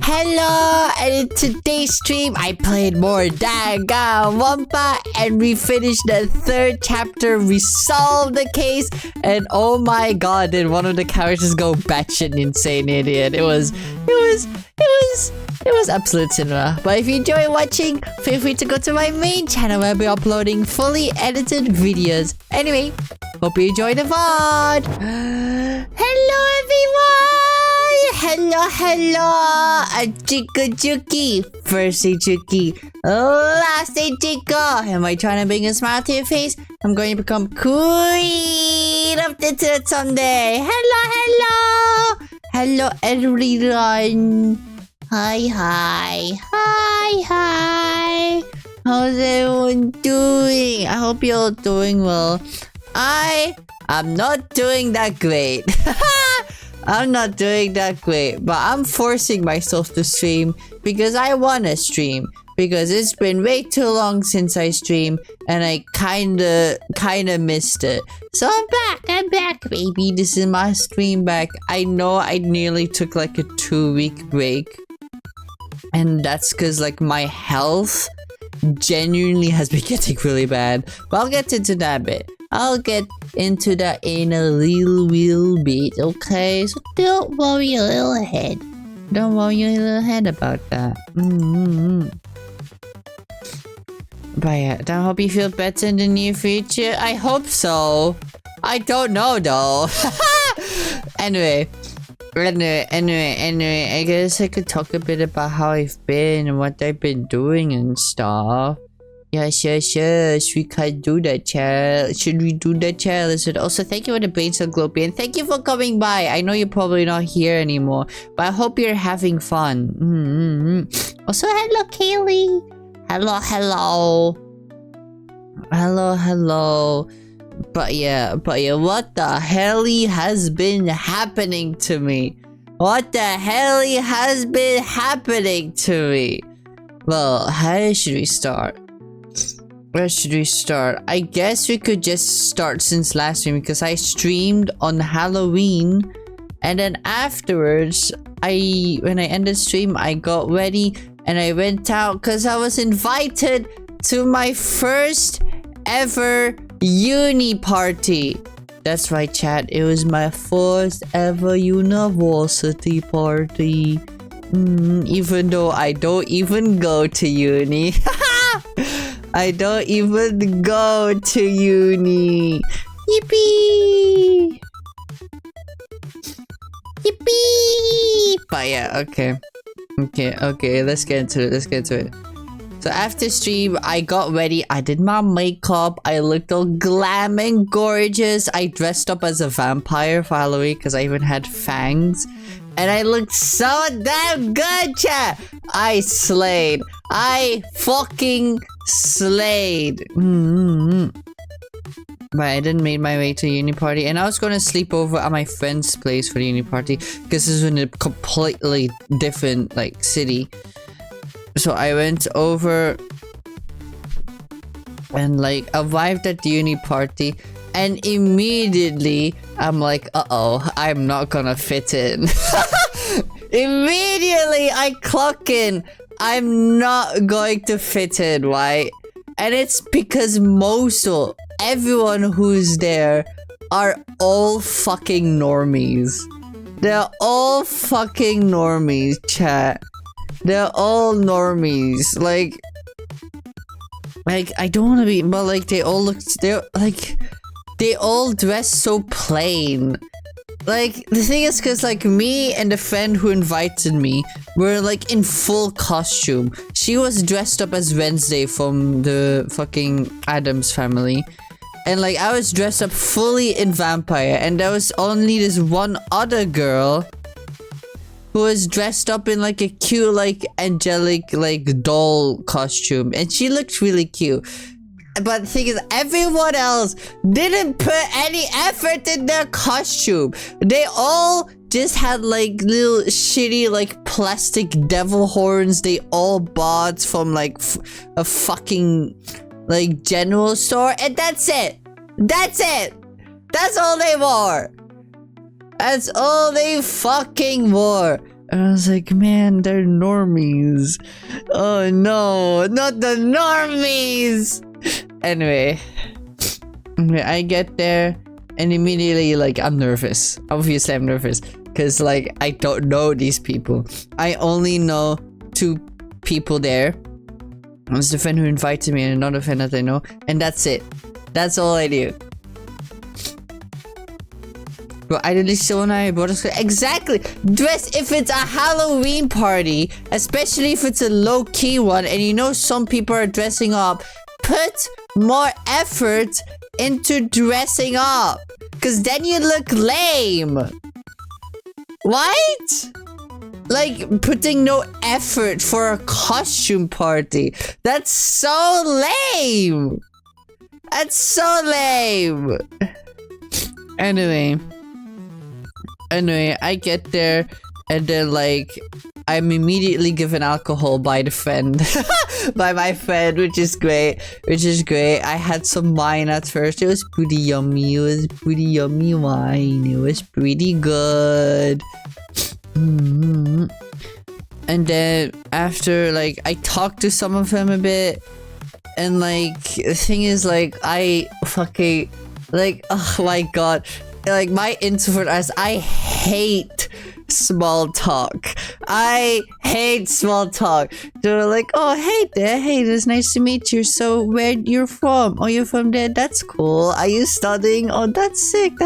Hello, and in today's stream, I played more Danganronpa, and we finished the 3rd chapter. We solved the case, and oh my god, did one of the characters go batshit insane, idiot. It was absolute cinema. But if you enjoy watching, feel free to go to my main channel where I'll be uploading fully edited videos. Anyway, hope you enjoy the VOD. Hello, everyone. Hello, JinkoJuki. First say Juki, last say Jinko. Am I trying to bring a smile to your face? I'm going to become queen of the internet someday. Hello, everyone. Hi. How's everyone doing? I hope you're all doing well. I'm not doing that great. I'm not doing that great, but I'm forcing myself to stream because I want to stream. Because it's been way too long since I streamed, and I kinda missed it. So I'm back, baby. This is my stream back. I know I nearly took like a 2-week break, and that's because like my health genuinely has been getting really bad. But I'll get into that bit. I'll get into that in a little bit, okay? So don't worry a little head. Don't worry a little head about that. But yeah, I hope you feel better in the near future. I hope so. I don't know though. Anyway, I guess I could talk a bit about how I've been and what I've been doing and stuff. Yes, we can do that, child. Should we do that, child? Listen, also, thank you for the brain cell globey, and thank you for coming by. I know you're probably not here anymore, but I hope you're having fun. Also, hello, Kaylee. Hello. But yeah, what the hell has been happening to me? What the hell has been happening to me? Well, how should we start? Where should we start? I guess we could just start since last stream, because I streamed on Halloween, and then afterwards, when I ended stream, I got ready and I went out because I was invited to my first ever uni party. That's right, chat. It was my first ever university party. Even though I don't even go to uni. I don't even go to uni. Yippee! But yeah, okay, let's get into it. So after stream, I got ready. I did my makeup. I looked all glam and gorgeous. I dressed up as a vampire for Halloween because I even had fangs. And I looked so damn good, chat. I slayed. I fucking slayed. But I didn't make my way to uni party, and I was gonna sleep over at my friend's place for the uni party because this is in a completely different like city. So I went over and like arrived at the uni party, and immediately I'm like, uh-oh, I'm not gonna fit in. Immediately I clock in, I'm not going to fit in, right? And it's because everyone who's there are all fucking normies. They're all fucking normies, chat. They're all normies. Like I don't want to be, but like they all dress so plain. Like the thing is, cause like me and the friend who invited me were like in full costume. She was dressed up as Wednesday from the fucking Addams Family. And like I was dressed up fully in vampire, and there was only this one other girl who was dressed up in like a cute like angelic like doll costume, and she looked really cute. But the thing is, everyone else didn't put any effort in their costume. They all just had like little shitty like plastic devil horns they all bought from like a fucking like general store, and that's it. That's all they wore. That's all they fucking wore. And I was like, man, they're normies. Oh no, not the normies! Anyway, I get there and immediately, like, I'm nervous. Obviously, I'm nervous because, like, I don't know these people. I only know 2 people there. It's the friend who invited me and another friend that I know, and that's it. That's all I do. But I didn't show my brother's exactly. Dress if it's a Halloween party, especially if it's a low-key one, and you know some people are dressing up. Put more effort into dressing up, cause then you look lame. What? Like putting no effort for a costume party. That's so lame. That's so lame. Anyway, I get there and then, like, I'm immediately given alcohol by the friend. By my friend, which is great. I had some wine at first. It was pretty yummy. It was pretty yummy wine. It was pretty good. And then after, like, I talked to some of them a bit. And, like, the thing is, like, I fucking, like, oh my god. Like, my introvert ass, I hate small talk. I hate small talk. They're like, oh, hey there, hey, it's nice to meet you. So, where you're from? Oh, you're from there? That's cool. Are you studying? Oh, that's sick.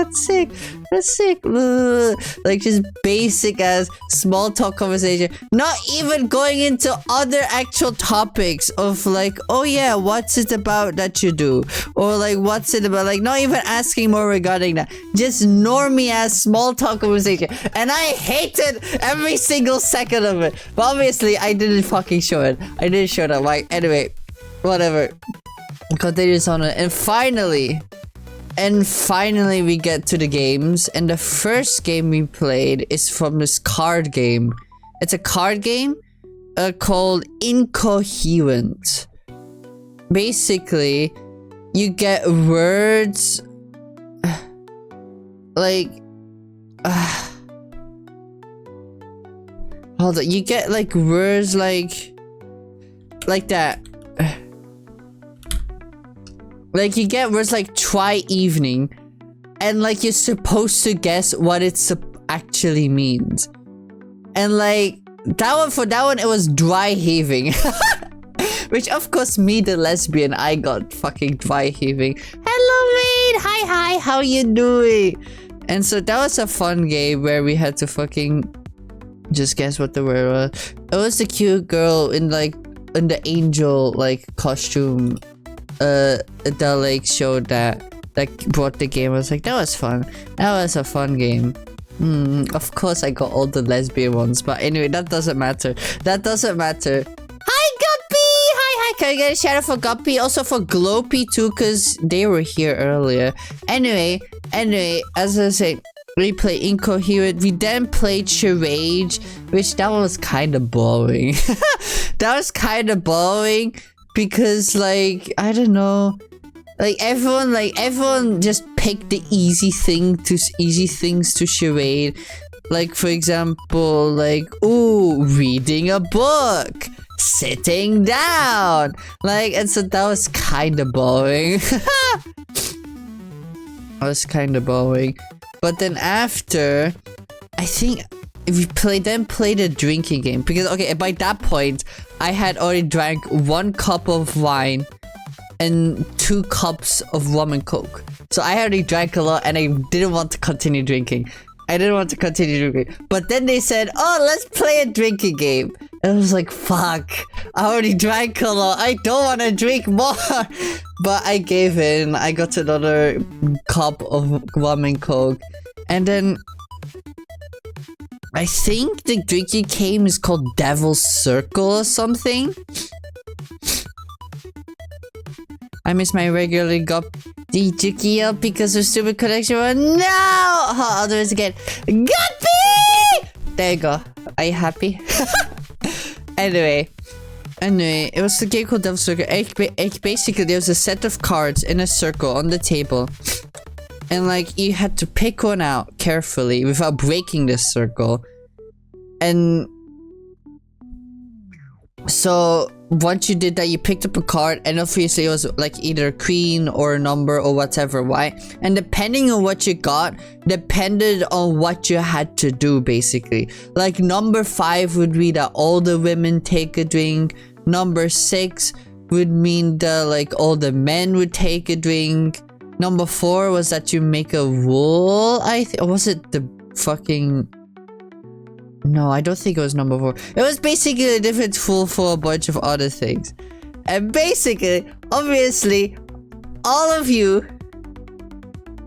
Like, just basic as small talk conversation. Not even going into other actual topics of, like, oh yeah, what's it about that you do? Or, like, what's it about? Like, not even asking more regarding that. Just normie ass small talk conversation. And I hated every single second of it. But obviously, I didn't fucking show it. I didn't show that. Like, anyway, whatever. Continues on it. And finally we get to the games. And the first game we played is from this card game. It's a card game called ᴊᴇɪʀᴅ. Basically, you get words like hold on, you get like words like that. Like, you get words like try evening, and like you're supposed to guess what it actually means. And like for that one it was dry heaving. Which, of course, me, the lesbian, I got fucking dry heaving. Hello, mate! Hi, how you doing? And so that was a fun game where we had to fucking just guess what the word was. It was the cute girl in the angel, like, costume. That, like, showed that brought the game. I was like, that was fun. That was a fun game. Of course, I got all the lesbian ones. But anyway, that doesn't matter. Hi, Guppy! Hi. Can I get a shout out for Guppy? Also for Glopy too, because they were here earlier. Anyway, as I say, we played ᴊᴇɪʀᴅ. We then played Charade, which that one was kind of boring. That was kind of boring because, like, I don't know. Like everyone just picked the easy things to charade. Like, for example, like, ooh, reading a book, sitting down. Like, and so that was kind of boring. But then after, I think we played a drinking game. Because, okay, by that point, I had already drank 1 cup of wine and 2 cups of rum and coke. So I already drank a lot and I didn't want to continue drinking. But then they said, oh, let's play a drinking game. And I was like, fuck, I already drank a lot. I don't want to drink more. But I gave in. I got another cup of rum and coke. And then I think the drinking game is called Devil's Circle or something. I miss my regular Guppy Juki because of stupid connection. No! I'll do this again. Guppy! There you go. Are you happy? Anyway, it was a game called Devil's Circle. Basically, there was a set of cards in a circle on the table. And, like, you had to pick one out carefully without breaking the circle. And so once you did that, you picked up a card, and obviously it was like either a queen or a number or whatever, right? And depending on what you got, depended on what you had to do, basically. Like number 5 would be that all the women take a drink. Number 6 would mean that like all the men would take a drink. Number 4 was that you make a rule, I think. Or was it the fucking... No, I don't think it was number 4. It was basically a different rule for a bunch of other things. And basically, obviously, all of you...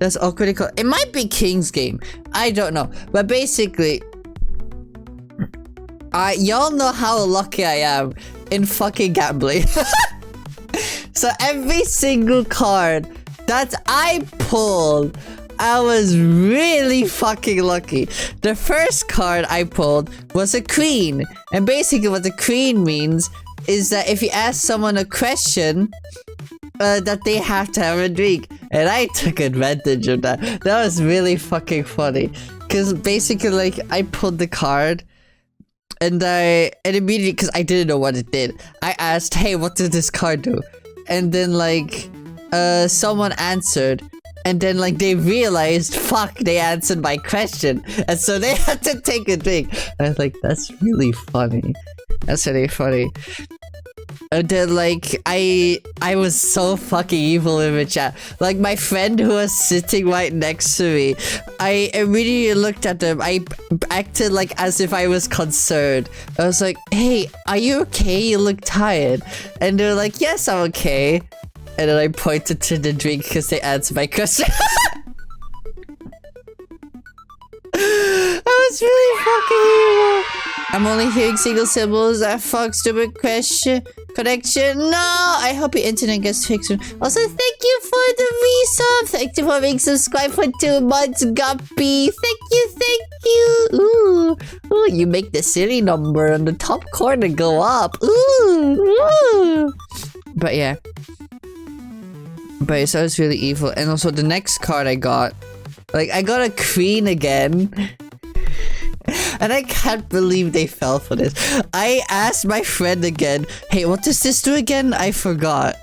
That's all critical. It might be King's game. I don't know. But basically... y'all know how lucky I am in fucking gambling. So every single card that I pulled, I was really fucking lucky. The first card I pulled was a queen. And basically what the queen means is that if you ask someone a question, that they have to have a drink. And I took advantage of that. That was really fucking funny. Because basically, like, I pulled the card. And immediately, because I didn't know what it did, I asked, hey, what did this card do? And then, like, someone answered. And then, like, they realized, fuck, they answered my question. And so they had to take a drink. I was like, that's really funny. That's really funny. And then, like, I was so fucking evil in the chat. Like, my friend who was sitting right next to me, I immediately looked at them. I acted like as if I was concerned. I was like, hey, are you okay? You look tired. And they were like, yes, I'm okay. And then I pointed to the drink because they answered my question. I was really fucking evil. I'm only hearing single syllables. That fuck stupid question. Connection. No, I hope your internet gets fixed soon. Also, thank you for the resub. Thank you for being subscribed for 2 months, Guppy. Thank you. Ooh, you make the silly number on the top corner go up. Ooh. But yeah. But so it's really evil. And also the next card I got, like, I got a queen again. And I can't believe they fell for this. I asked my friend again, hey, what does this do again? I forgot.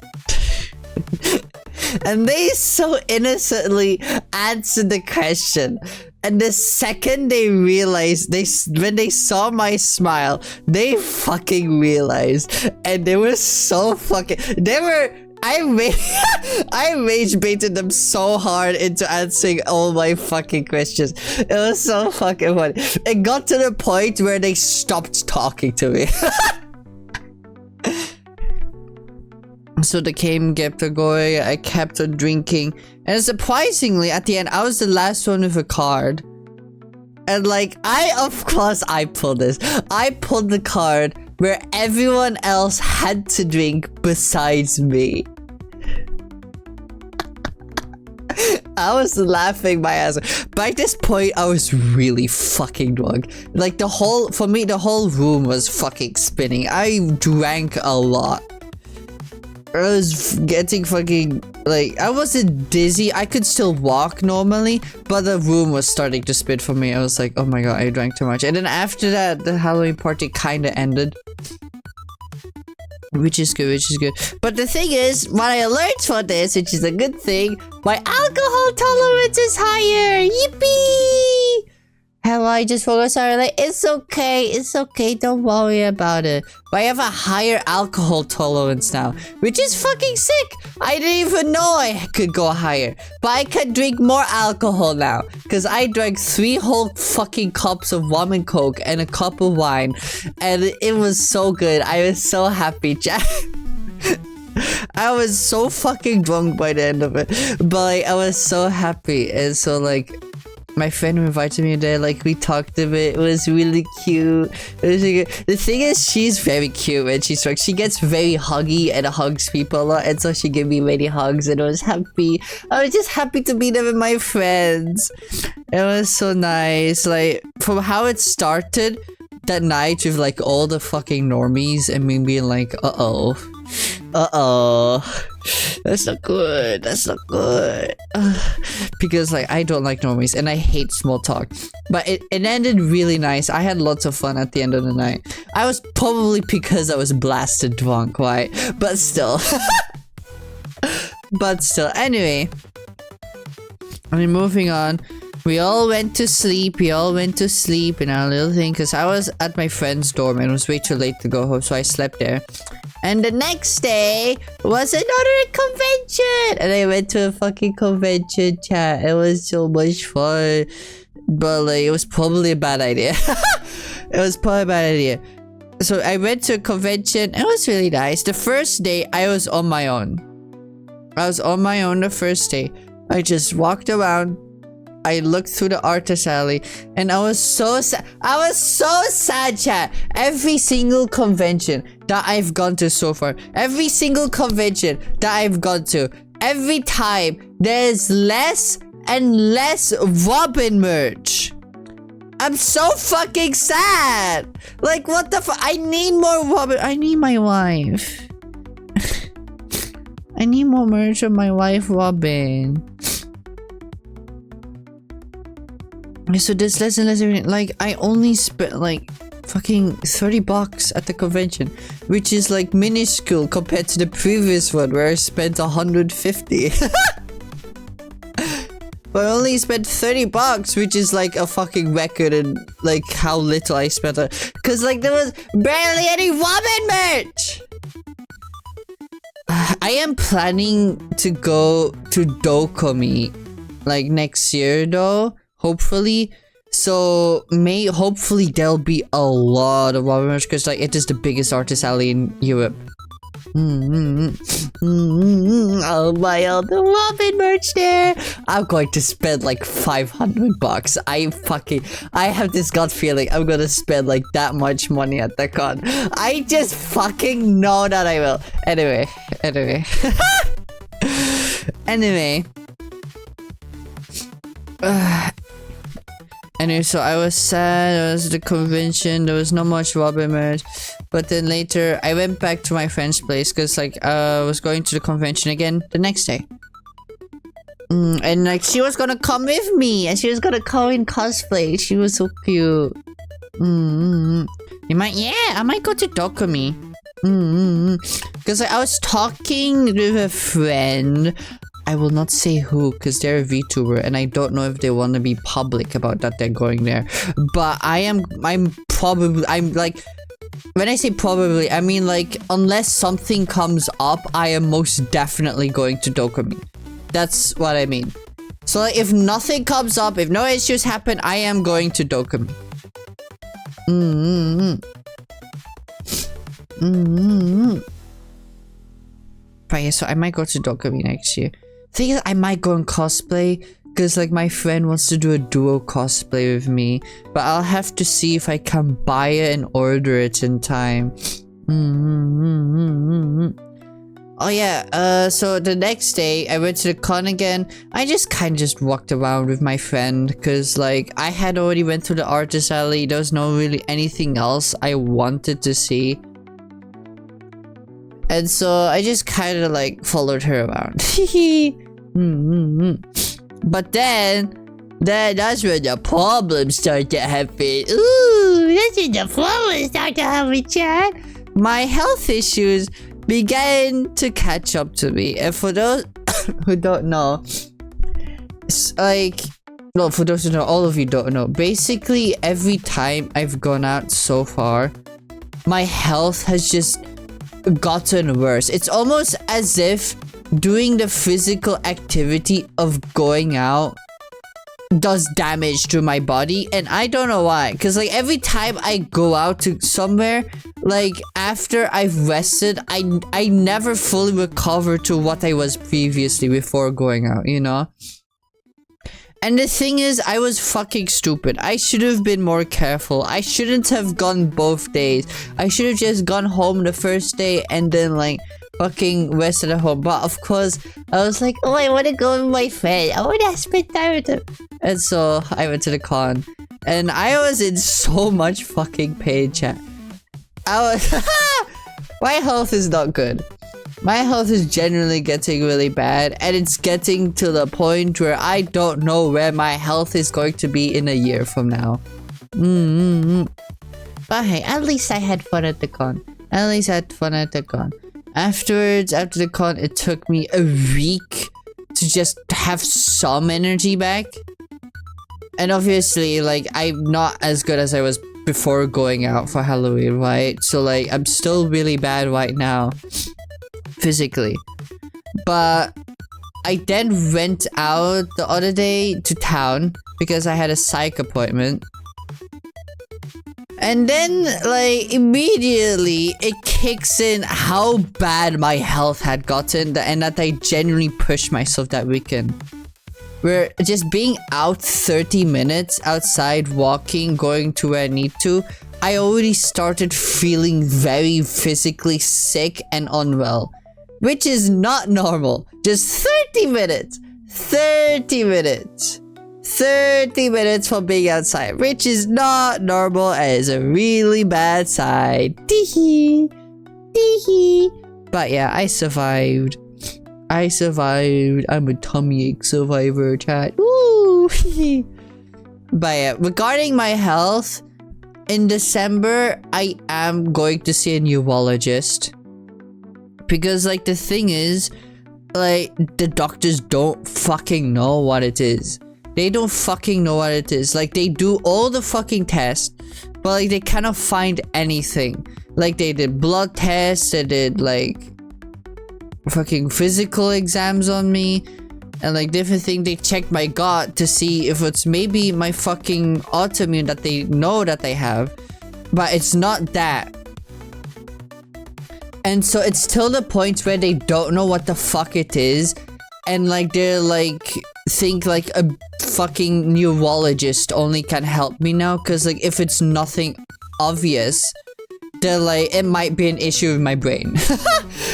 And they so innocently answered the question. And the second they realized, when they saw my smile, they fucking realized. And they were so fucking... I rage baited them so hard into answering all my fucking questions. It was so fucking funny. It got to the point where they stopped talking to me. So the game kept going. I kept on drinking. And surprisingly, at the end, I was the last one with a card. And like, of course I pulled this. I pulled the card where everyone else had to drink besides me. I was laughing my ass off. By this point, I was really fucking drunk. Like, for me, the whole room was fucking spinning. I drank a lot. I was getting fucking, like, I wasn't dizzy. I could still walk normally, but the room was starting to spin for me. I was like, oh my god, I drank too much. And then after that, the Halloween party kind of ended. Which is good. But the thing is, what I learned for this, which is a good thing, my alcohol tolerance is higher. Yippee! Hello, I just forgot. Sorry, like, it's okay, don't worry about it. But I have a higher alcohol tolerance now, which is fucking sick. I didn't even know I could go higher. But I can drink more alcohol now, because I drank 3 whole fucking cups of rum and coke and a cup of wine, and it was so good. I was so happy, Jack. I was so fucking drunk by the end of it, but like, I was so happy. And so like, my friend invited me there, like, we talked a bit. It was really cute. It was really good. The thing is, she's very cute when she's drunk. She gets very huggy and hugs people a lot, and so she gave me many hugs, and I was happy. I was just happy to be there with my friends. It was so nice. Like, from how it started that night with like all the fucking normies and me being like, uh-oh. That's not good. That's not good. Because like I don't like normies and I hate small talk. But it ended really nice. I had lots of fun at the end of the night. I was probably because I was blasted drunk, right? But still. But still. Anyway. I mean, moving on. We all went to sleep. We all went to sleep in our little thing. Because I was at my friend's dorm and it was way too late to go home. So I slept there. And the next day was another convention. And I went to a fucking convention, chat. It was so much fun. But like, it was probably a bad idea. It was probably a bad idea. So I went to a convention. It was really nice. The first day, I was on my own. I was on my own the first day. I just walked around. I looked through the artist alley and I was so sad. I was so sad, chat. Every single convention that I've gone to so far, every single convention that I've gone to, every time there's less and less Robin merch. I'm so fucking sad. Like, what the fuck? I need more Robin. I need my wife. I need more merch of my wife, Robin. So there's less and less everything. Like, I only spent like fucking $30 at the convention, which is like minuscule compared to the previous one where I spent 150. But I only spent $30, which is like a fucking record in like how little I spent. Cause like there was barely any Robin merch. I am planning to go to Dokumi like next year though. Hopefully. So hopefully there'll be a lot of Robin merch because like it is the biggest artist alley in Europe. I'll buy all the Robin merch there. I'm going to spend like $500. I have this gut feeling I'm gonna spend like that much money at the con. I just fucking know that I will. Anyway. Anyway, so I was sad. It was the convention. There was not much Robin merch. But then later, I went back to my friend's place because like I was going to the convention again the next day. And like she was gonna come with me, and she was gonna come in cosplay. She was so cute. I might go to Dokumi. Because like, I was talking with a friend. I will not say who because they're a VTuber and I don't know if they want to be public about that they're going there. But I'm like, when I say probably, I mean like unless something comes up, I am most definitely going to Dokumi. That's what I mean. So like, if nothing comes up, if no issues happen, I am going to Dokumi. But yeah, so I might go to Dokumi next year. Thing is, I might go and cosplay because like my friend wants to do a duo cosplay with me, but I'll have to see if I can buy it and order it in time. Oh yeah, so the next day I went to the con again. I just kind of just walked around with my friend because like I had already went to the artist alley. There was no really anything else I wanted to see. And so I just kind of like followed her around. But then that's when the problems start to happen. Ooh, that's when the problems start to happen, chat. My health issues began to catch up to me. And for those who don't know, it's like, well, for those who know, all of you don't know. Basically, every time I've gone out so far, my health has just gotten worse. It's almost as if doing the physical activity of going out does damage to my body, and I don't know why. Because like every time I go out to somewhere, like after I've rested, I never fully recover to what I was previously before going out, you know? And the thing is, I was fucking stupid. I should have been more careful. I shouldn't have gone both days. I should have just gone home the first day and then like fucking rested at home. But of course, I was like, oh, I want to go with my friend. I want to spend time with him. And so I went to the con. And I was in so much fucking pain, chat. I was... My health is not good. My health is generally getting really bad, and it's getting to the point where I don't know where my health is going to be in a year from now. But hey, at least I had fun at the con. Afterwards, after the con, it took me a week to just have some energy back. And obviously, like, I'm not as good as I was before going out for Halloween, right? So, like, I'm still really bad right now, physically. But I then went out the other day to town because I had a psych appointment. And then, like, immediately it kicks in how bad my health had gotten and that I genuinely pushed myself that weekend. Where just being out 30 minutes outside, walking, going to where I need to, I already started feeling very physically sick and unwell. Which is not normal. Just 30 minutes. 30 minutes. 30 minutes for being outside, which is not normal and is a really bad sign. Teehee. Teehee. But yeah, I survived. I'm a tummy ache survivor, chat. Woo! But yeah, regarding my health, in December, I am going to see a neurologist. Because, like, the thing is, like, the doctors don't fucking know what it is. They don't fucking know what it is. Like, they do all the fucking tests, but, like, they cannot find anything. Like, they did blood tests, they did, like, fucking physical exams on me, and, like, different things. They checked my gut to see if it's maybe my fucking autoimmune that they know that they have, but it's not that. And so it's till the point where they don't know what the fuck it is, and, like, they're, like, think, like, a fucking neurologist only can help me now, because, like, if it's nothing obvious, they're like, it might be an issue with my brain.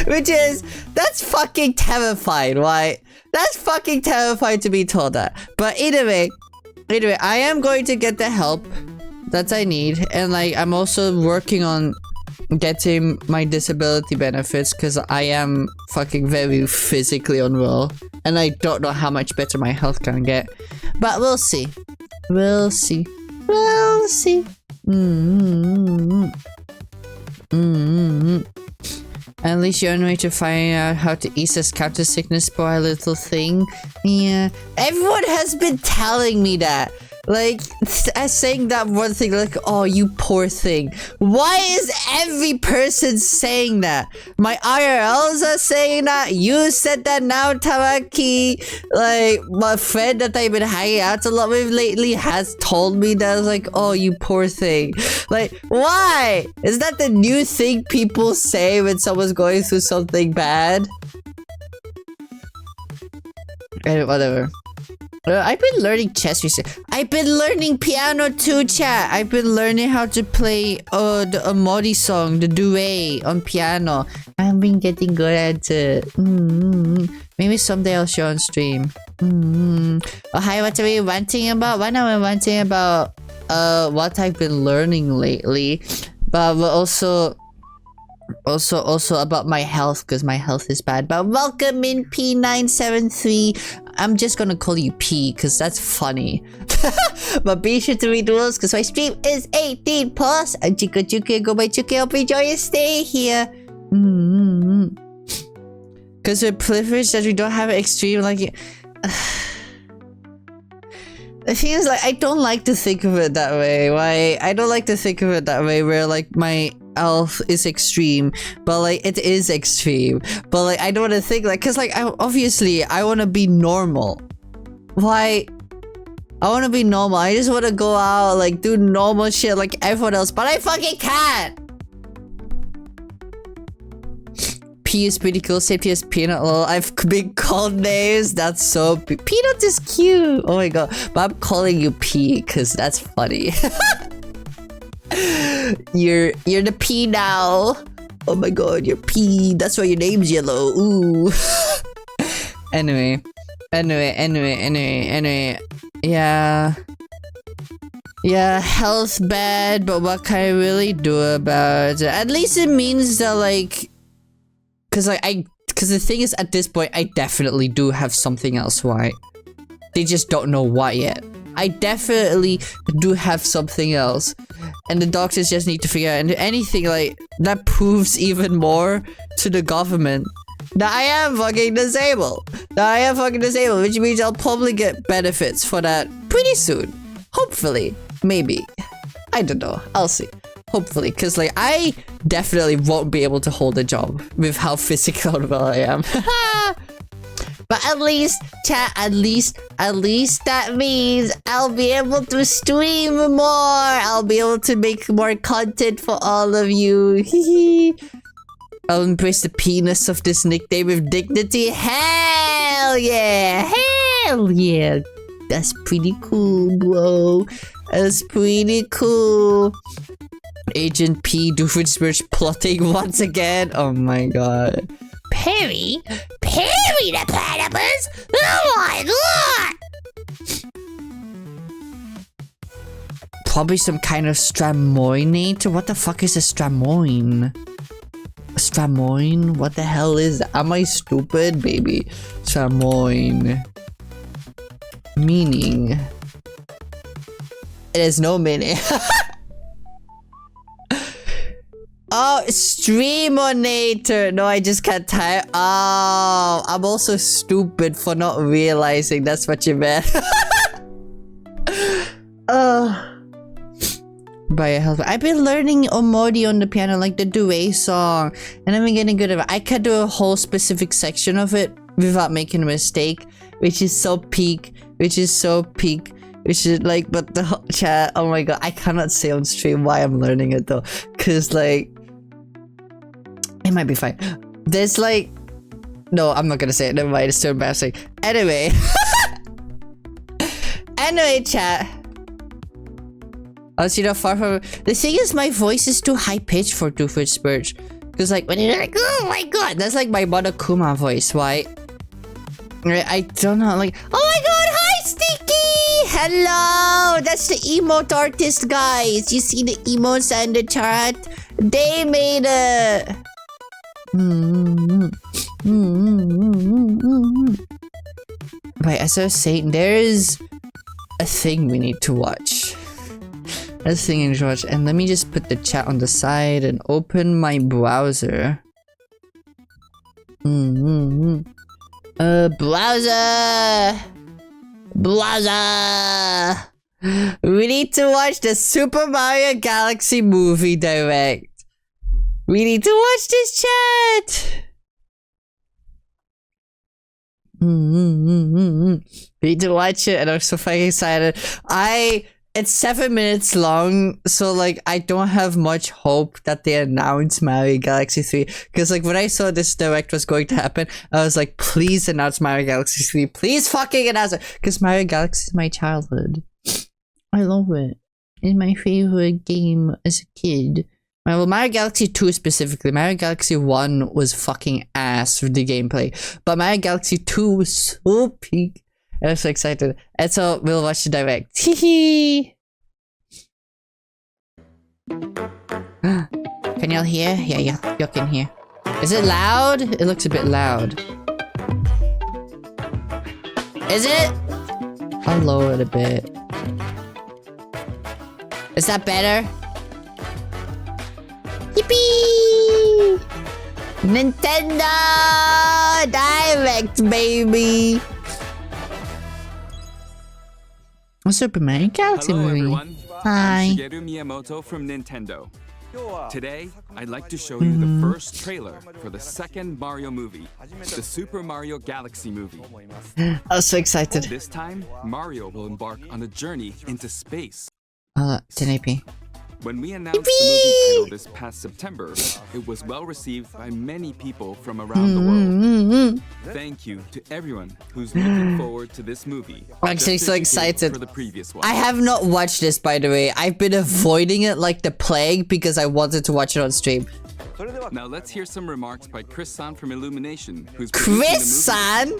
Which is, that's fucking terrifying, right? That's fucking terrifying to be told that. But anyway, I am going to get the help that I need, and, like, I'm also working on getting my disability benefits because I am fucking very physically unwell, and I don't know how much better my health can get, but we'll see. We'll see. At least you're on your way to find out how to ease this counter sickness, poor little thing. Yeah, everyone has been telling me that. Like, saying that one thing, like, oh, you poor thing. Why is every person saying that? My IRLs are saying that. You said that now, Tamaki. Like, my friend that I've been hanging out a lot with lately has told me that. I was like, oh, you poor thing. Like, why? Is that the new thing people say when someone's going through something bad? Whatever. I've been learning chess recently. I've been learning piano too, chat. I've been learning how to play the Amori song, the duet on piano. I've been getting good at it. Maybe someday I'll show on stream. Oh, hi, what are we ranting about? Why not we ranting about what I've been learning lately? But we're also about my health, because my health is bad. But welcome in P973. I'm just gonna call you P because that's funny. But be sure to read the rules because my stream is 18 plus. I'm JinkoJuki, go by Juki. Hope you enjoy your stay here. Because we're privileged that we don't have an extreme, like. The thing is, like, I don't like to think of it that way. Why? I don't like to think of it that way where, like, my health is extreme, but, like, it is extreme. But, like, I don't want to think, like, because, like, obviously, I want to be normal. Why? I want to be normal. I just want to go out, like, do normal shit like everyone else, but I fucking can't! P is pretty cool. Same P as Peanut. Lol. I've been called names. That's so Peanut is cute. Oh my god. But I'm calling you P because that's funny. You're the P now. Oh my god, you're P. That's why your name's yellow. Ooh. Anyway. Yeah. Yeah, health bad, but what can I really do about it? At least it means that, like, because, like, I Because the thing is, at this point, I definitely do have something else, right? They just don't know what yet. I definitely do have something else. And the doctors just need to figure out anything like that proves even more to the government that I am fucking disabled. Which means I'll probably get benefits for that pretty soon. Hopefully. Maybe. I don't know. I'll see. Hopefully. Because like I definitely won't be able to hold a job with how physical well I am. But at least, chat, at least that means I'll be able to stream more. I'll be able to make more content for all of you. I'll embrace the penis of this nickname with dignity. Hell yeah! Hell yeah! That's pretty cool, bro. That's pretty cool. Agent P, Doofenshmirtz plotting once again. Oh my god. Perry the platypus? Oh my god! Probably some kind of stramoinator. What the fuck is a stramoin? Stramoin? What the hell is that? Am I stupid, baby? Stramoin. Meaning. It has no meaning. Oh, streamonator. No, I just can't type. Oh, I'm also stupid for not realizing that's what you meant. By your help. I've been learning Omori on the piano, like the duet song, and I've been getting good at it. I can do a whole specific section of it without making a mistake, which is so peak. Which is like, but the whole chat, oh my god, I cannot say on stream why I'm learning it though, cause like, it might be fine. There's like, no, I'm not gonna say it, never mind, it's too embarrassing. Anyway, chat. Honestly, not far from the thing is, my voice is too high pitched for Doofenshmirtz. Cause like when you're like, oh my god, that's like my Monokuma voice, right? I don't know, like, oh my god, hi Sticky! Hello! That's the emote artist, guys. You see the emotes and the chart? They made it! Right, as I was saying, there's a thing we need to watch. There's a thing we need to watch, and let me just put the chat on the side and open my browser. Browser! We need to watch the Super Mario Galaxy movie direct. We need to watch this, chat! We need to watch it, and I'm so fucking excited. It's 7 minutes long, so like I don't have much hope that they announce Mario Galaxy 3. Because like when I saw this direct was going to happen, I was like, please announce Mario Galaxy 3. Please fucking announce it. Because Mario Galaxy is my childhood. I love it. It's my favorite game as a kid. Well, Mario Galaxy 2 specifically. Mario Galaxy 1 was fucking ass with the gameplay. But Mario Galaxy 2 was so peak. I'm so excited. And so we'll watch the direct. Hee. Can y'all hear? Yeah, y'all can hear. Is it loud? It looks a bit loud. Is it? I'll lower it a bit. Is that better? Yippee! Nintendo Direct, baby! Super Mario Galaxy movie. Everyone. Hi. I'm Shigeru Miyamoto from Nintendo. Today, I'd like to show you the first trailer for the second Mario movie, the Super Mario Galaxy movie. I'm so excited. This time, Mario will embark on a journey into space. 1080p. When we announced the movie title this past September, it was well received by many people from around the world. Thank you to everyone who's looking forward to this movie. I'm actually so excited. For the previous one. I have not watched this, by the way. I've been avoiding it like the plague because I wanted to watch it on stream. Now let's hear some remarks by Chris-san from Illumination, who's Chris-san?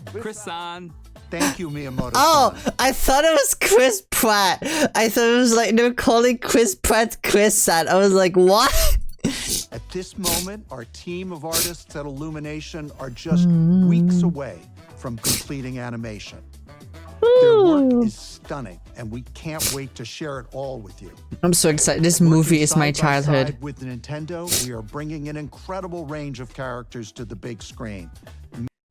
Chris-san. Thank you, Miyamoto. Oh, I thought it was Chris Pratt. I thought it was like they were calling Chris Pratt Chris-san. I was like, what? At this moment, our team of artists at Illumination are just weeks away from completing animation. Their work is stunning, and we can't wait to share it all with you. I'm so excited. This movie is my Working side by childhood. side with Nintendo, we are bringing an incredible range of characters to the big screen.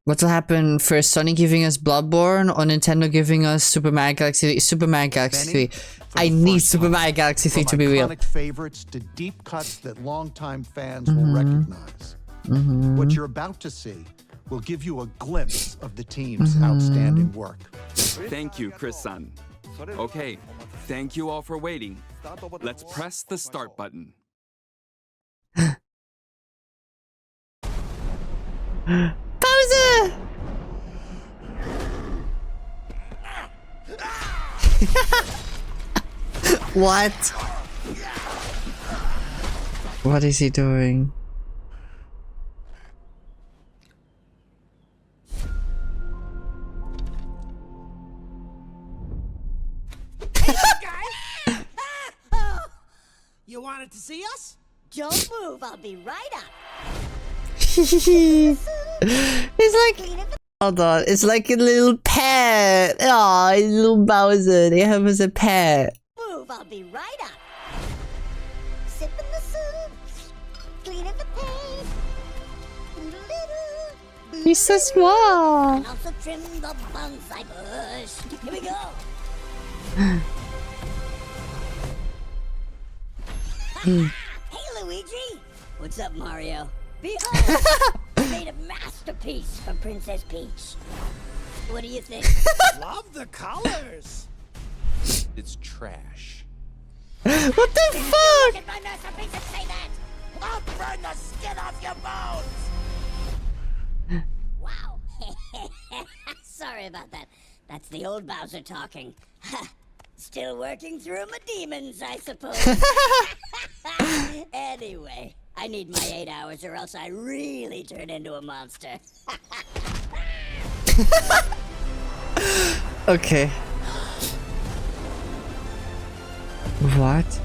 What will happen first? Sony giving us Bloodborne or Nintendo giving us Super Mario Galaxy 3? Super Mario Galaxy 3. I need Super Mario Galaxy 3 to be real. From iconic favorites to deep cuts that longtime fans will recognize. What you're about to see will give you a glimpse of the team's outstanding work. Thank you, Chris-san. Okay, thank you all for waiting. Let's press the start button. Bowser! What? What is he doing? You wanted to see us? Don't move, I'll be right up. It's like, hold on, it's like a little pet. Oh, a little Bowser. They have as a pet. Move, I'll be right up. Sipping the soup, cleaning the paint. He's so small. And also trim the bonsai bush. Here we go. Hey, Luigi. What's up, Mario? Behold, I made a masterpiece for Princess Peach. What do you think? Love the colors. It's trash. What the Look fuck? at my masterpiece and say that. I'll burn the skin off your bones. Wow. Sorry about that. That's the old Bowser talking. Still working through my demons, I suppose. Anyway, I need my 8 hours or else I really turn into a monster. Okay. What?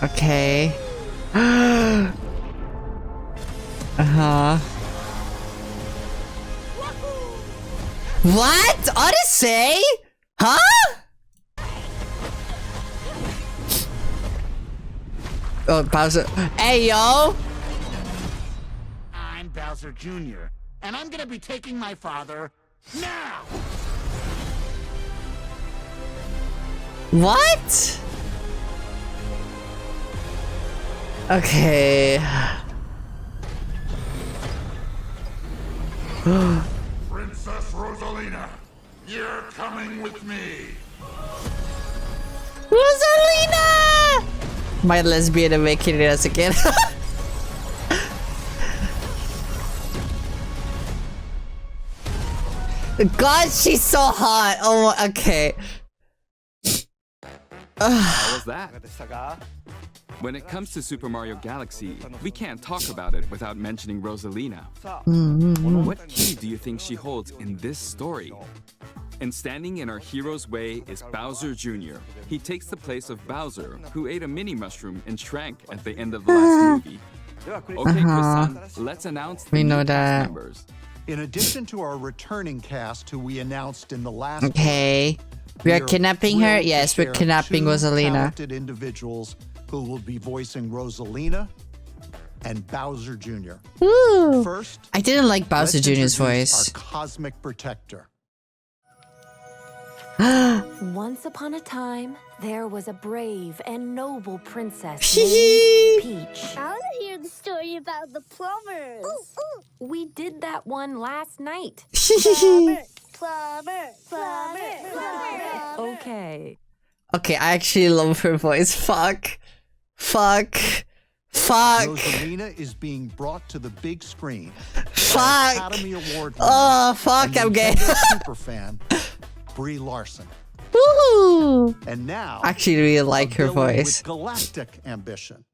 Okay. Uh-huh. What? Odyssey? Huh? Oh, Bowser. Hey, yo! I'm Bowser Jr., and I'm gonna be taking my father now. What? Okay. Princess Rosalina, you're coming with me. Rosalina! My lesbian awakening as a kid. God, she's so hot. Oh, okay. How was that? When it comes to Super Mario Galaxy, we can't talk about it without mentioning Rosalina. What key do you think she holds in this story? And standing in our hero's way is Bowser Jr. He takes the place of Bowser, who ate a mini mushroom and shrank at the end of the last movie. Okay, Chris-san, let's announce the We know new cast that. members. In addition to our returning cast who we announced in the last Okay. We are kidnapping her? thrilled to Yes, we're share kidnapping two Rosalina. talented individuals who will be voicing Rosalina and Bowser Jr. Ooh. First, I didn't like Bowser let's Jr.'s introduce voice. our cosmic protector. Once upon a time, there was a brave and noble princess Hee named Peach. I want to hear the story about the plumbers. We did that one last night. Plumber, plumber, plumber, plumber. Okay. Okay, I actually love her voice. Fuck. Fuck. Fuck. Rosalina is being brought to the big screen. Fuck. Academy Award winner Oh, fuck, and I'm gay. Nintendo superfan Brie Larson. Woohoo. And now, I actually really like a her villain voice. with galactic ambition.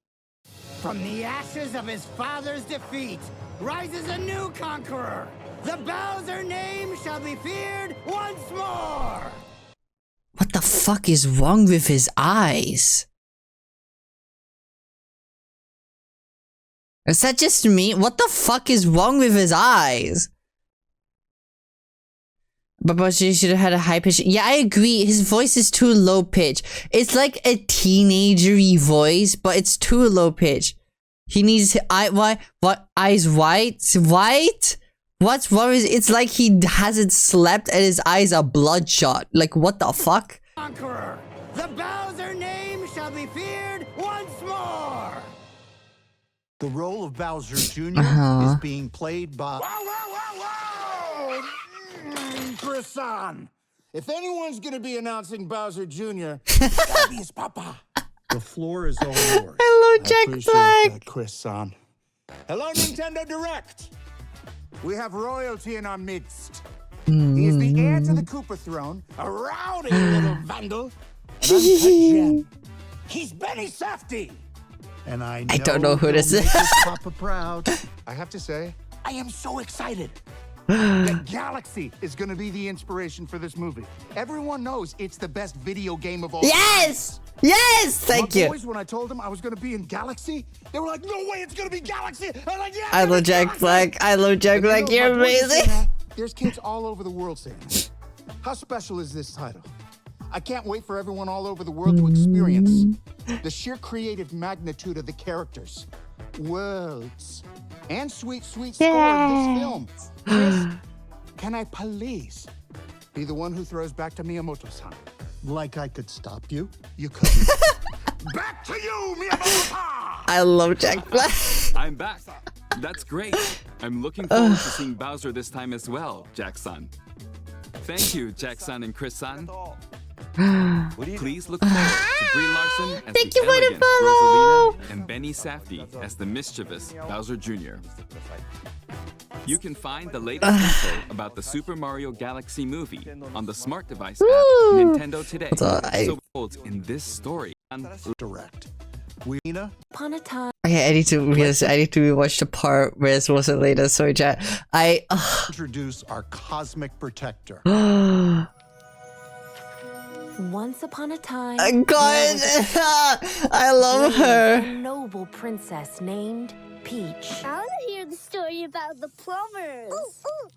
From the ashes of his father's defeat rises a new conqueror. The Bowser name shall be feared once more. What the fuck is wrong with his eyes? Is that just me? What the fuck is wrong with his eyes? But you should have had a high pitch. Yeah, I agree. His voice is too low pitch. It's like a teenager-y voice, but it's too low pitch. He needs what eyes white? White? What's wrong with it's like he hasn't slept and his eyes are bloodshot. Like what the fuck? Conqueror, the Bowser name shall be feared once more. The role of Bowser Jr. is being played by... Whoa! Chris-san, if anyone's gonna be announcing Bowser Jr., it's gotta be his papa. The floor is all yours. Hello, Jack Black. Chris-san. Hello, Nintendo Direct. We have royalty in our midst. He is the heir to the Koopa throne, a rowdy little vandal, an uncut gem. He's Benny Safdie. And I don't know who this is. Papa proud. I have to say, I am so excited. The Galaxy is going to be the inspiration for this movie. Everyone knows it's the best video game of all time. Yes! Yes! Thank you. Boys, when I told them I was going to be in Galaxy, they were like, no way, it's going to be Galaxy. I'm like, yeah, I love Jack Black. I love Jack Black. You're amazing. There's kids all over the world saying that. How special is this title? I can't wait for everyone all over the world to experience the sheer creative magnitude of the characters, worlds, and sweet, sweet score of this film. Chris, can I please be the one who throws back to Miyamoto-san? Like I could stop you? You couldn't. Back to you, Miyamoto! I love Jack Black. I'm back. That's great. I'm looking forward to seeing Bowser this time as well, Jack-san. Thank you, Jack-san and Chris-san. Please look forward to Brie Larson as Thank the you for the elegant follow. Rosalina and Benny Safdie as the mischievous Bowser Jr. You can find the latest info about the Super Mario Galaxy movie on the smart device app Nintendo Today. So holds in this story. Direct. Weena? Upon a time. Okay, I need to rewatch the part where it wasn't later. Sorry, chat. Introduce our cosmic protector. Once upon a time. God, I love her. A noble princess named Peach. I want to hear the story about the plumbers.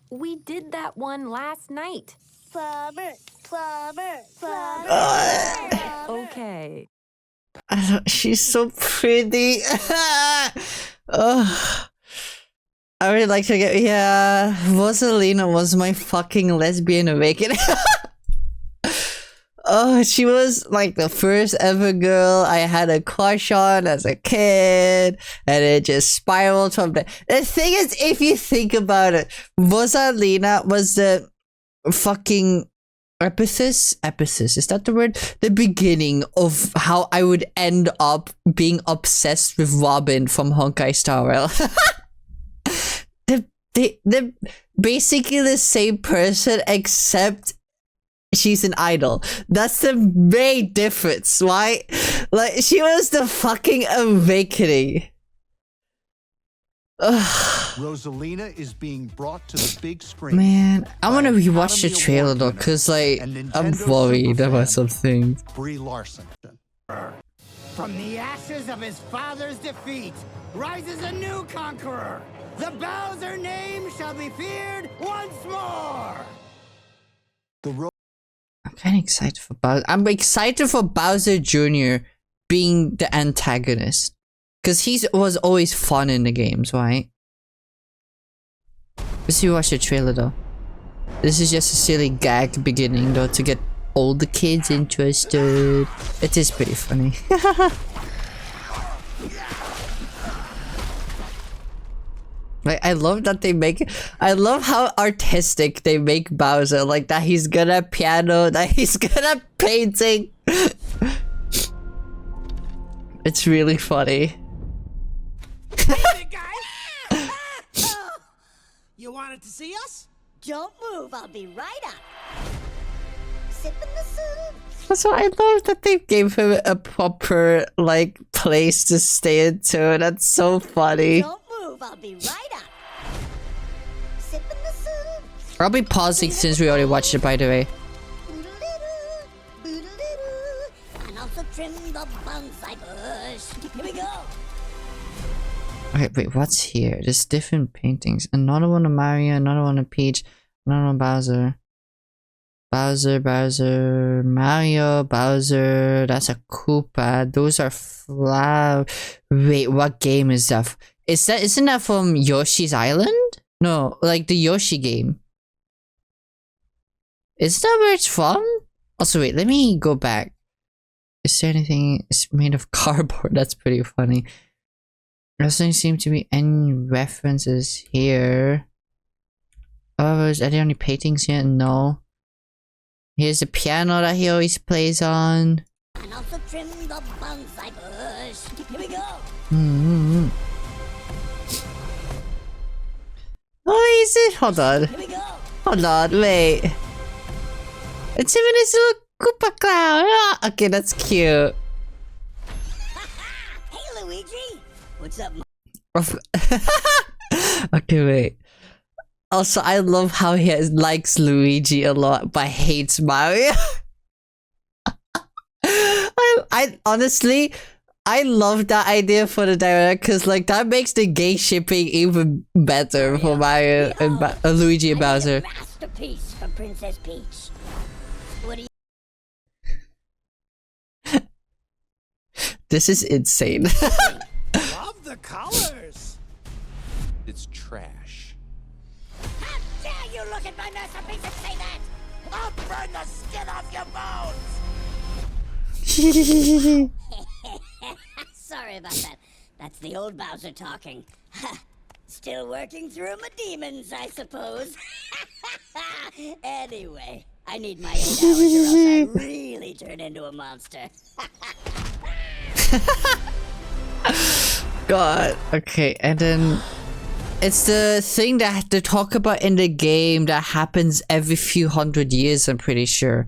We did that one last night. Plumber, plumber, plumber. Okay. She's so pretty. Oh, I really like to get. Yeah, Rosalina was my fucking lesbian awakening. Oh, she was like the first ever girl I had a crush on as a kid, and it just spiraled from there. The thing is, if you think about it, Rosalina was the fucking epithet, is that the word? The beginning of how I would end up being obsessed with Robin from Honkai Star Rail. They're basically the same person, except she's an idol. That's the main difference, right? Like, she was the fucking awakening. Ugh. Rosalina is being brought to the big screen. Man, I want to rewatch the trailer though, cause like I'm worried about some things. Brie Larson. From the ashes of his father's defeat rises a new conqueror. The Bowser name shall be feared once more. I'm kind of excited for Bowser. I'm excited for Bowser Jr. being the antagonist, cause he was always fun in the games, right? Let's see, watch the trailer though. This is just a silly gag beginning though to get all the kids interested. It is pretty funny. Like, I love that they make. I love how artistic they make Bowser. Like that he's good at piano, that he's good at painting. It's really funny. Hey, guys! You wanted to see us? Don't move, I'll be right up. Sipping the soup. So I love that they gave him a proper like place to stay into. That's so funny. Don't move, I'll be right up. Sipping the soup. I'll be pausing since we already watched it, by the way. Boodle-doo, boodle-doo. And also trim the bonsai bush. Here we go. Okay, wait, what's here? There's different paintings. Another one of Mario, another one of Peach, another one of Bowser. Bowser, Mario, Bowser. That's a Koopa. Those are flower. Wait, what game is that? Isn't that from Yoshi's Island? No, like the Yoshi game. Is that where it's from? Also, wait, let me go back. Is there anything? It's made of cardboard. That's pretty funny. There doesn't seem to be any references here. Oh, are there any paintings here? No. Here's the piano that he always plays on. And also trim the bonsai bush. Here we go. Oh, is it? Hold on. Here we go. Hold on, wait. It's even his little Koopa clown. Ah, okay, that's cute. Hey, Luigi. What's up, Okay, wait. Also, I love how he likes Luigi a lot, but hates Mario. I honestly, I love that idea for the director because, like, that makes the gay shipping even better for Mario and Luigi and Bowser. Masterpiece for Princess Peach. What do you? This is insane. Love the colors. It's trash. How dare you look at my masterpiece and say that? I'll burn the skin off your bones. Sorry about that. That's the old Bowser talking. Still working through my demons, I suppose. Anyway, I need my 8 hours or else I really turn into a monster. God. Okay, and then it's the thing that they talk about in the game that happens every few hundred years, I'm pretty sure.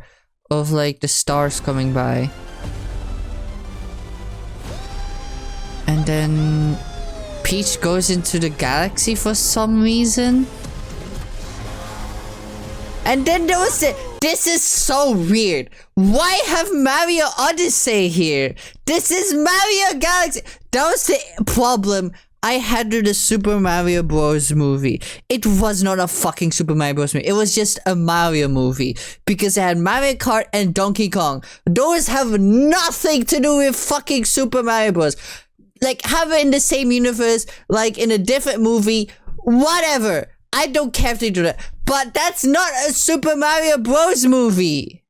Of like the stars coming by. And then Peach goes into the galaxy for some reason. And then there was this is so weird. Why have Mario Odyssey here? This is Mario Galaxy. That was the problem I had with the Super Mario Bros. Movie. It was not a fucking Super Mario Bros. Movie. It was just a Mario movie. Because it had Mario Kart and Donkey Kong. Those have nothing to do with fucking Super Mario Bros. Like, have it in the same universe, like in a different movie, whatever. I don't care if they do that. But that's not a Super Mario Bros. Movie.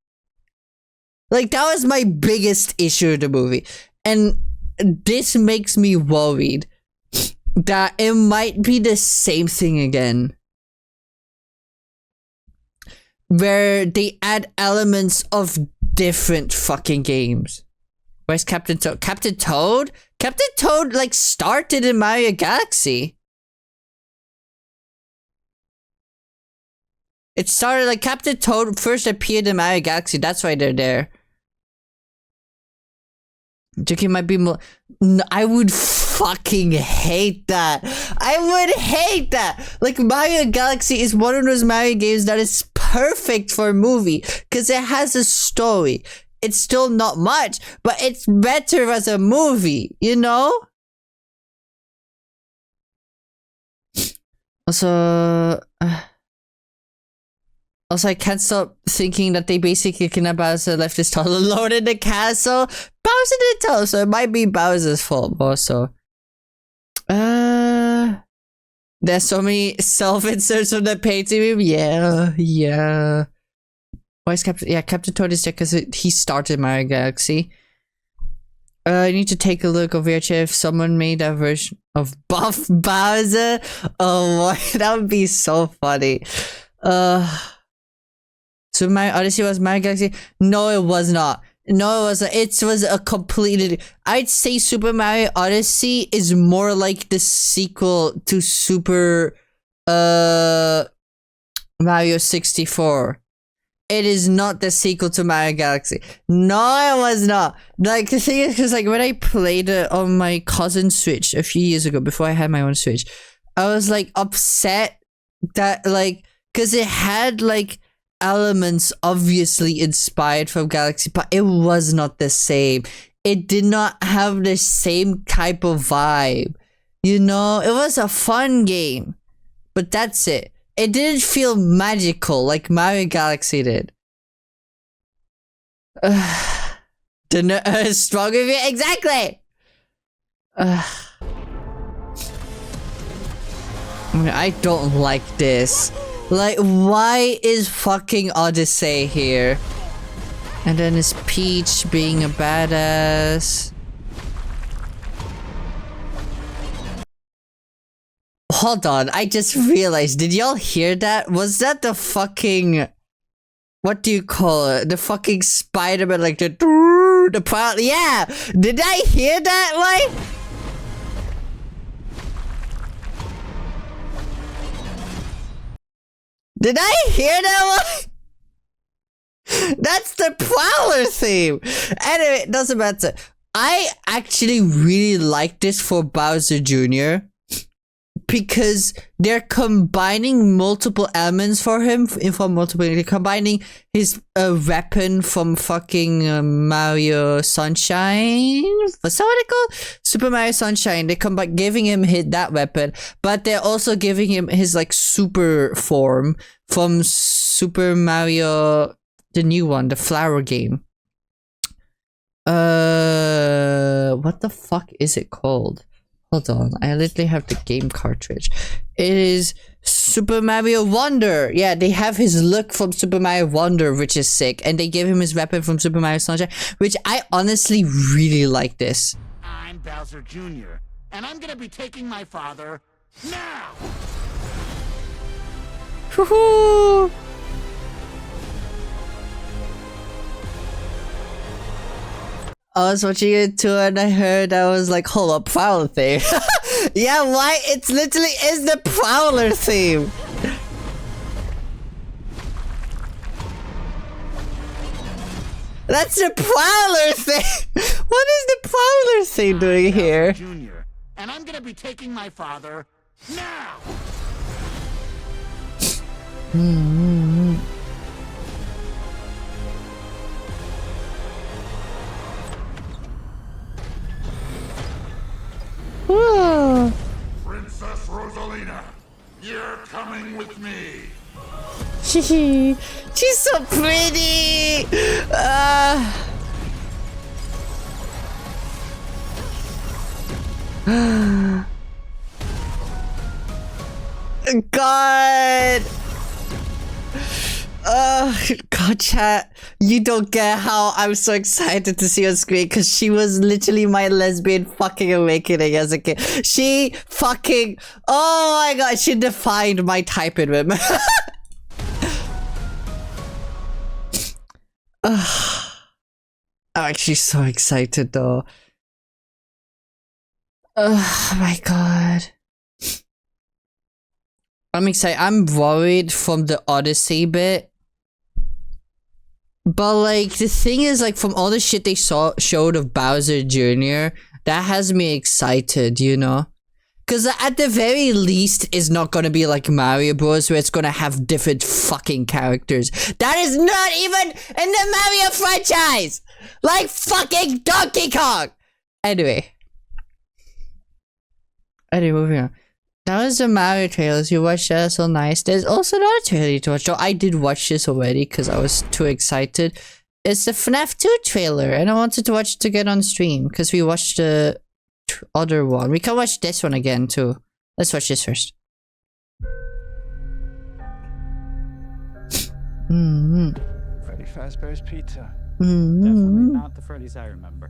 Like, that was my biggest issue with the movie. And this makes me worried that it might be the same thing again. Where they add elements of different fucking games. Where's Captain Toad? Captain Toad? Captain Toad, like, started in Mario Galaxy. It started, like, Captain Toad first appeared in Mario Galaxy. That's why they're there. Juki might be more... No, I would fucking hate that. I would hate that. Like, Mario Galaxy is one of those Mario games that is perfect for a movie. Because it has a story. It's still not much, but it's better as a movie, you know? Also, I can't stop thinking that they basically kidnapped Bowser, left his toddler alone in the castle. Bowser didn't tell him, so it might be Bowser's fault also. There's so many self-inserts from the painting room. Yeah. Why is Captain... Yeah, Captain Toad is there because he started Mario Galaxy. I need to take a look over here if someone made a version of Buff Bowser. Oh, boy, that would be so funny. So Mario Odyssey was Mario Galaxy? No, it was not. No, it wasn't. It was a completely... I'd say Super Mario Odyssey is more like the sequel to Super... Mario 64. It is not the sequel to Mario Galaxy. No, it was not. Like, the thing is, because, like, when I played it on my cousin's Switch a few years ago, before I had my own Switch, I was, like, upset that, like, because it had, like, elements obviously inspired from Galaxy, but it was not the same. It did not have the same type of vibe. You know, it was a fun game. But that's it. It didn't feel magical like Mario Galaxy did. Strong review, exactly! I don't like this. Like, why is fucking Odyssey here? And then is Peach being a badass. Hold on, I just realized, did y'all hear that? Was that the fucking... What do you call it? The fucking Spider-Man, like the part? Yeah! Did I hear that, like? Did I hear that one? That's the Prowler theme! Anyway, it doesn't matter. I actually really like this for Bowser Jr. because they're combining multiple elements for him. They're combining his weapon from fucking Mario Sunshine. What's that what it called? Super Mario Sunshine. They giving him that weapon, but they're also giving him his like super form from Super Mario, the new one, the flower game. What the fuck is it called? Hold on, I literally have the game cartridge. It is Super Mario Wonder. Yeah, they have his look from Super Mario Wonder, which is sick. And they give him his weapon from Super Mario Sunshine, which I honestly really like this. I'm Bowser Jr., and I'm gonna be taking my father now! Woohoo! I was watching it too and I heard, I was like, hold up, Prowler theme. Yeah, why? It literally is the Prowler theme. That's the Prowler theme. What is the Prowler theme doing here? Junior, and I'm gonna be taking my father now! Princess Rosalina, you're coming with me. She's so pretty. God. God, chat, you don't get how I'm so excited to see on screen because she was literally my lesbian fucking awakening as a kid. She fucking, oh my god, she defined my type in women. I'm actually so excited though. Oh my god. I'm excited. I'm worried from the Odyssey bit. But like the thing is, like from all the shit they showed of Bowser Jr., that has me excited, you know? Cause at the very least it's not gonna be like Mario Bros where it's gonna have different fucking characters. That is not even in the Mario franchise! Like fucking Donkey Kong! Anyway, moving on. That was the Mario trailers. You watched that, so nice. There's also another trailer to watch. So I did watch this already because I was too excited. It's the FNAF 2 trailer, and I wanted to watch it to get on stream because we watched the other one. We can watch this one again too. Let's watch this first. Freddy Fazbear's Pizza. Definitely not the Freddy's I remember.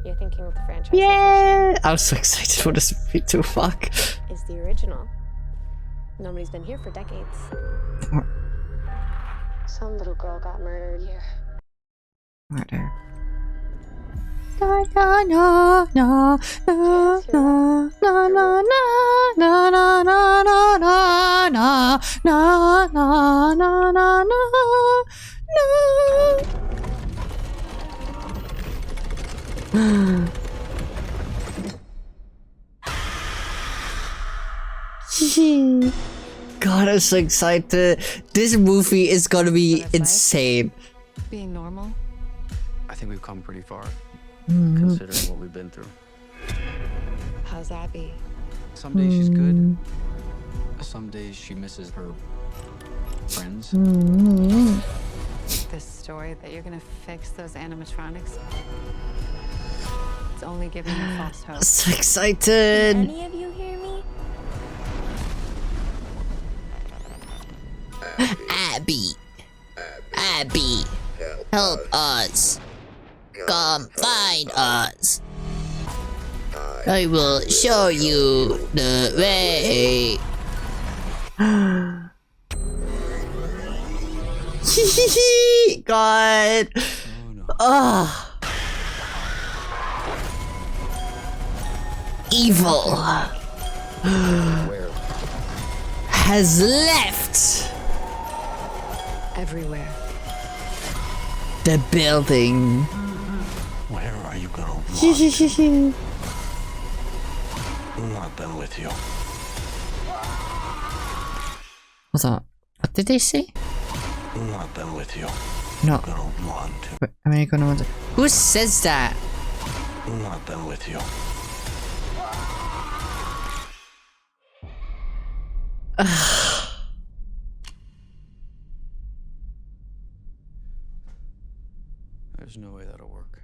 You're thinking of the franchise. Yeah! I'm so excited for this movie too. Fuck. Is the original. Nobody's been here for decades. Some little girl got murdered here. Murder. Na na na na na na na na na na na na na na na na na na na. God, I'm so excited. This movie is gonna be insane. Being normal? I think we've come pretty far, considering what we've been through. How's Abby? Some days she's good. Some days she misses her friends. This story that you're gonna fix those animatronics. It's only giving you false hope. So excited. Can any of you hear me? Abby, help us. Come find us. I will show you the way. God. Oh. Evil has left Everywhere. the building. Where are you gonna run? I'm not done with you. Hold on. What did they say? I'm not done with you. No. I'm gonna want to. I mean, gonna want to. Who says that? I'm not done with you. There's no way that'll work.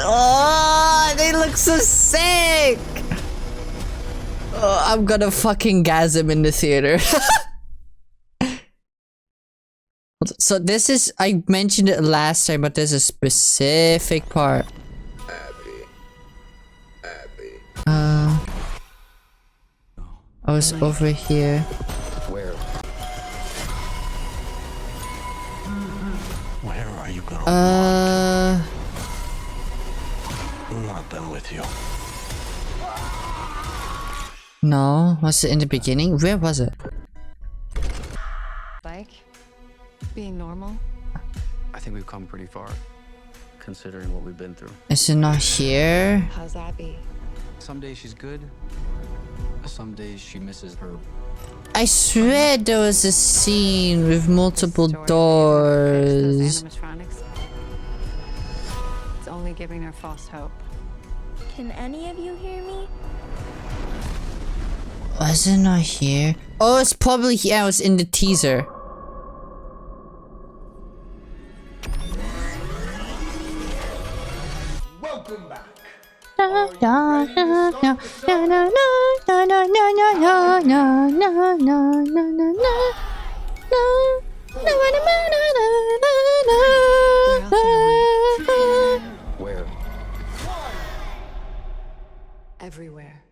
Oh, they look so sick. Oh, I'm gonna fucking gasm in the theater. So this is, I mentioned it last time, but there's a specific part. I was over here. Where? Where are you gonna I'm not done with you. No, was it in the beginning? Where was it? Like being normal. I think we've come pretty far, considering what we've been through. Is it not here? How's Abby? Some days she's good. Some days she misses her. I swear there was a scene with multiple Story doors. those animatronics. It's only giving her false hope. Can any of you hear me? Was it not here? Oh, it's probably here. It was in the teaser. Welcome back. Where? Everywhere.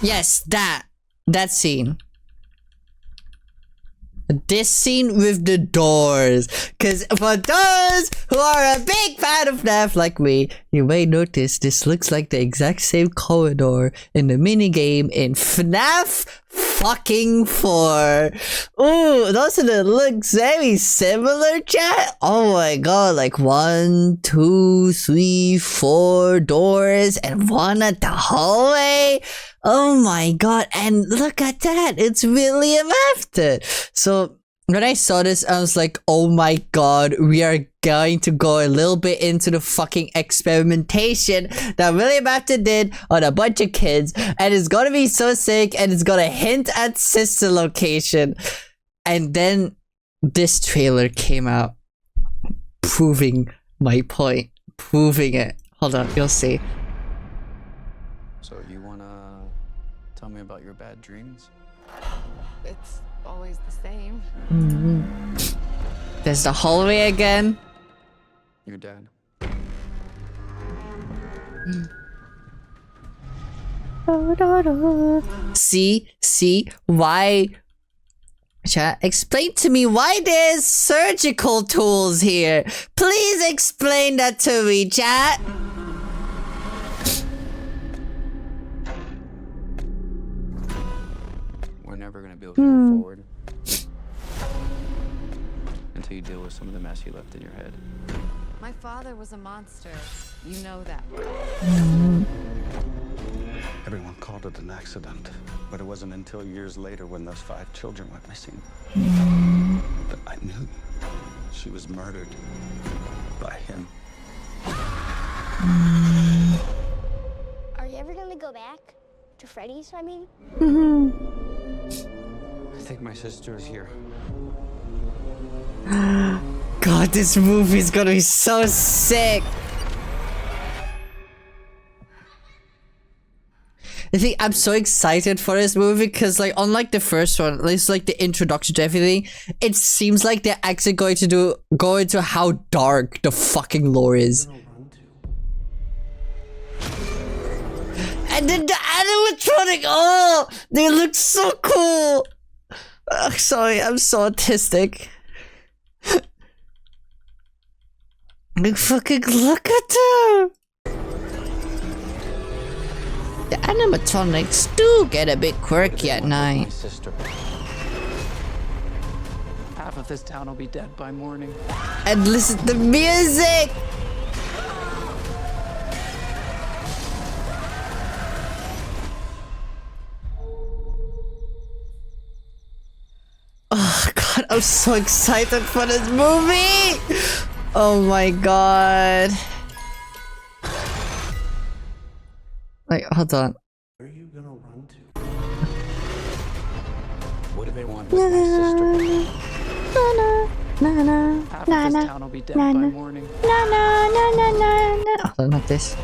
Yes, that scene. This scene with the doors. Cause for those who are a big fan of FNAF like me, you may notice this looks like the exact same corridor in the minigame in FNAF fucking 4. Ooh, doesn't it look very similar, chat? Oh my god, like 1, 2, 3, 4 doors and one at the hallway. Oh my god, and look at that, it's William after. So when I saw this, I was like, oh my god, we are going to go a little bit into the fucking experimentation that William after did on a bunch of kids, and it's gonna be so sick, and it's gonna hint at sister location. And then this trailer came out, proving my point, proving it. Hold on, you'll see. So you wanna tell me about your bad dreams? It's always the same. There's the hallway again. Your dad. See, why? Chat, explain to me why there's surgical tools here. Please explain that to me, chat. We're never gonna be able to go forward until you deal with some of the mess you left in your head. My father was a monster. You know that. Everyone called it an accident, but it wasn't until years later when those 5 children went missing that I knew she was murdered by him. Are you ever gonna go back to Freddy's, I mean? I think my sister is here. God, this movie is gonna be so sick. I think I'm so excited for this movie because, like, unlike the first one, at least like the introduction to everything, it seems like they're actually going to go into how dark the fucking lore is. And then the animatronic, oh, they look so cool. Sorry, I'm so autistic. Like, fucking look at them. The animatronics do get a bit quirky at night. Half of this town will be dead by morning. And listen to the music. Oh god, I'm so excited for this movie. Oh my god. Like, hold on. Where are you gonna run to? What do they want with my sister? Half of this town will be dead by morning. Oh, not this.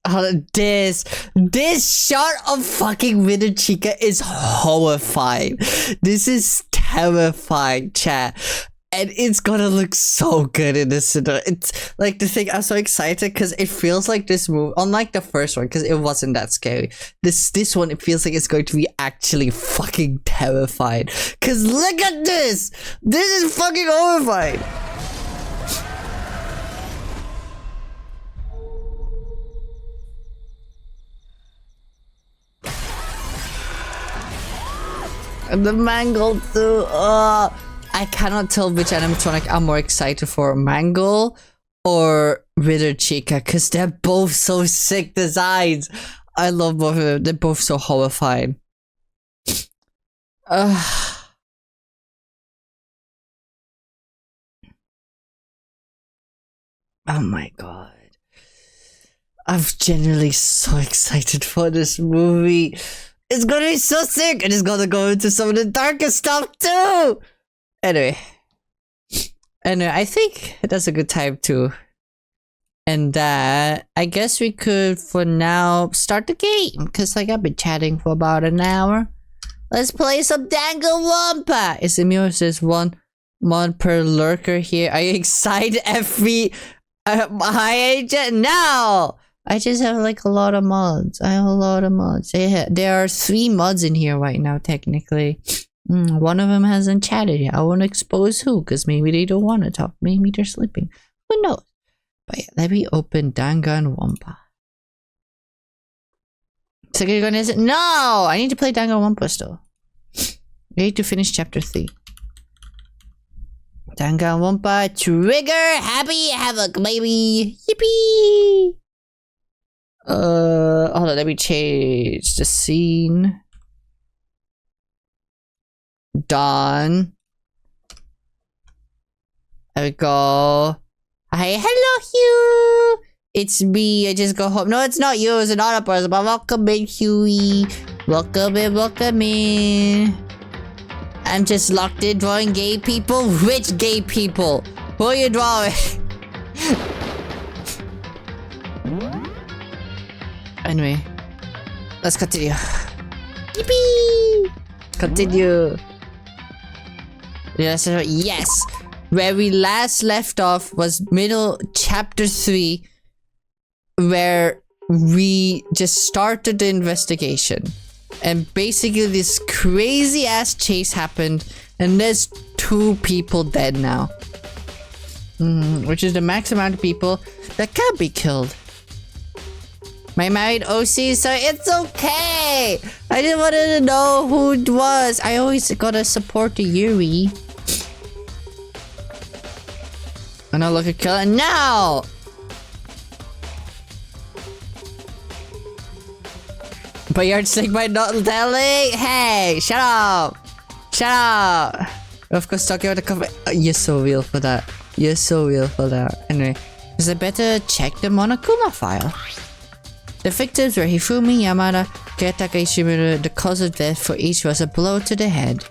Oh, this shot of fucking Winter Chica is horrifying. This is terrifying, chat. And it's gonna look so good in this cinema. It's like the thing, I'm so excited because it feels like this movie, unlike the first one, because it wasn't that scary. This one, it feels like it's going to be actually fucking terrifying. Because look at this! This is fucking horrifying! And the mangle too. I cannot tell which animatronic I'm more excited for, Mangle or Ritter Chica, because they're both so sick designs. I love both of them. They're both so horrifying. Oh my god. I'm genuinely so excited for this movie. It's gonna be so sick, and it's gonna go into some of the darkest stuff too. Anyway, I think that's a good time to end that. I guess we could, for now, start the game, because like I've been chatting for about an hour. Let's play some Danganronpa. Is it me or is this one mod per lurker here? Are you excited, FV? Hi, agent? No! I just have like a lot of mods. I have a lot of mods. There are 3 mods in here right now, technically. One of them hasn't chatted yet. I won't expose who, because maybe they don't want to talk. Maybe they're sleeping. Who knows? But yeah, let me open Danganronpa. So you're gonna say, no! I need to play Danganronpa still. I need to finish chapter 3. Danganronpa trigger happy havoc, baby! Yippee! Hold on, let me change the scene. Done. There we go. Hi, hello, Hugh. It's me. I just go home. No, it's not you. It's another person. But welcome in, Huey. Welcome in. Welcome in. I'm just locked in drawing gay people. Which gay people? Who are you drawing? Anyway, let's continue. Yippee! Continue. Yes. Where we last left off was middle chapter 3, where we just started the investigation. And basically this crazy ass chase happened, and there's 2 people dead now. Which is the max amount of people that can be killed. My married OC, so it's okay. I just wanted to know who it was. I always gotta support the Yuri. And I'll look at killer now. but you're sick by not telling? Hey, shut up! Shut up! Of course, talking about the cover. You're so real for that. You're so real for that. Anyway, is it better check the Monokuma file? The victims were Hifumi, Yamada, Keitaka Ishimura. The cause of death for each was a blow to the head.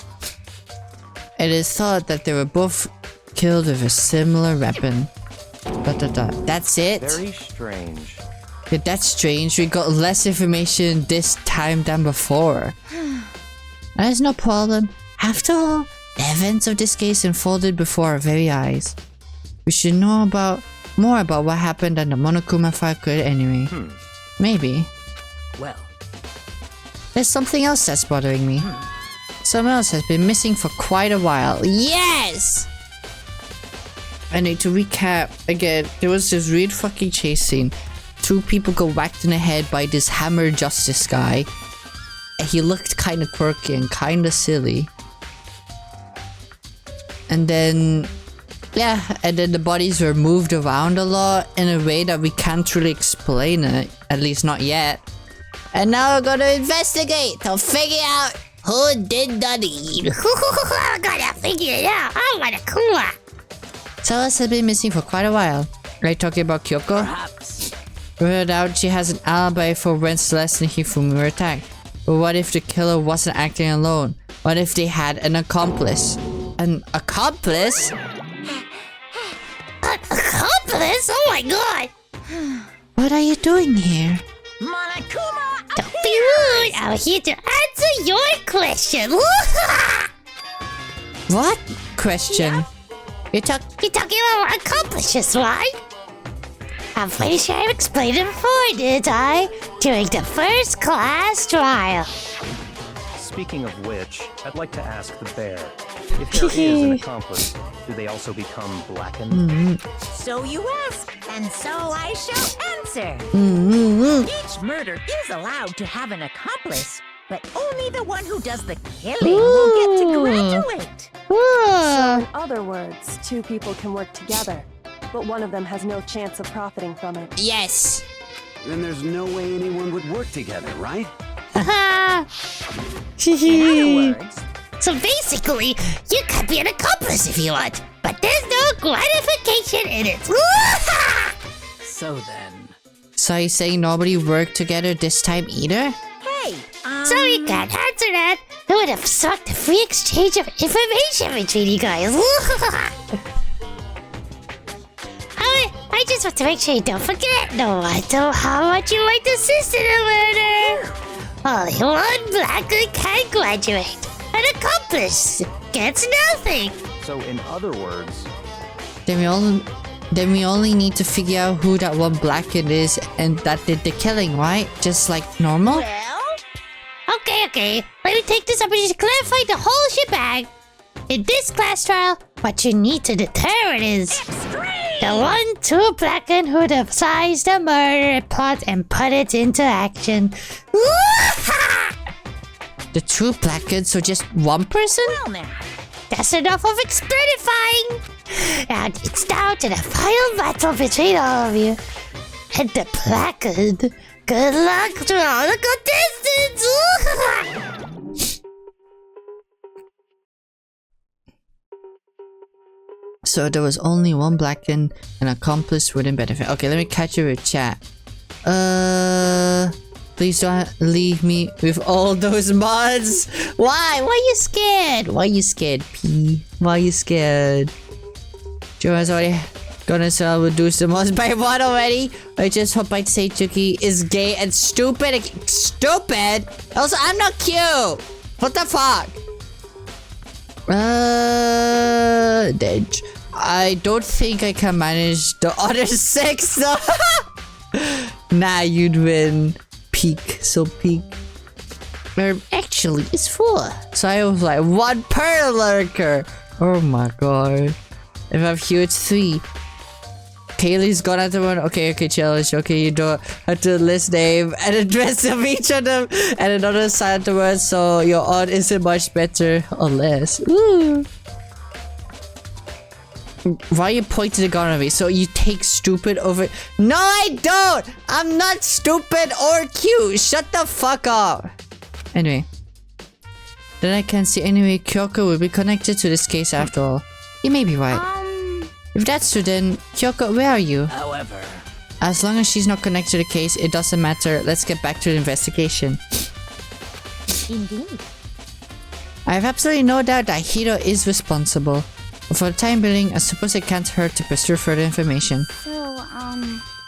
It is thought that they were both killed with a similar weapon. That's it? Very strange. Yeah, that's strange. We got less information this time than before. There's no problem. After all, the events of this case unfolded before our very eyes. We should know more about what happened on the Monokuma file could anyway. Maybe. Well. There's something else that's bothering me. Someone else has been missing for quite a while. Yes! I need to recap again. There was this weird fucking chase scene. 2 people got whacked in the head by this hammer justice guy. He looked kind of quirky and kind of silly. And then... yeah, and then the bodies were moved around a lot in a way that we can't really explain it. At least not yet. And now we're gonna investigate to figure out who did the deed. I'm gonna figure it out. I'm gonna cool up. Celeste has been missing for quite a while. Are you talking about Kyoko? Perhaps. Without doubt, she has an alibi for when Celeste and Hifumi were attacked. But what if the killer wasn't acting alone? What if they had an accomplice? An accomplice? Accomplice? Oh my god! What are you doing here? Monokuma! Don't be rude! I'm here to answer your question! What question? Yeah. You're talking about accomplices, right? I'm pretty sure I've explained it before, didn't I? During the first class trial. Speaking of which, I'd like to ask the bear. If there is an accomplice, do they also become blackened? So you ask, and so I shall answer. Each murder is allowed to have an accomplice, but only the one who does the killing will get to graduate. So in other words, 2 people can work together, but one of them has no chance of profiting from it. Yes. Then there's no way anyone would work together, right? In other words, so basically, you could be an accomplice if you want, but there's no gratification in it. So then... So you're saying nobody worked together this time either? Hey, So you can't answer that. It would have sucked a free exchange of information between you guys. I just want to make sure you don't forget, no matter how much you might assist in a murder. Only one blackguard can graduate. An accomplice gets nothing. So in other words... Then we only need to figure out who that one blackened is and that did the killing, right? Just like normal? Well? Okay. Let me take this opportunity to clarify the whole shebang. In this class trial, what you need to determine is the one true blackened who devised the murder plot and put it into action. The true blackened, so just one person? Well now. That's enough of expertifying. And it's down to the final battle between all of you. And the blackened. Good luck to all the contestants. So there was only one blackened, an accomplice wouldn't benefit. Okay, let me catch you with chat. Please don't leave me with all those mods. Why? Why are you scared? Why are you scared, P? Why are you scared? Joanne's already gonna say I will do some mods by one already. I just hope I'd say Juki is gay and stupid. Stupid? Also, I'm not cute. What the fuck? Dead. I don't think I can manage the other 6 though. Nah, you'd win. Peak. So peak. Actually, it's 4. So I was like 1 per lurker. Oh my god. If I'm here, it's 3. Kaylee's gone at the one. Okay, challenge. Okay, you don't have to list name and address of each of them and another side of the word, so your odd isn't much better or less. Ooh. Why are you pointing the gun at me? So you take stupid over... No, I don't! I'm not stupid or cute! Shut the fuck up! Anyway. Then I can see anyway Kyoko will be connected to this case after all. You may be right. If that's true then, Kyoko, where are you? However... As long as she's not connected to the case, it doesn't matter. Let's get back to the investigation. Indeed. I have absolutely no doubt that Hiro is responsible. But for the time being, I suppose it can't hurt to pursue further information. So,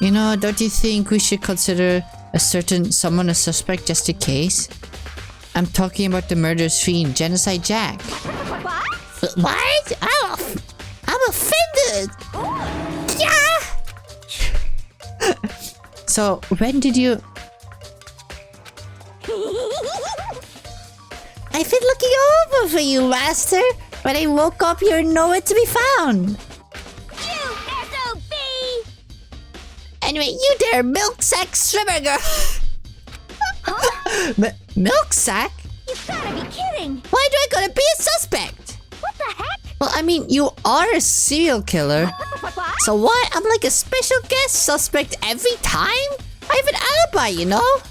You know, don't you think we should consider someone a suspect just in case? I'm talking about the murderous fiend, Genocide Jack. What? I'm offended! Yeah! So, when did you... I've been looking over for you, Master. When I woke up, you're nowhere to be found. you SOB! Anyway, you there, milk sack swimmer girl. Milk sack? You've gotta be kidding! Why do I gotta be a suspect? What the heck? Well, I mean, you are a serial killer. So what? I'm like a special guest suspect every time? I have an alibi, you know?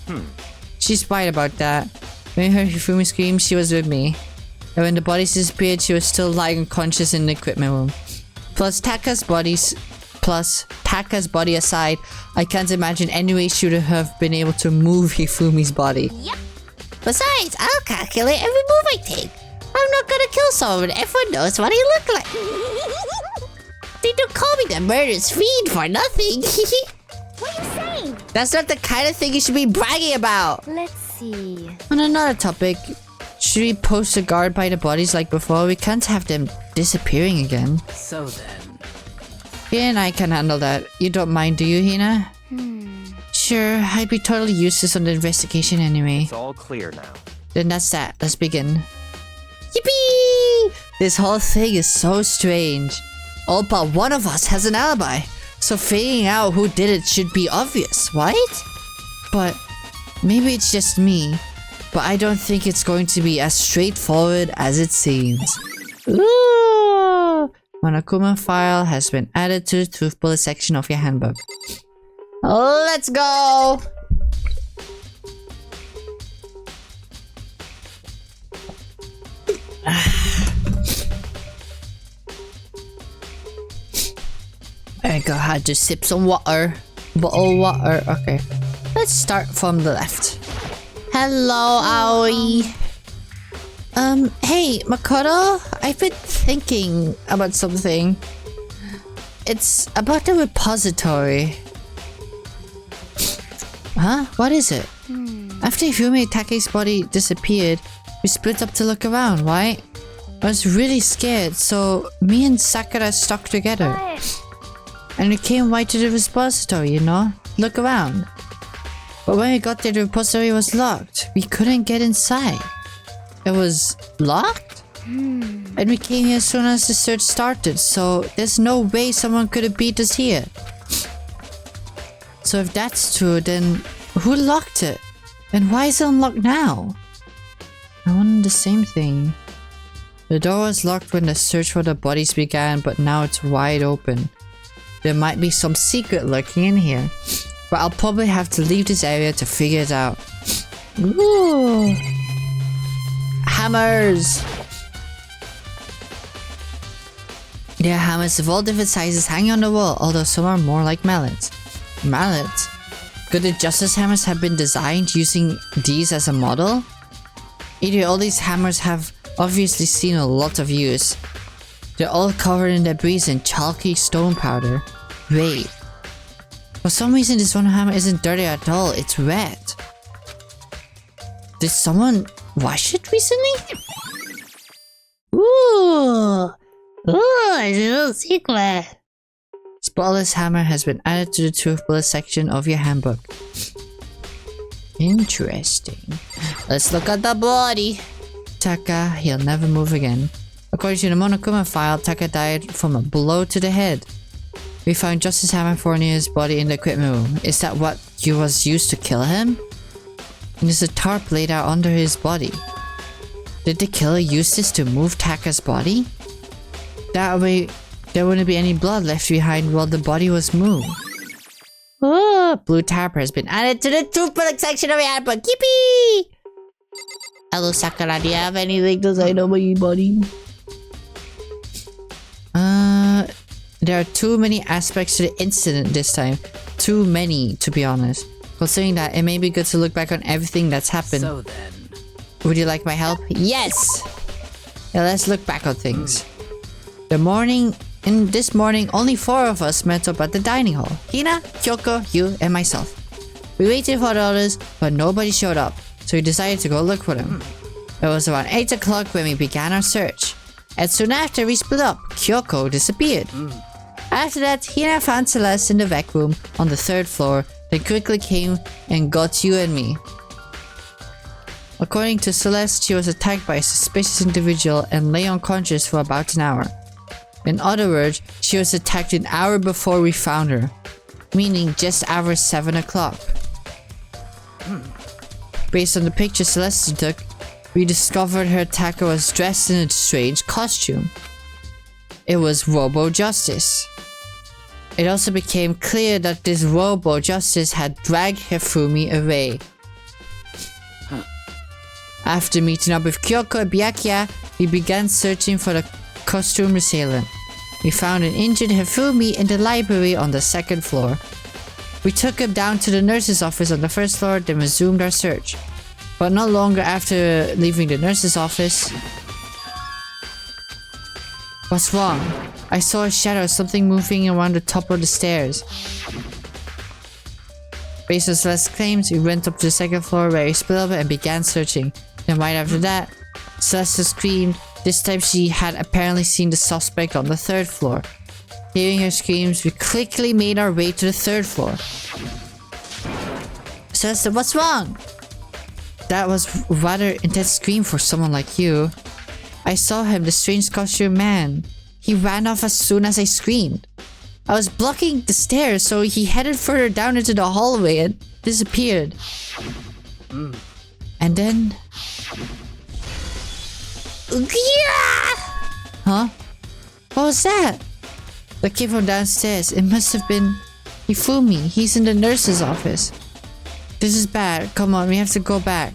She's right about that. When you heard Hifumi scream, she was with me. And when the bodies disappeared, she was still lying unconscious in the equipment room. Plus Taka's body aside, I can't imagine any way she would have been able to move Hifumi's body. Yep. Besides, I'll calculate every move I take. I'm not gonna kill someone. Everyone knows what I look like. They don't call me the murderous fiend for nothing. What are you saying? That's not the kind of thing you should be bragging about. Let's see. On another topic, should we post a guard by the bodies like before? We can't have them disappearing again. So then... Hina and I can handle that. You don't mind, do you, Hina? Sure, I'd be totally useless on the investigation anyway. It's all clear now. Then that's that. Let's begin. Yippee! This whole thing is so strange. All but one of us has an alibi. So figuring out who did it should be obvious, right? But maybe it's just me. But I don't think it's going to be as straightforward as it seems. Ooh! Monokuma file has been added to the truth bullet section of your handbook. Let's go! I had to sip some water. Bottle water. Okay. Let's start from the left. Hello, Aoi. Hey, Makoto. I've been thinking about something. It's about the repository. Huh? What is it? After Hifumi Take's body disappeared, we split up to look around, right? I was really scared, so me and Sakura stuck together. And we came right to the repository, you know? Look around. But when we got there, the repository was locked. We couldn't get inside. It was locked? And we came here as soon as the search started, so there's no way someone could have beat us here. So if that's true, then who locked it? And why is it unlocked now? I wonder the same thing. The door was locked when the search for the bodies began, but now it's wide open. There might be some secret lurking in here. But I'll probably have to leave this area to figure it out. Ooh. Hammers! There are hammers of all different sizes hanging on the wall, although some are more like mallets. Mallets? Could the justice hammers have been designed using these as a model? Either all these hammers have obviously seen a lot of use. They're all covered in debris and chalky stone powder. Wait. For some reason this one hammer isn't dirty at all, it's red. Did someone wash it recently? Ooh! Ooh, it's a little secret. Spotless hammer has been added to the truth bullet section of your handbook. Interesting. Let's look at the body. Taka, he'll never move again. According to the Monokuma file, Taka died from a blow to the head. We found Justice Hammer for near his body in the equipment room. Is that what was used to kill him? And there's a tarp laid out under his body. Did the killer use this to move Taka's body? That way, there wouldn't be any blood left behind while the body was moved. Oh, blue tapper has been added to the truth product section of your handbook. Yippee! Hello, Sakura. Do you have anything to say to me, buddy? There are too many aspects to the incident this time. Too many, to be honest. Considering that, it may be good to look back on everything that's happened. So then... Would you like my help? Yes! Yeah, let's look back on things. This morning, only 4 of us met up at the dining hall. Hina, Kyoko, you, and myself. We waited for the others, but nobody showed up, so we decided to go look for them. It was around 8 o'clock when we began our search. And soon after we split up, Kyoko disappeared. After that, Hina found Celeste in the rec room on the 3rd floor, then quickly came and got you and me. According to Celeste, she was attacked by a suspicious individual and lay unconscious for about an hour. In other words, she was attacked an hour before we found her, meaning just after 7 o'clock. Based on the picture Celeste took, we discovered her attacker was dressed in a strange costume. It was Robo Justice. It also became clear that this Robo Justice had dragged Hifumi away. After meeting up with Kyoko and Byakuya, we began searching for the costume assailant. We found an injured Hifumi in the library on the 2nd floor. We took him down to the nurse's office on the 1st floor, then resumed our search. But not longer after leaving the nurse's office... What's wrong? I saw a shadow, something moving around the top of the stairs. Based on Celeste's claims, we went up to the 2nd floor where we split up and began searching. Then right after that, Celeste screamed. This time she had apparently seen the suspect on the 3rd floor. Hearing her screams, we quickly made our way to the 3rd floor. Celeste, what's wrong? That was a rather intense scream for someone like you. I saw him, the strange costume man. He ran off as soon as I screamed. I was blocking the stairs, so he headed further down into the hallway and disappeared. And then... Huh? What was that? That came from downstairs. It must have been Hifumi. He's in the nurse's office. This is bad. Come on, we have to go back.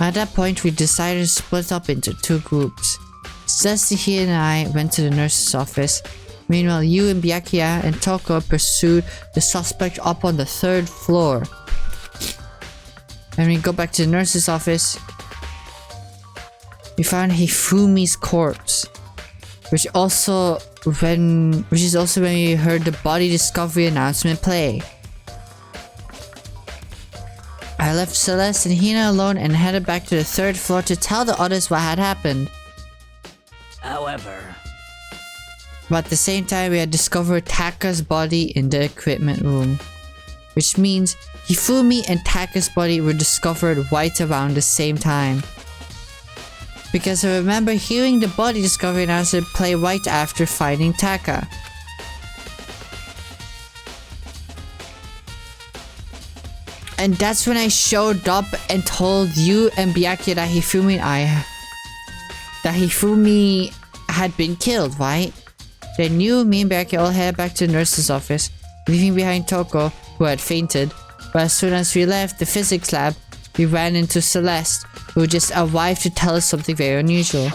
At that point, we decided to split up into 2 groups. Celeste and I went to the nurse's office. Meanwhile, you and Byakuya and Toko pursued the suspect up on the 3rd floor. When we go back to the nurse's office, we found Hifumi's corpse, which is also when we heard the body discovery announcement play. I left Celeste and Hina alone and headed back to the 3rd floor to tell the others what had happened. However... But at the same time, we had discovered Taka's body in the equipment room. Which means Hifumi and Taka's body were discovered right around the same time. Because I remember hearing the body discovery announcement play right after finding Taka. And that's when I showed up and told you and Byakuya that Hifumi had been killed, right? Then you, me and Byakuya all headed back to the nurse's office, leaving behind Toko, who had fainted. But as soon as we left the physics lab, we ran into Celeste, who just arrived to tell us something very unusual.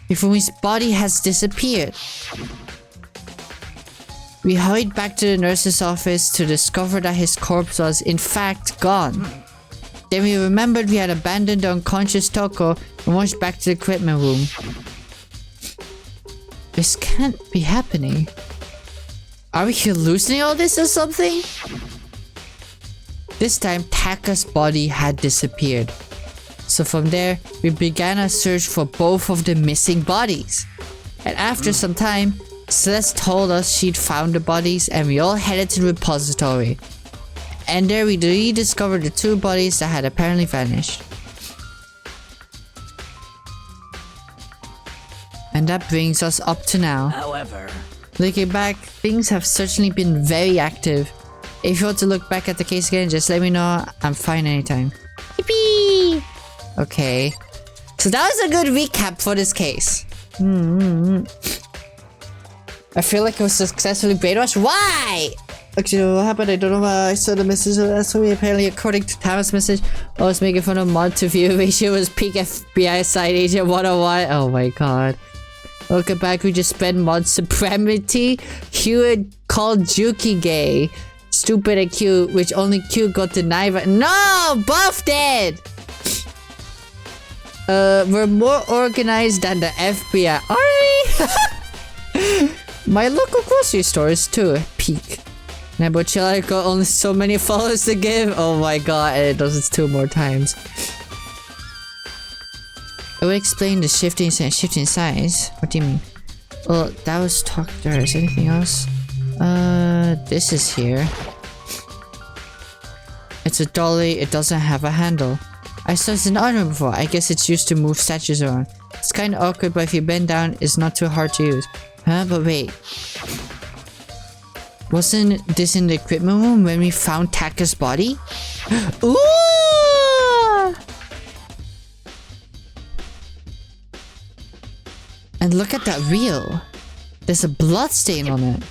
Hifumi's body has disappeared. We hurried back to the nurse's office to discover that his corpse was in fact gone. Then we remembered we had abandoned the unconscious Toko and rushed back to the equipment room. This can't be happening. Are we hallucinating all this or something? This time, Taka's body had disappeared. So from there, we began a search for both of the missing bodies. And after some time, Celeste told us she'd found the bodies and we all headed to the repository. And there we rediscovered the 2 bodies that had apparently vanished. And that brings us up to now. However... Looking back, things have certainly been very active. If you want to look back at the case again, just let me know. I'm fine anytime. Yippee! Okay. So that was a good recap for this case. I feel like I was successfully brainwashed. Why? Actually, what happened? I don't know why I saw the message. That's why apparently, according to Tama's message, I was making fun of mod to view ratio was peak FBI side agent 101. Oh my god. Welcome back. We just spent mod supremacy. Q had called Juki gay. Stupid and cute, which only Q got denied. But no! Both did! We're more organized than the FBI. Are we? My local grocery store is too peak. Nabochilla got only so many followers to give. Oh my god, and it does it 2 more times. I will explain the shifting size. What do you mean? Well, that was talked. There is anything else? This is here. It's a dolly. It doesn't have a handle. I saw this in the other before. I guess it's used to move statues around. It's kind of awkward, but if you bend down, it's not too hard to use. Huh? But wait. Wasn't this in the equipment room when we found Taka's body? Ooh! And look at that reel. There's a blood stain on it.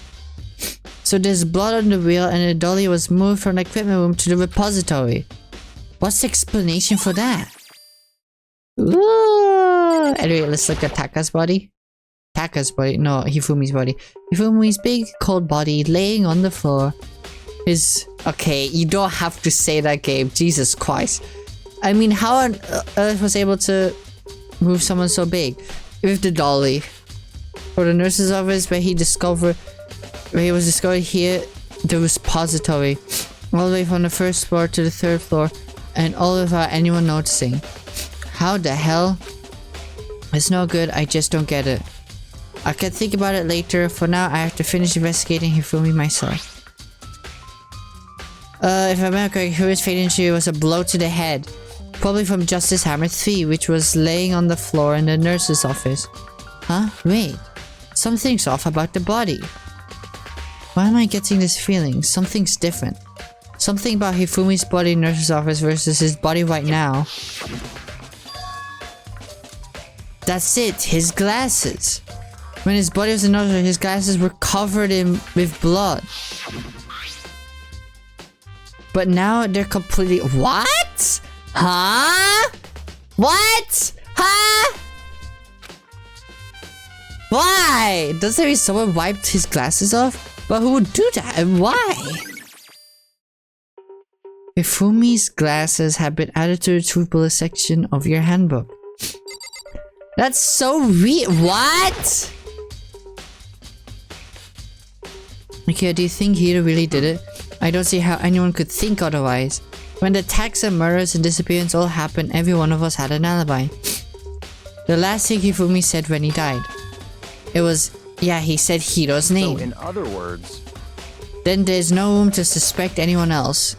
So there's blood on the reel and the dolly was moved from the equipment room to the repository. What's the explanation for that? Ooh. Anyway, let's look at Taka's body. Taka's body? No, Hifumi's body. Hifumi's big, cold body laying on the floor. His... Okay, you don't have to say that, Gabe. Jesus Christ. I mean, how on earth was able to move someone so big? With the dolly. For the nurse's office where he was discovered here, the repository. All the way from the 1st floor to the 3rd floor. And all without anyone noticing. How the hell? It's no good, I just don't get it. I can think about it later. For now, I have to finish investigating Hifumi myself. If I remember correctly, Hifumi's fatal injury was a blow to the head. Probably from Justice Hammer 3, which was laying on the floor in the nurse's office. Huh? Wait. Something's off about the body. Why am I getting this feeling? Something's different. Something about Hifumi's body in the nurse's office versus his body right now. That's it, his glasses. When his body was in the nurse's, his glasses were covered with blood. But now they're completely... What? Huh? What? Huh? Why? Does there mean someone wiped his glasses off? But who would do that and why? Hifumi's glasses have been added to the truth bullet section of your handbook. That's so weird. What? Okay, do you think Hiro really did it? I don't see how anyone could think otherwise. When the attacks and murders and disappearance all happened, every one of us had an alibi. The last thing Hifumi said when he died. It was, yeah, he said Hiro's name. So in other words... Then there's no room to suspect anyone else.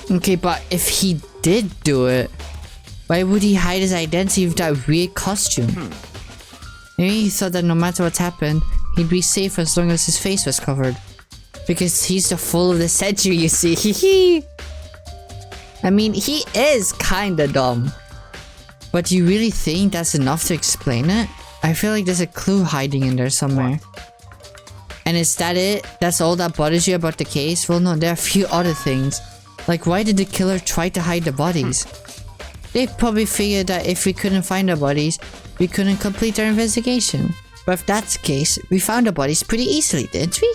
Okay, but if he did do it, why would he hide his identity with that weird costume? Maybe he thought that no matter what's happened, he'd be safe as long as his face was covered. Because he's the fool of the century, you see. I mean, he is kinda dumb. But do you really think that's enough to explain it? I feel like there's a clue hiding in there somewhere. And is that it? That's all that bothers you about the case? Well, no, there are a few other things. Like, why did the killer try to hide the bodies? They probably figured that if we couldn't find the bodies, we couldn't complete our investigation. But if that's the case, we found the bodies pretty easily, didn't we?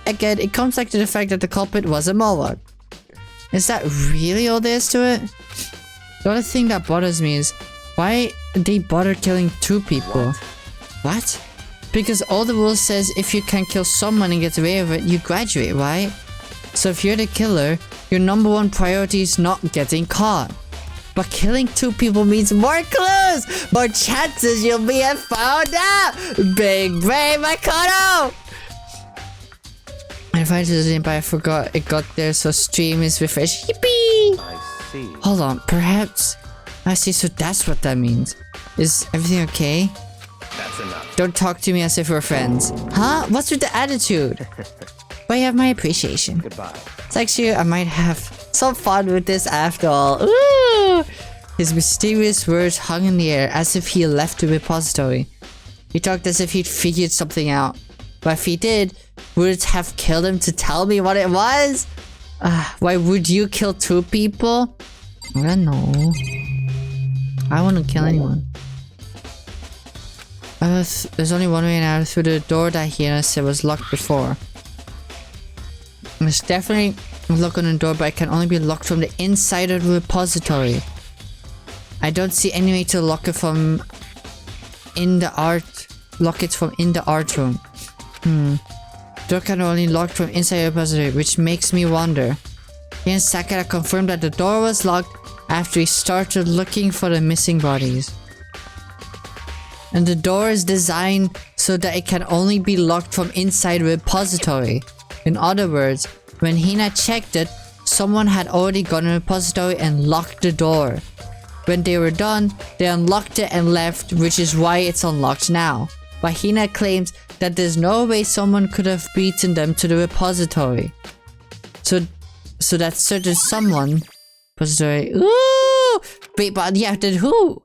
Again, it comes back to the fact that the culprit was a Mohawk. Is that really all there is to it? The other thing that bothers me is, why did they bother killing 2 people? What? Because all the rules says if you can kill someone and get away with it, you graduate, right? So if you're the killer, your #1 priority is not getting caught. But killing 2 people means more clues! More chances you'll be found out! Big brain Makoto! I find it, but I forgot it got there, so stream is refreshed. Yippee! I see. Hold on, perhaps... I see, so that's what that means. Is everything okay? That's enough. Don't talk to me as if we're friends. Huh? What's with the attitude? But you have my appreciation. Goodbye. It's actually, I might have some fun with this after all. Ooh! His mysterious words hung in the air as if he left the repository. He talked as if he'd figured something out. But if he did, would it have killed him to tell me what it was? Why would you kill 2 people? I don't know. I wouldn't kill anyone. There's only one way out through the door that Hina said was locked before. There's definitely a lock on the door, but it can only be locked from the inside of the repository. I don't see any way to lock it from in the art room. Door can only lock from inside the repository, which makes me wonder. He and Sakura confirmed that the door was locked after he started looking for the missing bodies. And the door is designed so that it can only be locked from inside the repository. In other words, when Hina checked it, someone had already gone to the repository and locked the door. When they were done, they unlocked it and left, which is why it's unlocked now. But Hina claims that there's no way someone could have beaten them to the repository. So that certain someone... Repository... Ooh! Wait, but yeah, then who?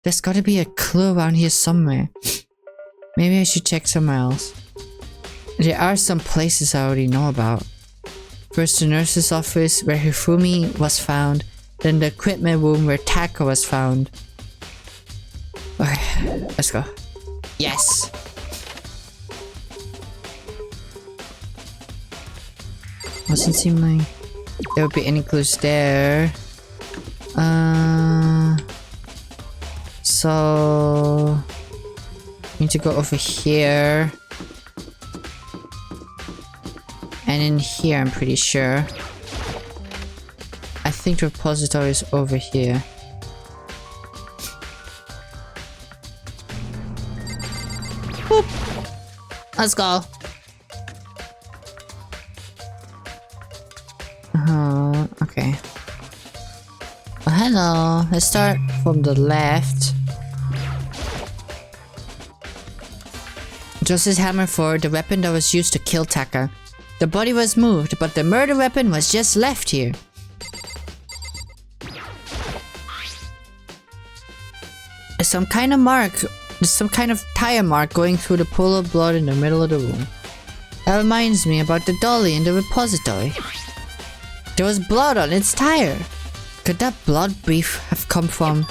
There's gotta be a clue around here somewhere. Maybe I should check somewhere else. There are some places I already know about. First, the nurse's office where Hifumi was found. Then the equipment room where Taka was found. Okay, let's go. Yes! Doesn't seem like there would be any clues there. So... need to go over here. And in here, I'm pretty sure. I think the repository is over here. Boop. Let's go. Okay. Well, hello. Let's start from the left. Just as hammer 4, the weapon that was used to kill Taka. The body was moved, but the murder weapon was just left here. There's some kind of tire mark going through the pool of blood in the middle of the room. That reminds me about the dolly in the repository. There was blood on its tire. Could that blood brief have come from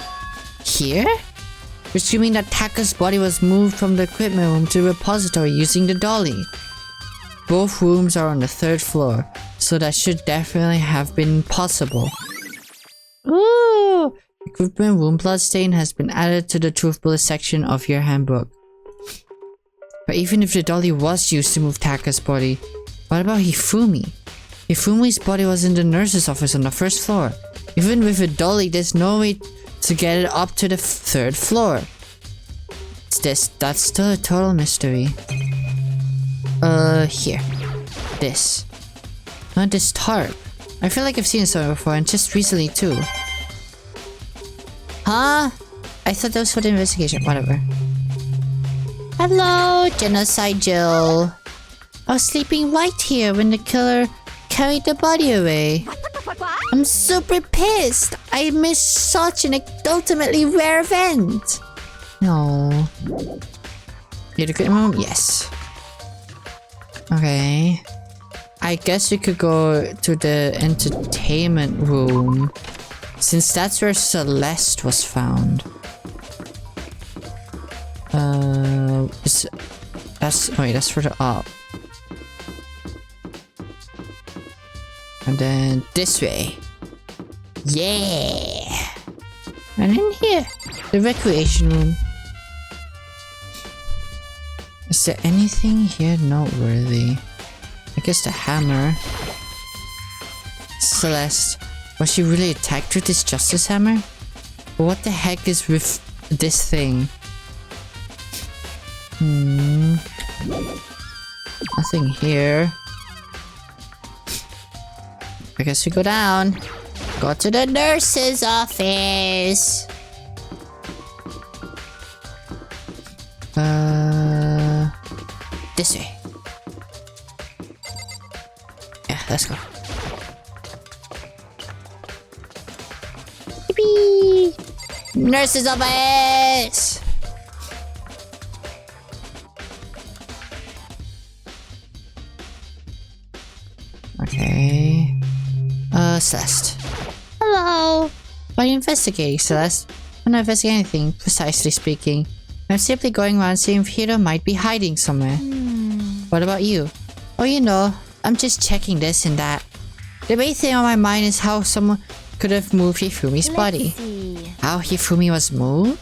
here? Assuming that Taka's body was moved from the equipment room to the repository using the dolly. Both rooms are on the 3rd floor, so that should definitely have been possible. Ooh! Equipment room bloodstain has been added to the truth bullet section of your handbook. But even if the dolly was used to move Taka's body, what about Hifumi? Hifumi's body was in the nurse's office on the 1st floor. Even with a dolly, there's no way to get it up to the 3rd floor. That's still a total mystery. Here. This. Not this tarp. I feel like I've seen it somewhere before, and just recently too. Huh? I thought that was for the investigation. Whatever. Hello, Genocide Jill. I was sleeping right here when the killer carried the body away. I'm super pissed. I missed such an ultimately rare event. No. You're the good mom? Yes. Okay. I guess we could go to the entertainment room, since that's where Celeste was found. That's further up. And then this way. Yeah! And in here, the recreation room. Is there anything here noteworthy? I guess the hammer. Celeste, was she really attacked with this justice hammer? But what the heck is with this thing? Nothing here. I guess we go down. Go to the nurse's office. This way. Yeah, let's go. Yippee! Nurses on my ass! Okay. Celeste. Hello. Why are you investigating, Celeste? I'm not investigating anything, precisely speaking. I'm simply going around seeing if Hiro might be hiding somewhere. What about you? Oh, you know, I'm just checking this and that. The main thing on my mind is how someone could have moved Hifumi's body. How Hifumi was moved?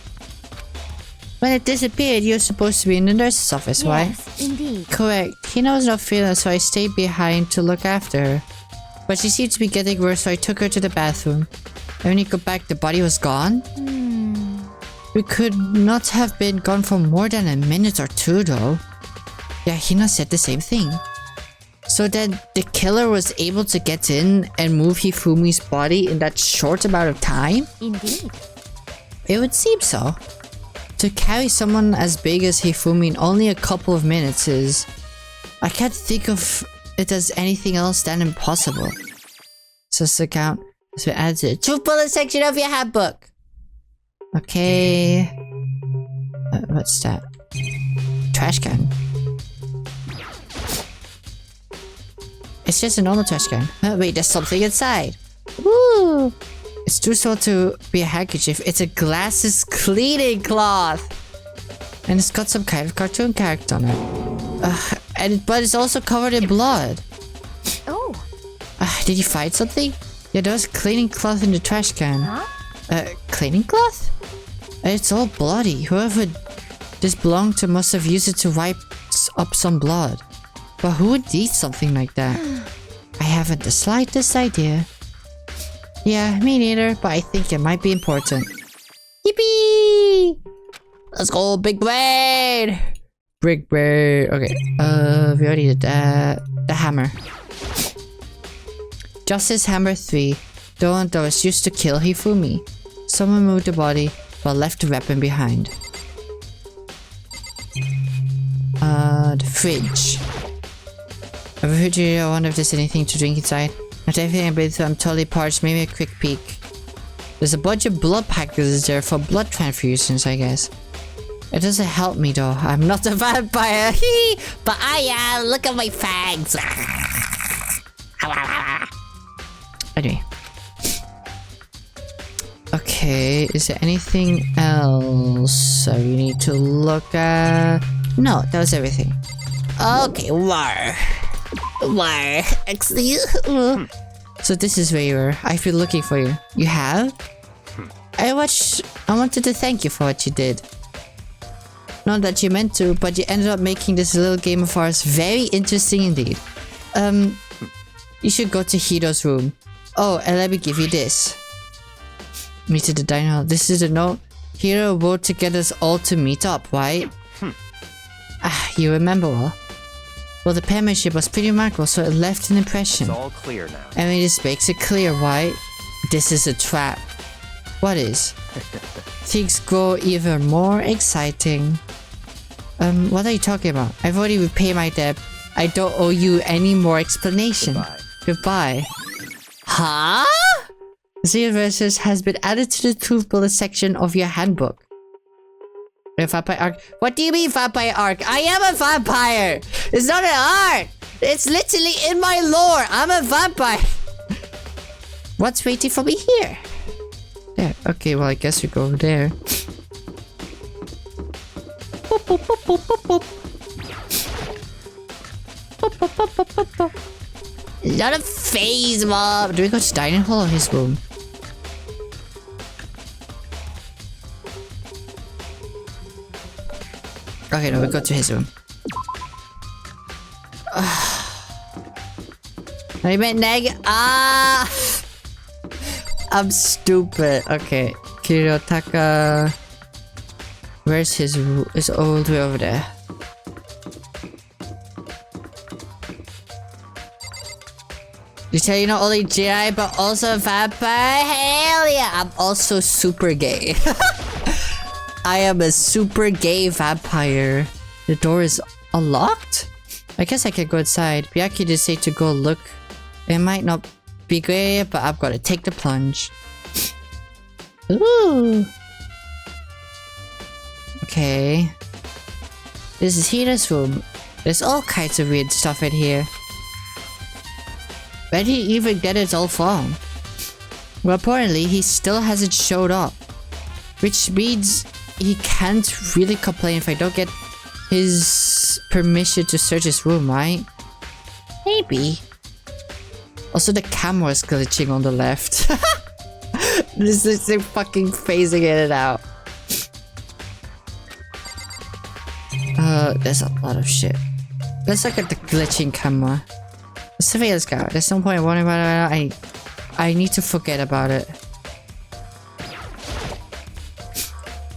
When it disappeared, you were supposed to be in the nurse's office, right? Yes, indeed. Correct. Hino's not feeling so I stayed behind to look after her. But she seemed to be getting worse, so I took her to the bathroom. And when you got back, the body was gone? We could not have been gone for more than a minute or two, though. Yeah, Hina said the same thing. So then, the killer was able to get in and move Hifumi's body in that short amount of time? Indeed. It would seem so. To carry someone as big as Hifumi in only a couple of minutes is... I can't think of it as anything else than impossible. So this account has been added to the truth bullet section of your handbook. Okay. What's that? Trash can. It's just a normal trash can. Wait, there's something inside. Woo! It's too small to be a handkerchief. It's a glasses cleaning cloth. And it's got some kind of cartoon character on it. But it's also covered in blood. Oh. Did you find something? Yeah, there was cleaning cloth in the trash can. Huh? Cleaning cloth? It's all bloody. Whoever this belonged to must have used it to wipe up some blood. But who would eat something like that? I haven't the slightest idea. Yeah, me neither, but I think it might be important. Yippee! Let's go, big brain! Big brain. Okay, we already did that. The hammer. Justice Hammer 3. The one that was used to kill Hifumi. Someone moved the body, but left the weapon behind. The fridge. A refrigerator, I wonder if there's anything to drink inside. After everything I've been through, I'm totally parched. Maybe a quick peek. There's a bunch of blood packages there for blood transfusions, I guess. It doesn't help me though. I'm not a vampire. But I am. Look at my fangs. Anyway. Okay, is there anything else we need to look at? No, that was everything. Okay, war. Actually, so this is where you were. I've been looking for you. You have? I wanted to thank you for what you did. Not that you meant to, but you ended up making this little game of ours very interesting indeed. You should go to Hiro's room. Oh, and let me give you this. Meet to the diner hall. This is a note. Hiro wrote to get us all to meet up, right? You remember well. Well, the penmanship was pretty remarkable, so it left an impression. It's all clear now. I mean, this makes it clear why this is a trap. What is? Things grow even more exciting. What are you talking about? I've already repaid my debt. I don't owe you any more explanation. Goodbye. Huh? Zero Versus has been added to the truth bullet section of your handbook. A vampire arc? What do you mean vampire arc? I am a vampire! It's not an arc! It's literally in my lore! I'm a vampire! What's waiting for me here? There. Okay, well I guess we go over there. Boop, boop, boop, boop, boop, boop. Boop, boop, boop, boop, boop, boop. It's not a phase, Mom! Do we go to dining hall or his room? Okay, no, we go to his room. I meant I'm stupid. Okay, Kirotaka. Where's his old way over there? You tell you're not only Jedi but also a vampire? Hell yeah! I'm also super gay. I am a super gay vampire. The door is unlocked? I guess I can go inside. Byaki did say to go look. It might not be great, but I've got to take the plunge. Ooh. Okay. This is Hito's room. There's all kinds of weird stuff in here. Where did he even get it all from? Well, apparently he still hasn't showed up. Which means he can't really complain if I don't get his permission to search his room, right? Maybe. Also, the camera is glitching on the left. This is like fucking phasing in and out. There's a lot of shit. Let's look at the glitching camera. The surveillance guard. There's no point worrying about it. I need to forget about it.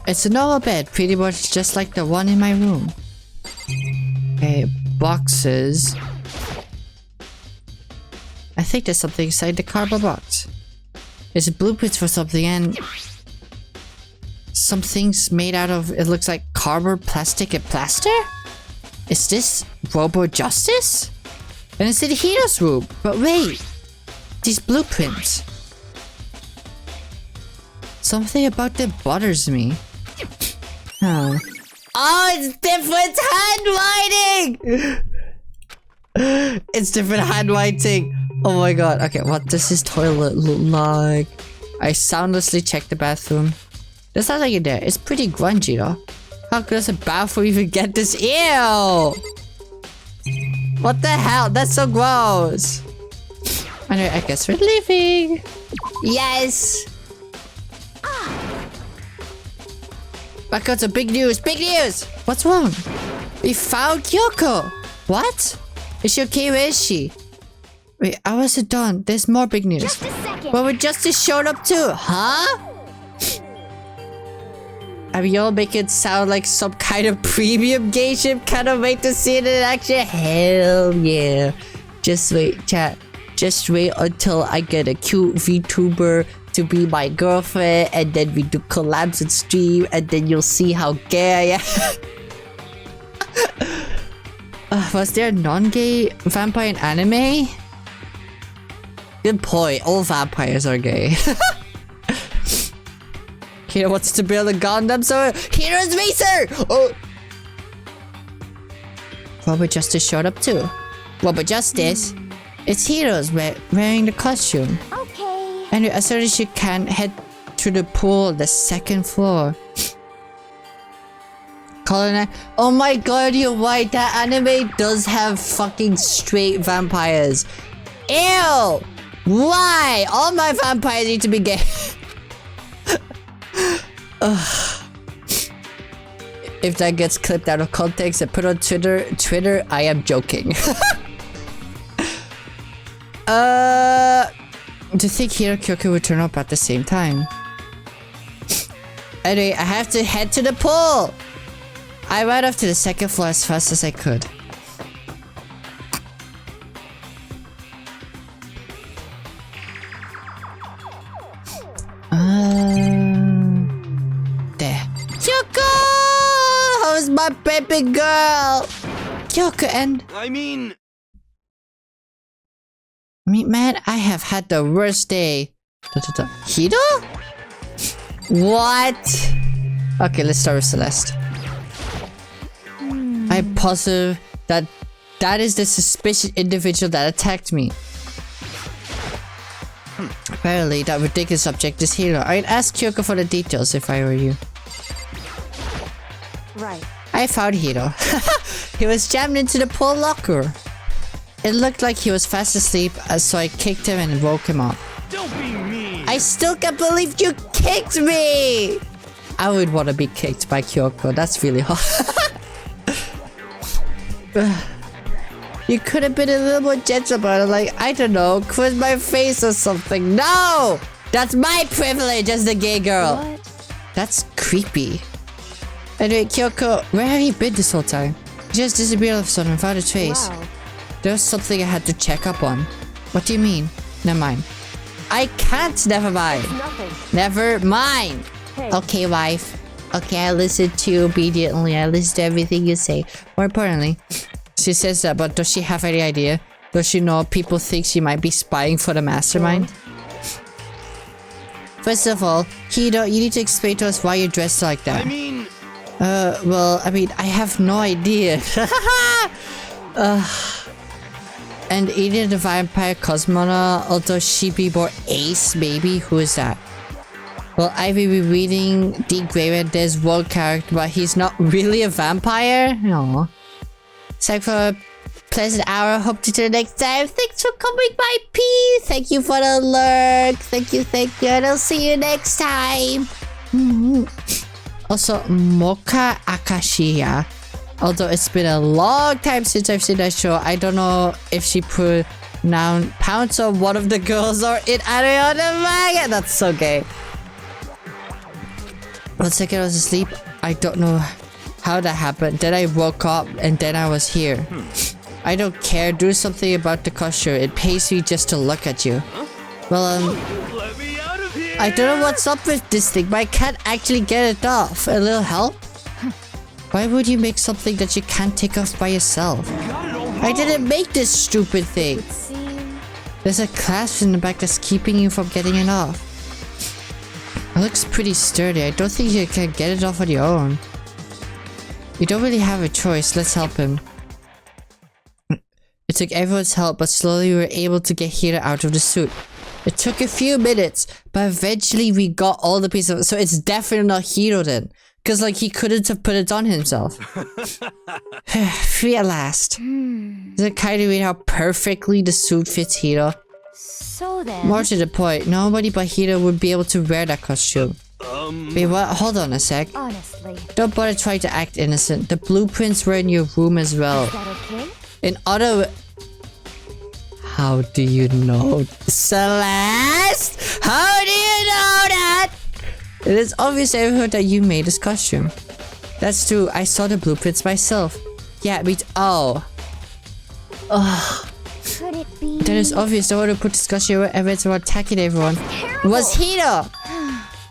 It's a normal bed, pretty much just like the one in my room. Okay, boxes. I think there's something inside the cardboard box. There's blueprints for something and something's made out of, it looks like cardboard, plastic, and plaster? Is this Robo Justice? And it's in Hito's room. But wait, these blueprints. Something about them bothers me. Oh, it's different handwriting! It's different handwriting. Oh my god. Okay, what does this toilet look like? I soundlessly checked the bathroom. There's nothing in there. It's pretty grungy though. How does a bathroom even get this? Ew! What the hell? That's so gross. Anyway, I guess we're leaving. Yes! Backwards, big news! Big news! What's wrong? We found Kyoko! What? Is she okay? Where is she? Wait, I wasn't done. There's more big news. Just a second. But when Justice showed up too, huh? I mean, y'all make it sound like some kind of premium game ship. Cannot wait to see it in action. Hell yeah. Just wait, chat. Just wait until I get a cute VTuber to be my girlfriend, and then we do collabs and stream, and then you'll see how gay I am. Was there a non-gay vampire in anime? Good point. All vampires are gay. Hiro wants to build a Gundam, so Hiro's Racer! Oh! Robot Justice showed up too. Robot Justice? It's Hiro's wearing the costume. Okay. And as soon as you can, head to the pool, the second floor. Oh my god, you're right. That anime does have fucking straight vampires. Ew! Why? All my vampires need to be gay. If that gets clipped out of context and put on Twitter, I am joking. To think Hiro and Kyoko would turn up at the same time. Anyway, I have to head to the pool! I ran off to the second floor as fast as I could. There. Kyoko! How's my baby girl? Kyoko and... Man, I have had the worst day. Hito? What? Okay, let's start with Celeste. I'm positive that is the suspicious individual that attacked me. Apparently, that ridiculous subject is Hiro. I'd ask Kyoko for the details if I were you. Right. I found Hiro. He was jammed into the pool locker. It looked like he was fast asleep, so I kicked him and woke him up. Don't be mean! I still can't believe you kicked me! I would want to be kicked by Kyoko. That's really hard. You could have been a little more gentle about it, like, I don't know, close my face or something. No! That's my privilege as the gay girl. What? That's creepy. Anyway, Kyoko, where have you been this whole time? You just disappeared all of a sudden without a trace. Wow. There was something I had to check up on. What do you mean? Never mind. I can't never mind. Nothing. Never mind. Hey. Okay, wife. Okay, I listen to you obediently. I listen to everything you say. More importantly, she says that, but does she have any idea? Does she know people think she might be spying for the mastermind? First of all, Hiro, you need to explain to us why you're dressed like that. Well, I mean, I have no idea. And Eden the Vampire Cosmonaut, although she be more ace, maybe? Who is that? Well, I will be reading ᴊᴇɪᴅ. There's one character, but he's not really a vampire. No. Thanks for a pleasant hour. Hope to see you next time. Thanks for coming by, P. Thank you for the lurk. Thank you. And I'll see you next time. Also, Mocha Akashiya. Although it's been a long time since I've seen that show, I don't know if she put noun pounds on one of the girls or in anime on the manga. That's so gay. 1 second I was asleep. I don't know how that happened. Then I woke up and then I was here. I don't care. Do something about the costume. It pays me just to look at you. Well, I don't know what's up with this thing, but I can't actually get it off. A little help? Why would you make something that you can't take off by yourself? I didn't make this stupid thing. There's a clasp in the back that's keeping you from getting it off. It looks pretty sturdy. I don't think you can get it off on your own. You don't really have a choice. Let's help him. It took everyone's help, but slowly we were able to get Hiro out of the suit. It took a few minutes, but eventually we got all the pieces of it. So it's definitely not Hiro then. Because, like, he couldn't have put it on himself. Free at last. Is it kind of weird how perfectly the suit fits Hiro? So then... More to the point, nobody but Hiro would be able to wear that costume. Wait, what? Hold on a sec. Honestly. Don't bother trying to act innocent. The blueprints were in your room as well. Is that okay? In other... How do you know? Celeste? How do you know that? It is obvious to everyone that you made this costume. That's true. I saw the blueprints myself. Yeah, oh. Ugh. Could it be? That is obvious. The one who put this costume wherever it's about attacking everyone was Hiro.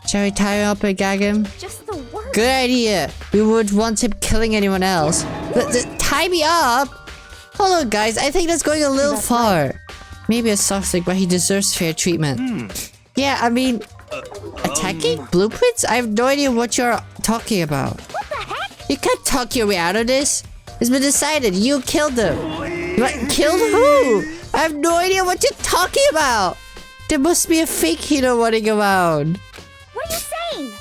Shall we tie him up and gag him? Just the worst. Good idea. We would want him killing anyone else. But tie me up? Hold on, guys. I think that's going a little far. Maybe a soft thing, but he deserves fair treatment. Yeah, I mean... Attacking blueprints? I have no idea what you're talking about. What the heck? You can't talk your way out of this. It's been decided. You killed them. What? Killed who? I have no idea what you're talking about. There must be a fake Hiro running around. What are you saying?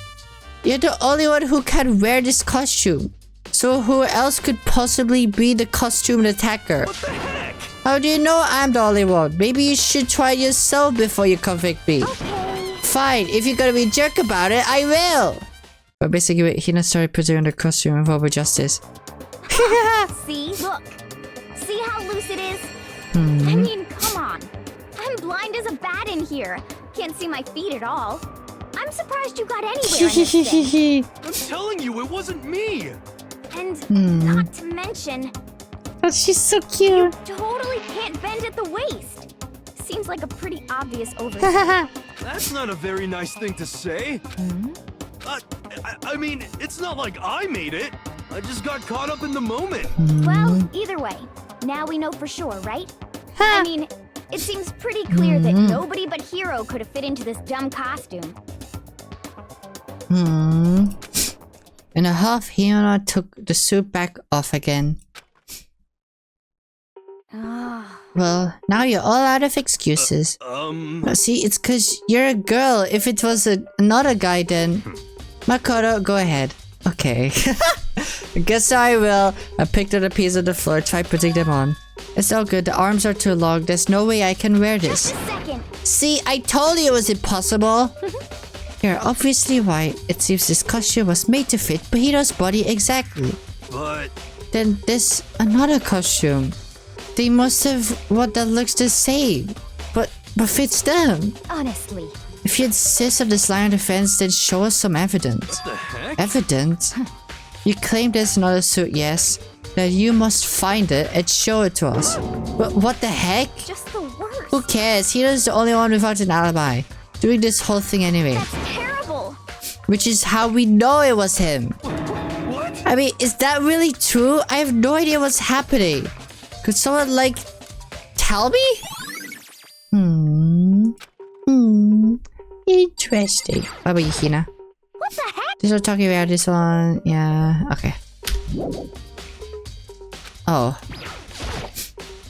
You're the only one who can wear this costume. So who else could possibly be the costumed attacker? What the heck? How do you know I'm the only one? Maybe you should try yourself before you convict me. Okay. Fine, if you're gonna be a jerk about it, I will! But basically, Hina started putting on the costume and for justice. See? Look. See how loose it is? I mean, come on. I'm blind as a bat in here. Can't see my feet at all. I'm surprised you got anywhere in this thing. I'm telling you, it wasn't me! And not to mention... Oh, she's so cute. You totally can't bend at the waist. Seems like a pretty obvious oversight. That's not a very nice thing to say. I mean, it's not like I made it. I just got caught up in the moment. Well, either way, now we know for sure, right? I mean, it seems pretty clear that nobody but Hiro could have fit into this dumb costume. In a huff, Hina took the suit back off again. Well, now you're all out of excuses. See, it's cause you're a girl. If it was another guy, then... Makoto, go ahead. Okay. I guess I will. I picked up a piece of the floor, tried putting them on. It's all good. The arms are too long. There's no way I can wear this. Just a second. See, I told you it was impossible. You're obviously right. It seems this costume was made to fit Hiro's body exactly. But... Then there's another costume. They must have what that looks the same, but fits them. Honestly. If you insist on this line of defense, then show us some evidence. What the heck? Evidence? You claim there's another suit, yes. Then you must find it and show it to us. But what the heck? Just the worst. Who cares? Hiro's the only one without an alibi. Doing this whole thing anyway. That's terrible. Which is how we know it was him. What? I mean, is that really true? I have no idea what's happening. Could someone, like, tell me? Interesting. What about you, Hina? What the heck? This one talking about this one. Yeah. Okay. Oh.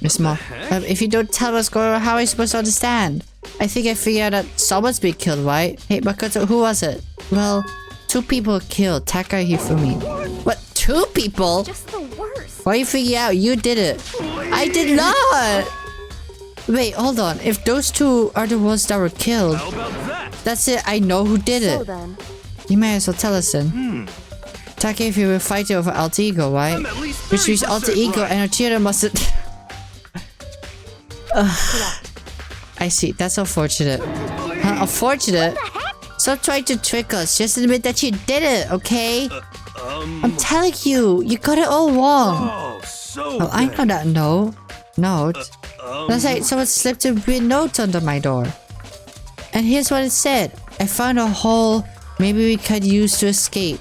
It's more. If you don't tell what's going on, how are you supposed to understand? I think I figured out that someone's been killed, right? Hey, Makoto, who was it? Well, 2 people were killed. Taka and Hifumi. What? 2 people? Just the worst. Why you figure out you did it? I did not! Wait, hold on. If those 2 are the ones that were killed, that's it. I know who did it. So then, You may as well tell us then. Taka and Hifumi were fighting over Alter Ego, right? Which means Alter Ego and Ochiro must have... I see. That's unfortunate. Huh? Unfortunate? Stop trying to trick us. Just admit that you did it, okay? I'm telling you, you got it all wrong. Oh, I know that note. That's like someone slipped a weird note under my door. And here's what it said. I found a hole maybe we could use to escape.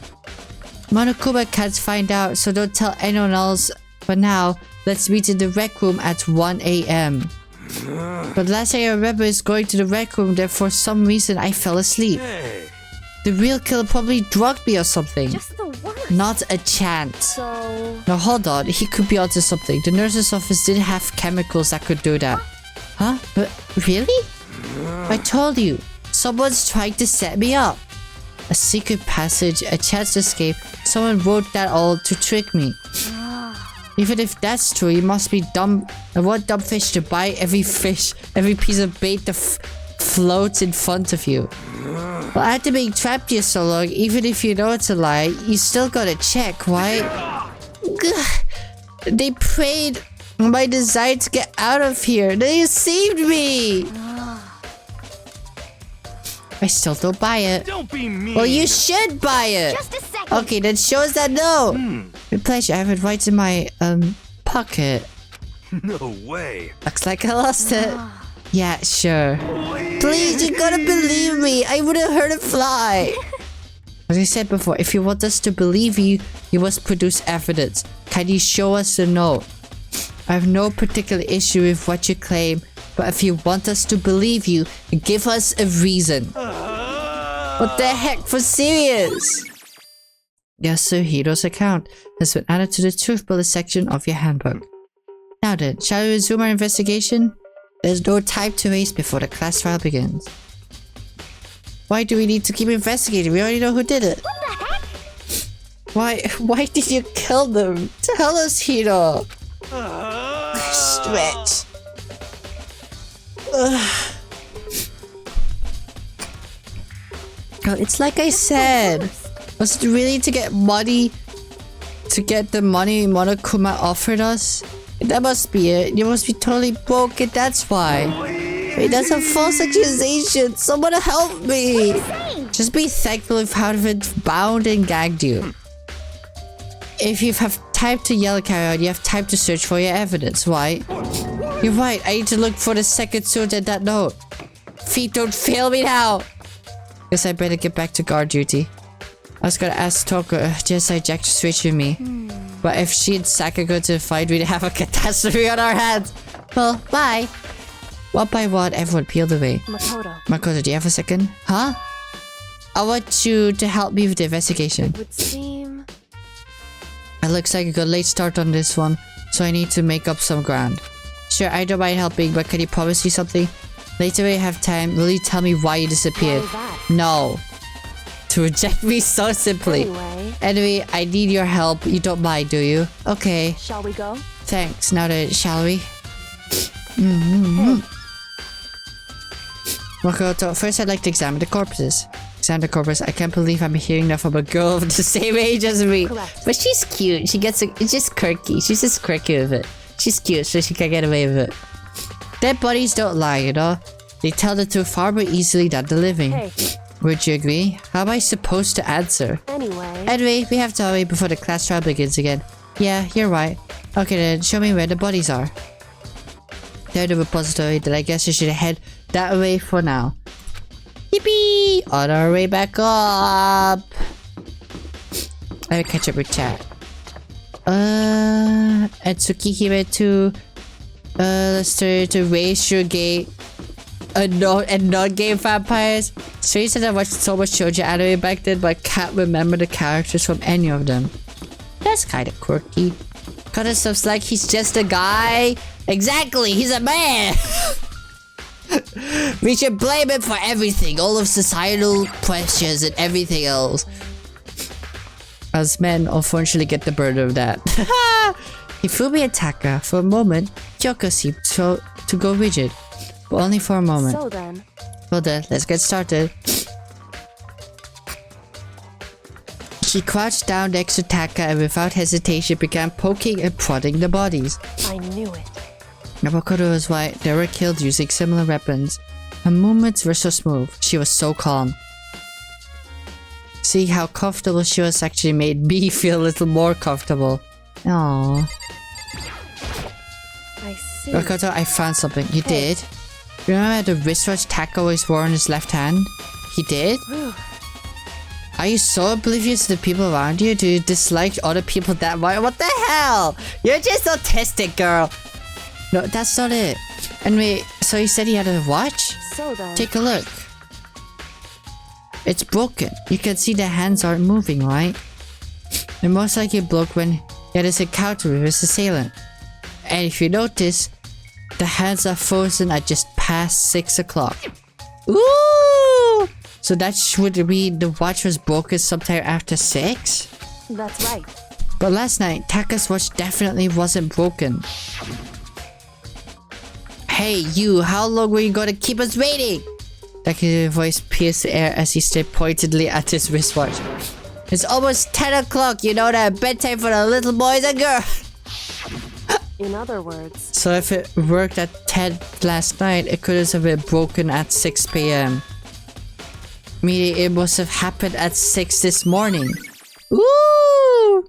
Monokuma can't find out, so don't tell anyone else. For now, let's meet in the rec room at 1 a.m. But last thing I remember is going to the rec room, there for some reason I fell asleep. The real killer probably drugged me or something. Just the worst. Not a chance. so... No, hold on. He could be onto something. The nurse's office didn't have chemicals that could do that. Huh? But really? I told you. Someone's trying to set me up. A secret passage, a chance to escape. Someone wrote that all to trick me. Even if that's true, you must be dumb. And what dumb fish to buy every fish, every piece of bait that floats in front of you. Well, after being trapped here so long, even if you know it's a lie, you still gotta check, right? They prayed my desire to get out of here. They saved me. I still don't buy it. Don't be mean. Well, you should buy it. Just a second. Okay, then show us that note. With pleasure, I have it right in my pocket. No way. Looks like I lost it. Yeah, sure. Please, you gotta believe me. I wouldn't hurt a fly. As I said before, if you want us to believe you, you must produce evidence. Can you show us the note? I have no particular issue with what you claim, but if you want us to believe you, give us a reason. What the heck, for serious? Yasuhiro's account has been added to the truth bullet section of your handbook. Now then, shall we resume our investigation? There's no time to waste before the class trial begins. Why do we need to keep investigating? We already know who did it. What the heck? Why did you kill them? Tell us, Hiro. Stretch. Girl, it's like I said. Was it really to get money? To get the money Monokuma offered us? That must be it. You must be totally broken, that's why. Wait, that's a false accusation. Someone help me. Just be thankful if I haven't bound and gagged you. If you have time to yell carry out, you have time to search for your evidence, right? You're right, I need to look for the second suit and that note. Feet, don't fail me now. Guess I better get back to guard duty. I was gonna ask Toko just hijack to switch with me. But if she and Saka go to the fight, we'd have a catastrophe on our hands. Well, bye. One by one, everyone peeled away. Makoto, do you have a second? Huh? I want you to help me with the investigation. It would seem... It looks like a good late start on this one, so I need to make up some ground. Sure, I don't mind helping, but can you promise me something? Later when you have time, will you tell me why you disappeared? No. To reject me so simply. Anyway, I need your help. You don't mind, do you? Okay. Shall we go? Thanks. Now then, shall we? Makoto, first I'd like to examine the corpses. Examine the corpses. I can't believe I'm hearing that from a girl of the same age as me. Correct. But she's cute. She gets it's just quirky. She's just quirky with it. She's cute, so she can get away with it. Dead bodies don't lie, you know? They tell the truth far more easily than the living. Hey. Would you agree? How am I supposed to answer? Anyway, we have to hurry before the class trial begins again. Yeah, you're right. Okay then, show me where the bodies are. They're in the repository, then I guess I should head that way for now. Yippee! On our way back up! I will catch up with chat. And Tsukihime too. Let's try to raise your gate. and non-game vampires. Strange that I watched so much shoujo anime back then, but I can't remember the characters from any of them. That's kind of quirky. Kind of stuff's like he's just a guy. Exactly, he's a man. We should blame him for everything, all of societal pressures and everything else. As men unfortunately get the burden of that. Hifumi and Taka, for a moment, Kyoko seemed to go rigid. But only for a moment. So then. Well then, let's get started. He crouched down next to Taka and without hesitation began poking and prodding the bodies. I knew it. Makoto was right. They were killed using similar weapons. Her movements were so smooth. She was so calm. Seeing how comfortable she was actually made me feel a little more comfortable. Aww. I see. Makoto, I found something. You did? Remember the wristwatch Taka always wore in his left hand? He did? Are you so oblivious to the people around you? Do you dislike other people that much? What the hell? You're just autistic, girl. No, that's not it. Anyway, so he said he had a watch? So then. Take a look. It's broken. You can see the hands aren't moving, right? It most likely broke when he had his encounter with his assailant. And if you notice, the hands are frozen at just past 6 o'clock. Ooh! So that would mean the watch was broken sometime after 6? That's right. But last night, Taka's watch definitely wasn't broken. Hey, you, how long were you gonna keep us waiting? Taka's voice pierced the air as he stared pointedly at his wristwatch. It's almost 10 o'clock, you know that bedtime for the little boys and girls. In other words. So if it worked at 10 last night, it could have been broken at 6 p.m. Meaning it must have happened at 6 this morning. Ooh!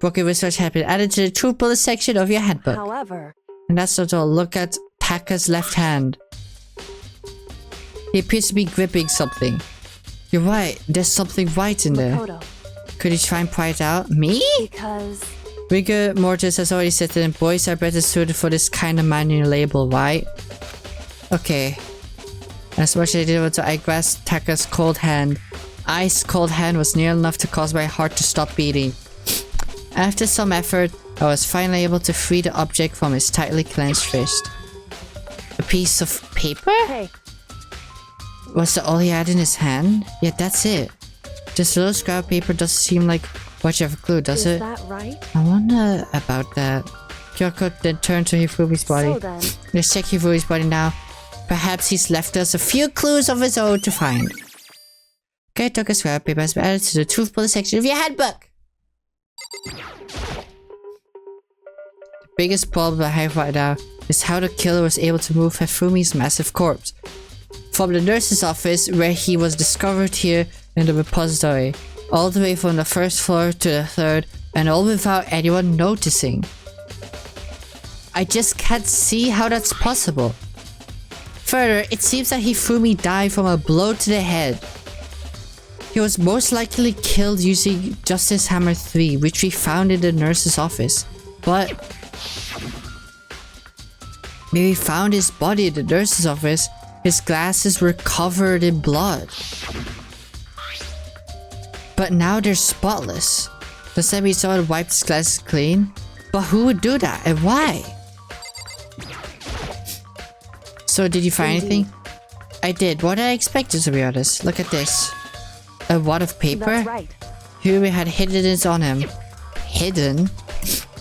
Broken wristwatch had been added to the true bullet section of your handbook. However. And that's not all. Look at Taka's left hand. He appears to be gripping something. You're right. There's something white in there. Makoto. Could you try and pry it out? Me? Because... Rigor Mortis has already said that boys are better suited for this kind of manual label, right? Okay. As much as I didn't want to, I grasped Taka's cold hand. Ice cold hand was near enough to cause my heart to stop beating. After some effort, I was finally able to free the object from his tightly clenched fist. A piece of paper? Hey. Was that all he had in his hand? Yeah, that's it. This little scrap of paper doesn't seem like much of a clue, does it? Is that right? I wonder about that. Kyoko then turned to Hifumi's body. So then. Let's check Hifumi's body now. Perhaps he's left us a few clues of his own to find. Okay, took a scrap paper has been added to the truth bullet section of your handbook. The biggest problem I have right now is how the killer was able to move Hifumi's massive corpse from the nurse's office, where he was discovered, here in the repository, all the way from the first floor to the third, and all without anyone noticing. I just can't see how that's possible. Further, it seems that Hifumi died from a blow to the head. He was most likely killed using Justice Hammer 3, which we found in the nurse's office. But when we found his body in the nurse's office, his glasses were covered in blood. But now they're spotless. Does that mean someone wiped his glasses clean? But who would do that and why? So did you find anything? I did. What I expected, to be honest. Look at this. A wad of paper? That's right. Humi had hidden it on him. Hidden?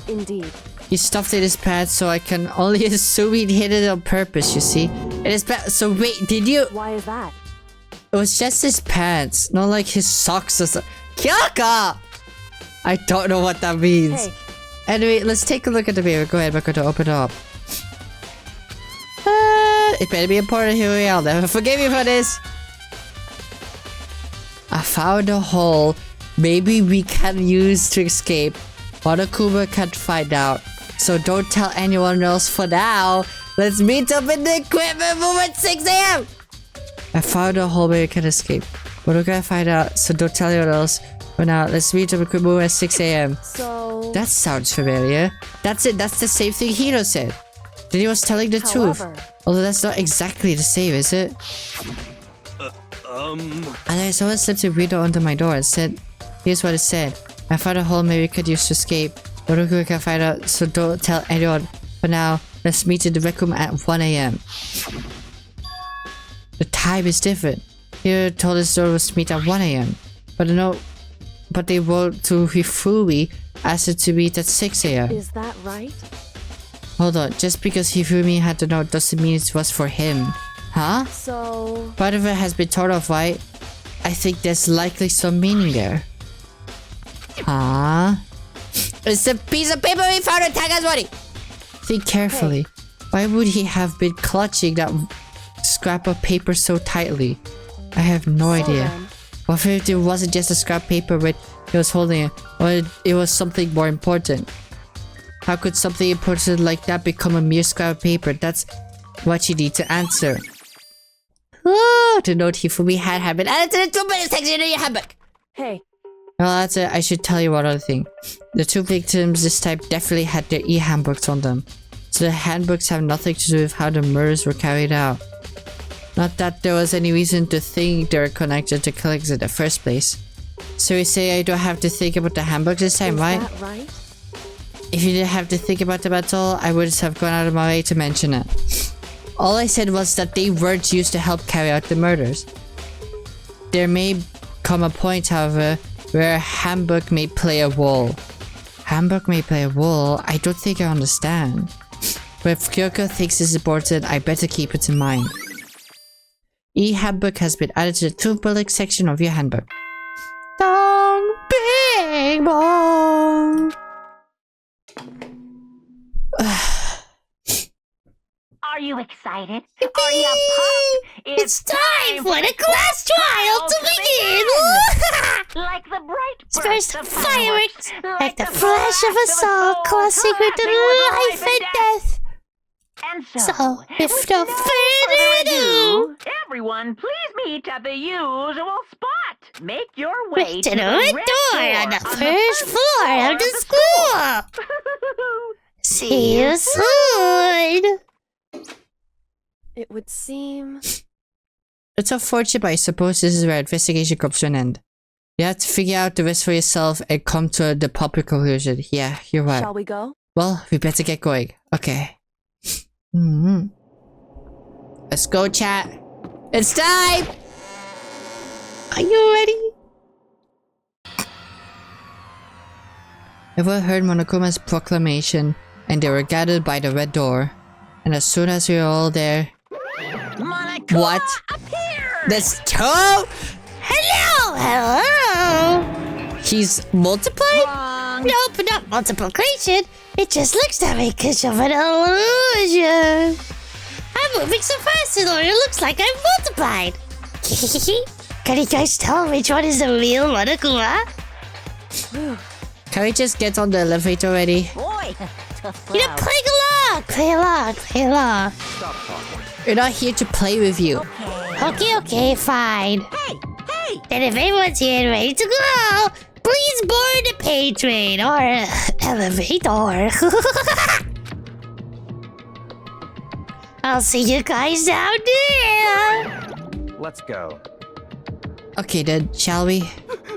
Indeed. He stuffed it in his pants, so I can only assume he hid it on purpose, you see. It is so wait, did you? Why is that? It was just his pants, not like his socks or something. Kyoko! I don't know what that means. Hey. Anyway, let's take a look at the paper. Go ahead, Makoto, open it up. It better be important, Humi. I'll never forgive you for this. I found a hole maybe we can use to escape. Monokuma can't find out. So don't tell anyone else for now. Let's meet up in the equipment room at 6 a.m. I found a hole where we can escape. But we're gonna find out, so don't tell anyone else. For now, let's meet up in the equipment room at 6 a.m. So... That sounds familiar. That's it, that's the same thing Hiro said. Then he was telling the truth. However- Although that's not exactly the same, is it? And I saw it slipped a window under my door and said, here's what it said. I found a hole maybe we could use to escape. But we can find out, so don't tell anyone. For now, let's meet in the rec room at 1 AM. The time is different. Here told us there was to meet at 1 AM. But they wrote to Hifumi, asked it to meet at 6 AM. Is that right? Hold on, just because Hifumi had the note doesn't mean it was for him. Huh? So... Part of it has been torn off, right? I think there's likely some meaning there. Huh? It's a piece of paper we found in Taka's body! Think carefully. Why would he have been clutching that scrap of paper so tightly? I have no idea. What if it wasn't just a scrap paper with he was holding it, or it was something more important? How could something important like that become a mere scrap of paper? That's what you need to answer. Oh, the note Hifumi had been added to the 2 minutes section in your handbook. Hey. Well, that's it. I should tell you one other thing. The 2 victims this type definitely had their e-handbooks on them. So the handbooks have nothing to do with how the murders were carried out. Not that there was any reason to think they were connected to killings in the first place. So you say I don't have to think about the handbooks this time, right? Is that right? If you didn't have to think about them at all, I would have gone out of my way to mention it. All I said was that they weren't used to help carry out the murders. There may come a point, however, where a handbook may play a role. Handbook may play a role? I don't think I understand. But if Kyoko thinks it's important, I better keep it in mind. E-handbook has been added to the to public section of your handbook. Dong bing bong. Are you excited? Are you pumped? It's time for the class trial to begin! Like the bright First, bursts of fireworks, like the flash of a soul crossing between life and death. And So, if no further ado, everyone please meet at the usual spot. Make your way wait to the red door on the first floor of the school. See you soon. It would seem... It's unfortunate, but I suppose this is where investigation comes to an end. You have to figure out the rest for yourself and come to the proper conclusion. Yeah, you're right. Shall we go? Well, we better get going. Okay. Let's go, chat. It's time! Are you ready? Everyone heard Monokuma's proclamation, and they were gathered by the red door. And as soon as we were all there... What? There's 2? Hello, hello. He's multiplied? Wrong. Nope, not multiplication. It just looks that way because of an illusion. I'm moving so fast, it looks like I'm multiplied. Can you guys tell which one is the real Monokuma? Can we just get on the elevator already? Boy, play along, play along, play along. Stop talking. We're not here to play with you. Okay, fine. Hey! Then if everyone's here and ready to go, please board the pain train or elevator. I'll see you guys down there. Let's go. Okay then, shall we?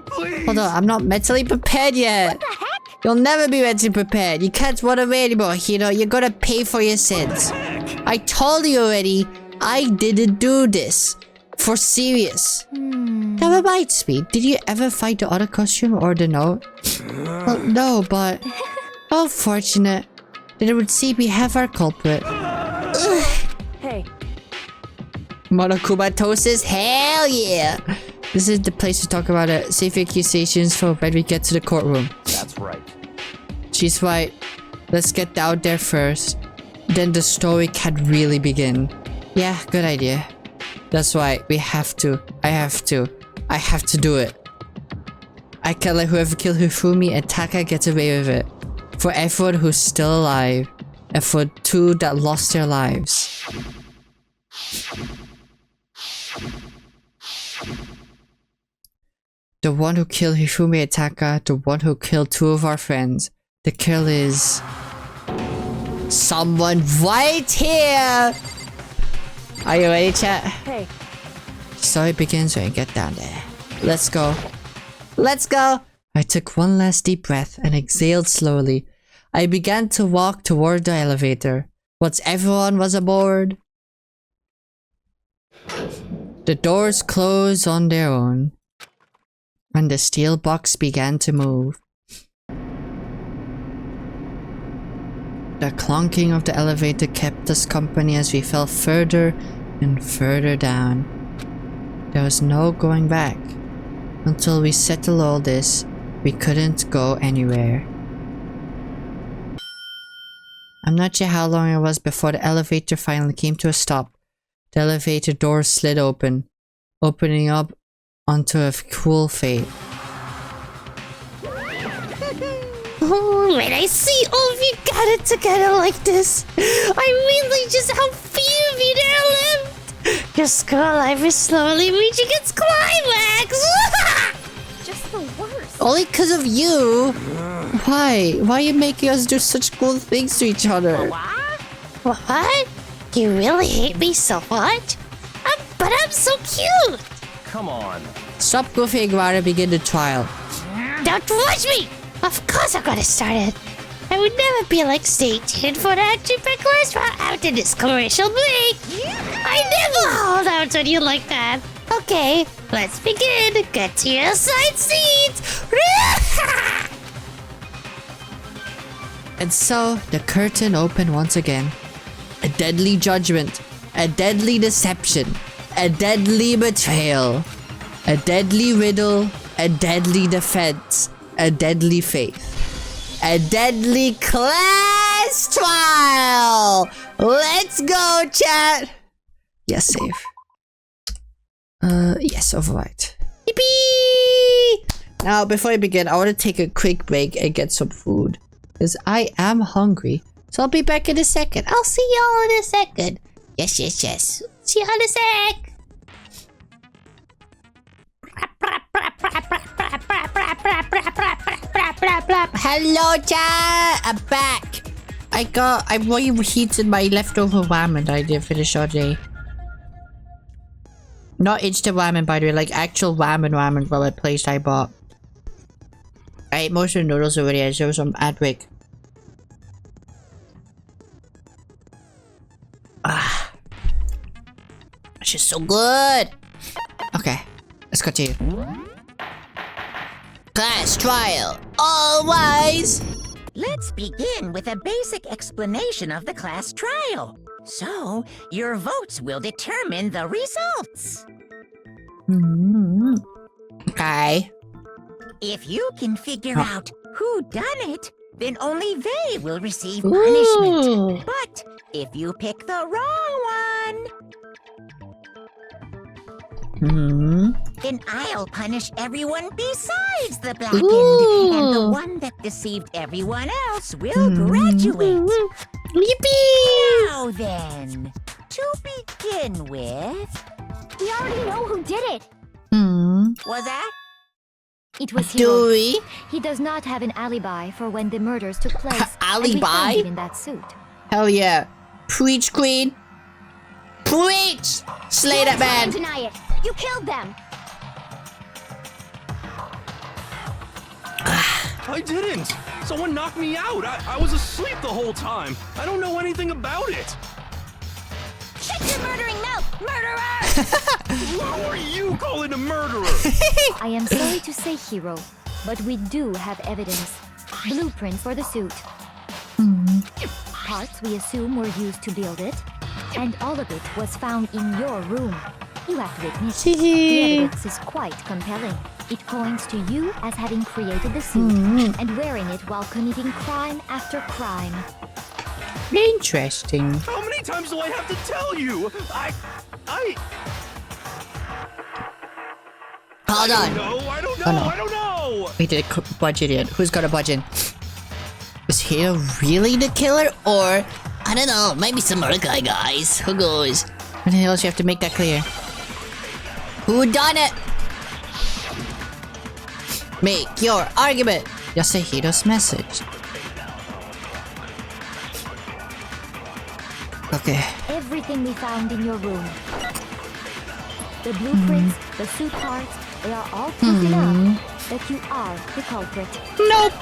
Please. Hold on, I'm not mentally prepared yet. What the heck? You'll never be mentally prepared. You can't run away anymore, you gotta pay for your sins. I told you already, I didn't do this. For serious. That reminds me, did you ever find the other costume or the note? Well, no, but... how fortunate. Then it would seem we have our culprit. Hey. Monokumatosis? Hell yeah! This is the place to talk about it. Safe accusations for when we get to the courtroom. That's right. She's right. Let's get down there first. Then the story can really begin. Yeah, good idea. That's right, we have to. I have to do it. I can't let whoever killed Hifumi and Taka get away with it. For everyone who's still alive. And for 2 that lost their lives. The one who killed Hifumi and Taka, the one who killed 2 of our friends. The kill is... Someone right here! Are you ready, chat? Hey. Story begins when I get down there. Let's go. Let's go! I took one last deep breath and exhaled slowly. I began to walk toward the elevator. Once everyone was aboard, the doors closed on their own, and the steel box began to move. The clunking of the elevator kept us company as we fell further and further down. There was no going back. Until we settled all this, we couldn't go anywhere. I'm not sure how long it was before the elevator finally came to a stop. The elevator door slid open, opening up onto a cool fate. When I see all of you got it together like this, I realize just how few of you there are left. Your school life is slowly reaching its climax. Just the worst. Only because of you? Why? Why are you making us do such cool things to each other? What? You really hate me so much? But I'm so cute. Come on. Stop goofing around and begin the trial. Don't watch me! Of course I'm gonna start it. I would never be like stay tuned for the action pack class trial after this commercial break. I never hold out on you like that. Okay, let's begin. Get to your side seats. And so, the curtain opened once again. A deadly judgment, a deadly deception, a deadly betrayal, a deadly riddle, a deadly defense, a deadly faith, a deadly class trial! Let's go, chat! Yes, save. Yes, override. Yippee! Now, before I begin, I want to take a quick break and get some food. Because I am hungry. So I'll be back in a second. I'll see y'all in a second. Yes, yes, yes. See you in a sec. Hello, chat. I'm back. I'm reheating my leftover ramen that I didn't finish all day. Not instant ramen, by the way, like actual ramen from a place I bought. I ate most of the noodles already. I showed some ad break. Ah, it's just so good. Okay, let's continue. Class trial, all rise. Let's begin with a basic explanation of the class trial. So, your votes will determine the results. Okay. If you can figure out who done it, then only they will receive punishment. But if you pick the wrong one, then I'll punish everyone besides the blackened. And the one that deceived everyone else will graduate. Yippee! Now then, to begin with... We already know who did it. Was that? It was Do Hiro. we? He does not have an alibi for when the murders took place. Alibi? And we found him in that suit. Hell yeah. Preach, queen. Preach! Slay that man. Don't deny it. You killed them. I didn't! Someone knocked me out! I was asleep the whole time! I don't know anything about it! Shut your murdering mouth, murderer! Who are you calling a murderer? I am sorry to say, Hiro, but we do have evidence. Blueprint for the suit. Parts we assume were used to build it, and all of it was found in your room. You have to admit, the evidence is quite compelling. It points to you as having created the suit and wearing it while committing crime after crime. Interesting. How many times do I have to tell you? I Hold on. I don't know, Oh, no. I don't know! We did a budget yet. Who's got a budget? Is Hiro really the killer? Or, I don't know, maybe some other guys. Who goes? Anything else you have to make that clear? Who done it? Make your argument. Yasuhiro's message. Okay. Everything we found in your room. The blueprints, the suit parts, they are all proof enough that you are the culprit. Nope.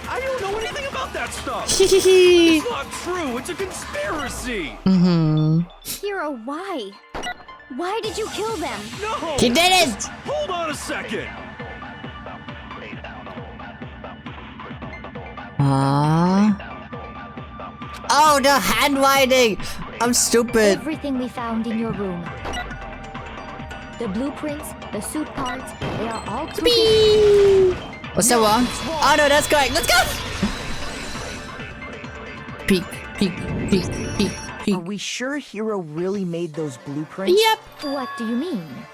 I don't know anything about that stuff. It's not true. It's a conspiracy. Hero, why? Why did you kill them? No. He didn't. Hold on a second. Oh, the handwriting. I'm stupid. Everything we found in your room. The blueprints, the suit parts, they are all proof. What's that wrong? Oh no, that's correct. Let's go. Peek, peek, peek, peek, peek. Are we sure Hero really made those blueprints? Yep. What do you mean?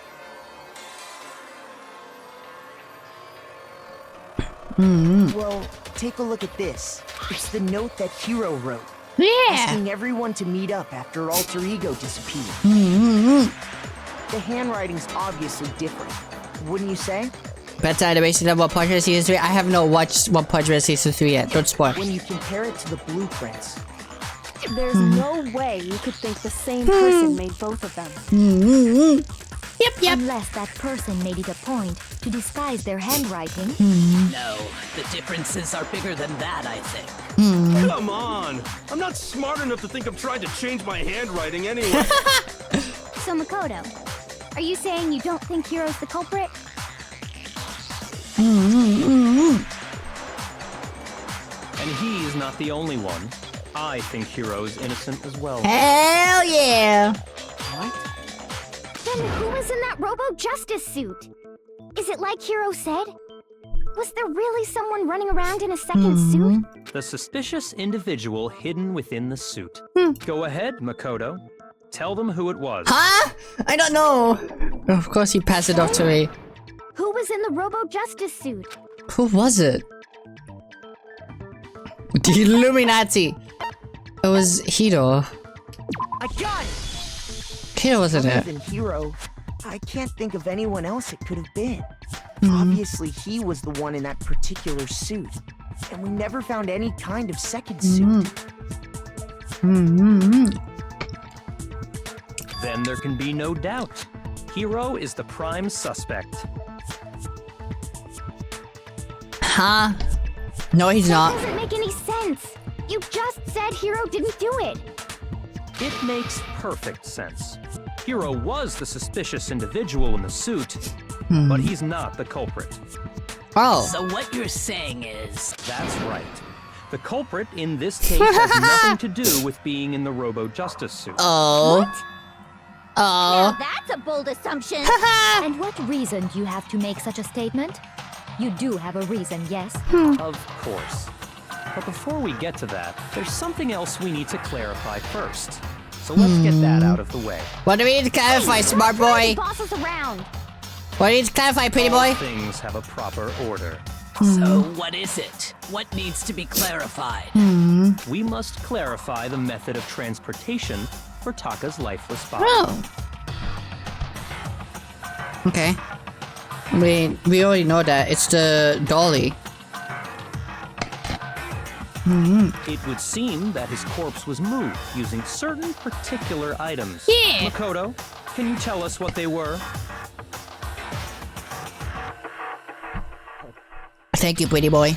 Well, take a look at this. It's the note that Hero wrote. Yeah. Asking everyone to meet up after Alter Ego disappeared. The handwriting's obviously different, wouldn't you say? Better animation than One Punch Man Season 3. I have not watched One Punch Man Season 3 yet. Don't spoil. When you compare it to the blueprints. There's no way you could think the same person made both of them. Yep. Unless that person made it a point to disguise their handwriting. No, the differences are bigger than that, I think. Come on. I'm not smart enough to think I'm trying to change my handwriting anyway. So Makoto, are you saying you don't think Hero's the culprit? And he's not the only one. I think Hero is innocent as well. Hell yeah! What? Then who was in that Robo-Justice suit? Is it like Hero said? Was there really someone running around in a second suit? The suspicious individual hidden within the suit. Go ahead, Makoto. Tell them who it was. Huh? I don't know. Of course he passed it off to me. Who was in the Robo-Justice suit? Who was it? The Illuminati. It was Hiro. I got it! Hiro wasn't Other it? than Hero, I can't think of anyone else it could have been. Obviously, he was the one in that particular suit. And we never found any kind of second suit. Then there can be no doubt. Hero is the prime suspect. Huh? No, he's not. That doesn't make any sense. You just said Hero didn't do it. It makes perfect sense. Hero was the suspicious individual in the suit, but he's not the culprit. Oh. So what you're saying is... That's right. The culprit in this case has nothing to do with being in the Robo-Justice suit. Oh. What? Now that's a bold assumption. And what reason do you have to make such a statement? You do have a reason, yes? Of course. But before we get to that, there's something else we need to clarify first. So let's get that out of the way. What do we need to clarify, smart boy? Boss us around. What do you need to clarify, pretty boy? All things have a proper order. So what is it? What needs to be clarified? We must clarify the method of transportation for Taka's lifeless body. Oh. Okay. I mean, we already know that. It's the dolly. It would seem that his corpse was moved using certain particular items. Yeah. Makoto, can you tell us what they were? Thank you, pretty boy.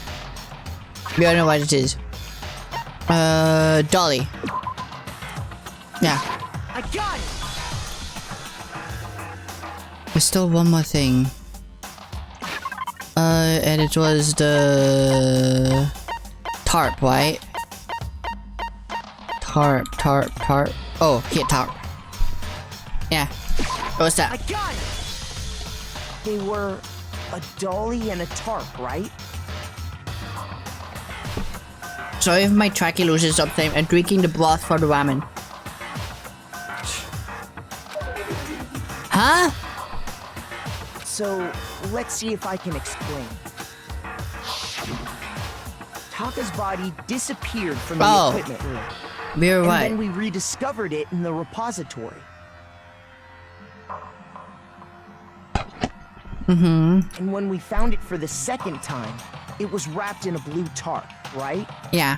We don't know what it is. Dolly. Yeah. I got it! There's still one more thing. And it was the... tarp, right? Tarp. Oh, hit tarp. Yeah. What's that? I got it! They were a dolly and a tarp, right? Sorry if my tracking loses something. I'm drinking the broth for the ramen. Huh? So, let's see if I can explain. Taka's body disappeared from the equipment room. You're and right. then we rediscovered it in the repository. And when we found it for the second time, it was wrapped in a blue tarp, right? Yeah.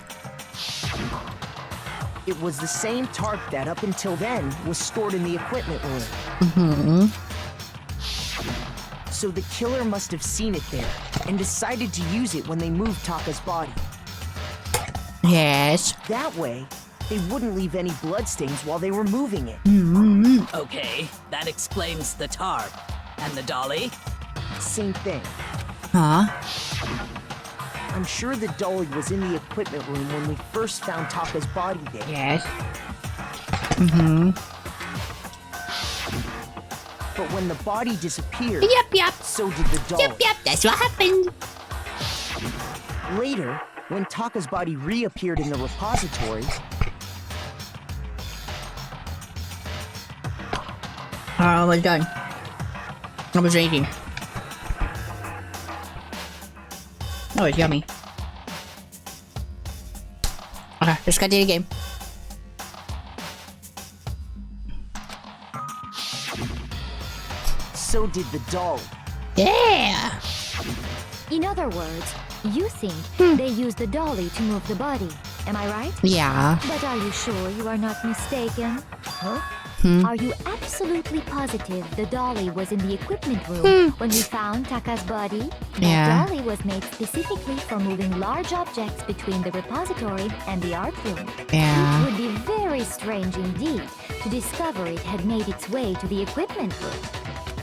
It was the same tarp that up until then was stored in the equipment room. So the killer must have seen it there and decided to use it when they moved Taka's body. Yes. That way, they wouldn't leave any bloodstains while they were moving it. Okay, that explains the tarp. And the dolly? Same thing. Huh? I'm sure the dolly was in the equipment room when we first found Taka's body there. Yes. But when the body disappeared, Yep. so did the dolly. Yep, that's what happened. Later, when Taka's body reappeared in the repository, Oh, well done. I was eating. Oh, it's yummy. Okay, let's continue the game. so did the dolly. Yeah! In other words, you think they used the dolly to move the body. Am I right? Yeah. But are you sure you are not mistaken? Huh? Are you absolutely positive the dolly was in the equipment room when we found Taka's body? Yeah. The dolly was made specifically for moving large objects between the repository and the art room. Yeah. It would be very strange indeed to discover it had made its way to the equipment room.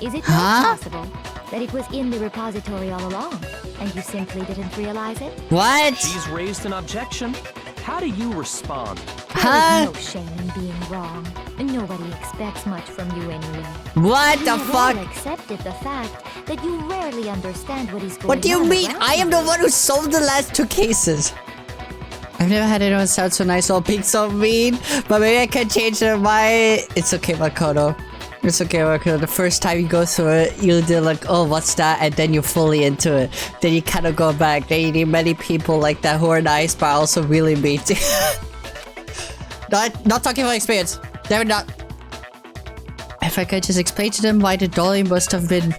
Is it not possible that it was in the repository all along and you simply didn't realize it? What? She's raised an objection. How do you respond? There is no shame in being wrong. Nobody expects much from you anyway. What the fuck? You accepted the fact that you rarely understand what is going on. What do you mean? around I am you. the one who solved the last two cases. I've never had anyone sound so nice or being so mean, but maybe I can change their mind. It's okay, Makoto. It's okay, Makoto. The first time you go through it, you do like, oh, what's that? And then you're fully into it. Then you kind of go back. Then you need many people like that who are nice, but also really mean. Not talking about experience. They're not. If I could just explain to them why the dolly must have been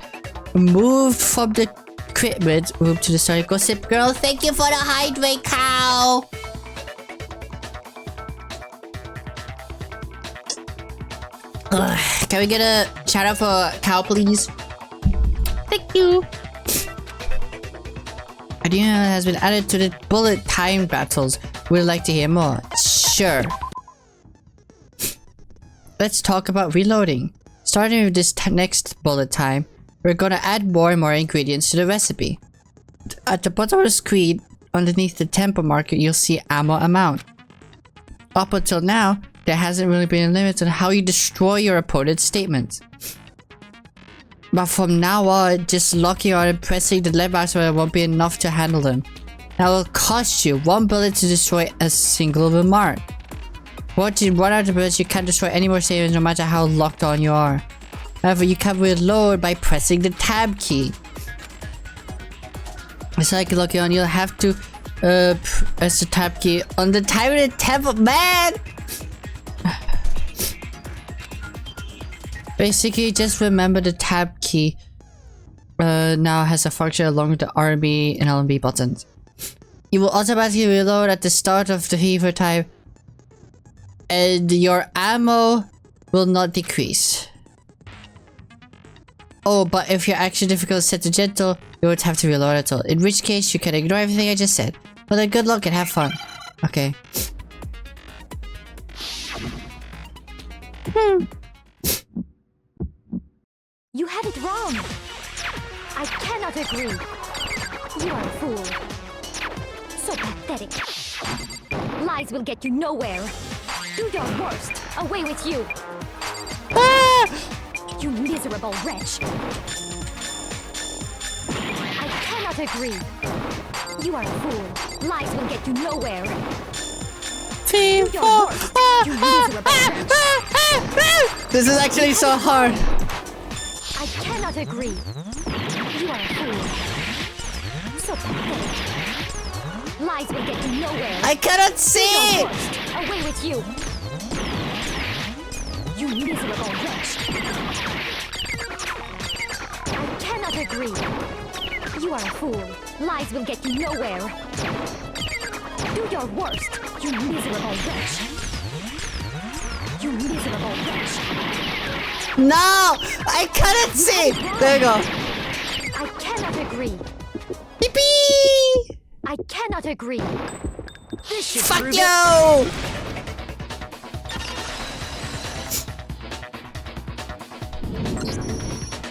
moved from the equipment room to the starting gossip girl. Thank you for the hydrate, cow. Can we get a shout out for cow, please? Thank you. Idea has been added to the bullet time battles. Would you like to hear more? Sure. Let's talk about reloading. Starting with this next bullet time, we're gonna add more and more ingredients to the recipe. At the bottom of the screen, underneath the tempo marker, you'll see ammo amount. Up until now, there hasn't really been a limit on how you destroy your opponent's statements. But from now on, just locking on and pressing the left mouse button won't be enough to handle them. That will cost you 1 bullet to destroy a single remark. Once you run out of bullets, you can't destroy any more statements no matter how locked on you are. However, you can reload by pressing the tab key. It's like locking on, you'll have to press the tab key on the time of the tempo, man! Basically, just remember the tab key now has a function along with the RB and LB buttons. You will automatically reload at the start of the fever time, and your ammo will not decrease. Oh, but if your action difficulty is set to gentle, you won't have to reload at all. In which case, you can ignore everything I just said. But then good luck and have fun. Okay. You had it wrong. I cannot agree. You are a fool. So pathetic. Lies will get you nowhere. Do your worst. Away with you. You miserable wretch. I cannot agree. You are a fool. Lies will get you nowhere. Do your worst. You miserable wretch. This is actually so hard. I cannot agree. You are a fool. So pathetic. Lies will get you nowhere. I cannot see! Away with you. You miserable wretch. I cannot agree. You are a fool. Lies will get you nowhere. Do your worst, you miserable wretch. You miserable wretch. No! I couldn't see! There you go. I cannot agree. Yippee! I cannot agree. This should Fuck prove you!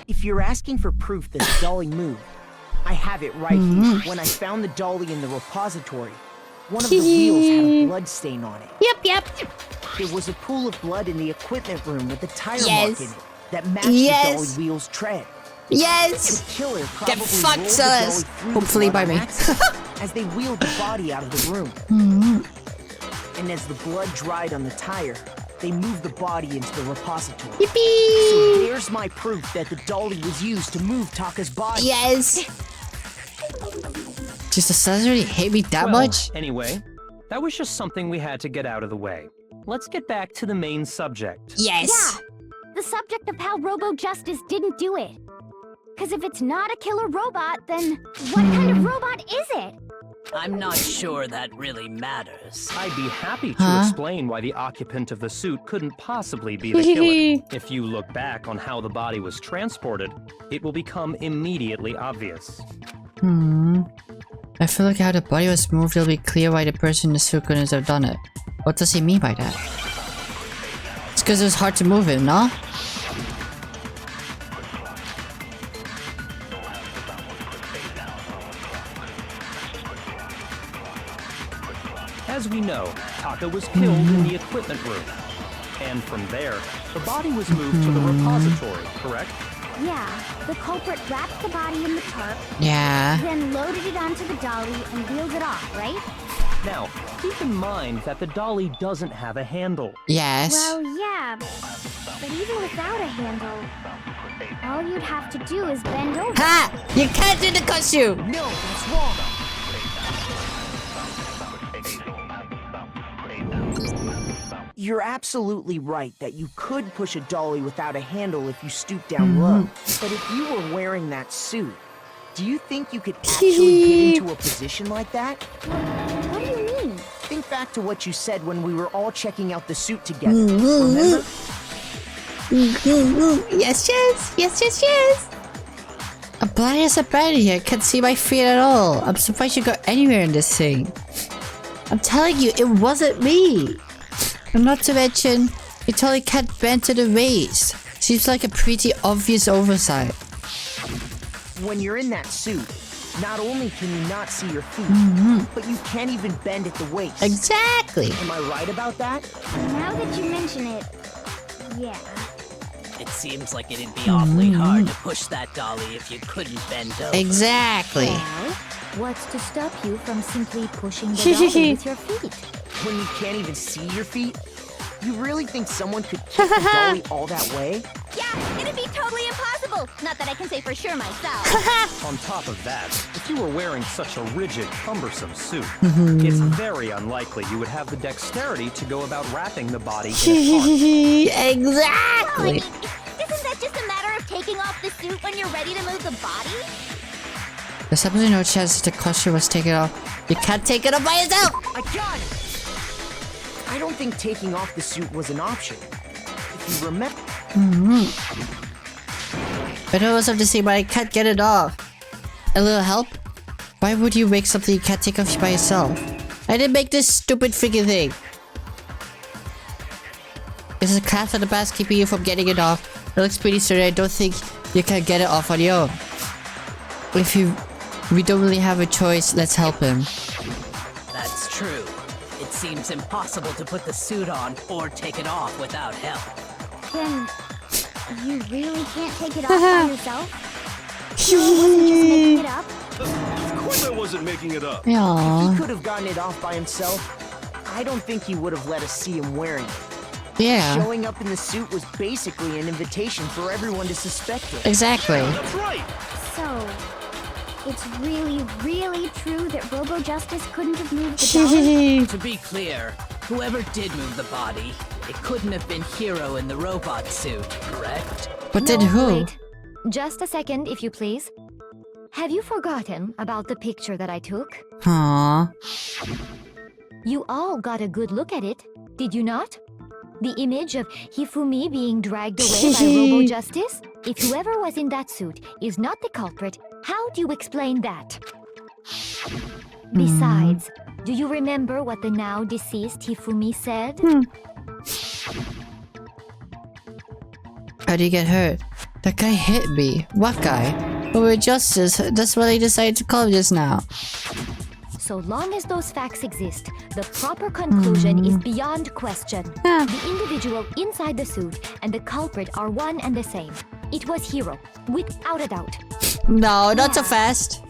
If you're asking for proof that the dolly moved, I have it right here. When I found the dolly in the repository, one of the wheels had a blood stain on it. Yep. There was a pool of blood in the equipment room with a tire Yes. mark in it that matched Yes. the dolly wheel's tread. Yes! The killer probably Get fucked, rolled the Celeste! dolly through Hopefully the blood by on me. accident as they wheeled the body out of the room. And as the blood dried on the tire, they moved the body into the repository. Yippee! So there's my proof that the dolly was used to move Taka's body. Yes! Just the Celeste really hate me that much? Anyway, that was just something we had to get out of the way. Let's get back to the main subject. Yes! Yeah, the subject of how Robo Justice didn't do it. Because if it's not a killer robot, then what kind of robot is it? I'm not sure that really matters. I'd be happy to explain why the occupant of the suit couldn't possibly be the killer. If you look back on how the body was transported, it will become immediately obvious. I feel like how the body was moved, it'll be clear why the person in the suit couldn't have done it. What does he mean by that? It's because it was hard to move it, no? As we know, Taka was killed in the equipment room. And from there, the body was moved to the repository, correct? Yeah, the culprit wrapped the body in the tarp, Yeah. then loaded it onto the dolly and wheeled it off, right? Now, keep in mind that the dolly doesn't have a handle. Yes. Well, yeah, but even without a handle, all you'd have to do is bend over. Ha! You can't do the costume! No, that's wrong. You're absolutely right that you could push a dolly without a handle if you stoop down low. But if you were wearing that suit, do you think you could actually get into a position like that? What do you mean? Think back to what you said when we were all checking out the suit together. Remember? Yes. I'm blind as a bat here. I can't see my feet at all. I'm surprised you got anywhere in this thing. I'm telling you, it wasn't me. And not to mention, you totally can't bend to the waist. Seems like a pretty obvious oversight. When you're in that suit, not only can you not see your feet, but you can't even bend at the waist. Exactly. Am I right about that? Now that you mention it, yeah. It seems like it'd be awfully hard to push that dolly if you couldn't bend over. Exactly. Well, what's to stop you from simply pushing the dolly with your feet? When you can't even see your feet? You really think someone could kick the dolly all that way? Yeah, it'd be totally impossible. Not that I can say for sure myself. On top of that, if you were wearing such a rigid, cumbersome suit, it's very unlikely you would have the dexterity to go about wrapping the body in a tarp. Exactly. Well, isn't that just a matter of taking off the suit when you're ready to move the body? There's absolutely no chance that the costume was taken off. You can't take it off by yourself! I got it! I don't think taking off the suit was an option. If you remember... I know what's up to see, but I can't get it off. A little help? Why would you make something you can't take off by yourself? I didn't make this stupid freaking thing. This is a clasp on the back keeping you from getting it off. It looks pretty sturdy. I don't think you can get it off on your own. If we don't really have a choice, let's help him. That's true. It seems impossible to put the suit on or take it off without help. Then you really can't take it off by yourself? You wasn't just making it up? Of course I wasn't making it up. Aww. If he could have gotten it off by himself, I don't think he would have let us see him wearing it. Yeah. Showing up in the suit was basically an invitation for everyone to suspect it. Exactly. That's right. So, it's really, really true that Robo Justice couldn't have moved the dolly? To be clear, whoever did move the body, it couldn't have been Hero in the robot suit, correct? But then who? Wait. Just a second, if you please. Have you forgotten about the picture that I took? Aww. You all got a good look at it, did you not? The image of Hifumi being dragged away by Robo-Justice? If whoever was in that suit is not the culprit, how do you explain that? Besides, do you remember what the now deceased Hifumi said? How do you get hurt? That guy hit me. What guy? Robo-Justice. That's what I decided to call him just now. So long as those facts exist, the proper conclusion is beyond question. The individual inside the suit and the culprit are one and the same. It was Hiro, without a doubt. No, not so fast.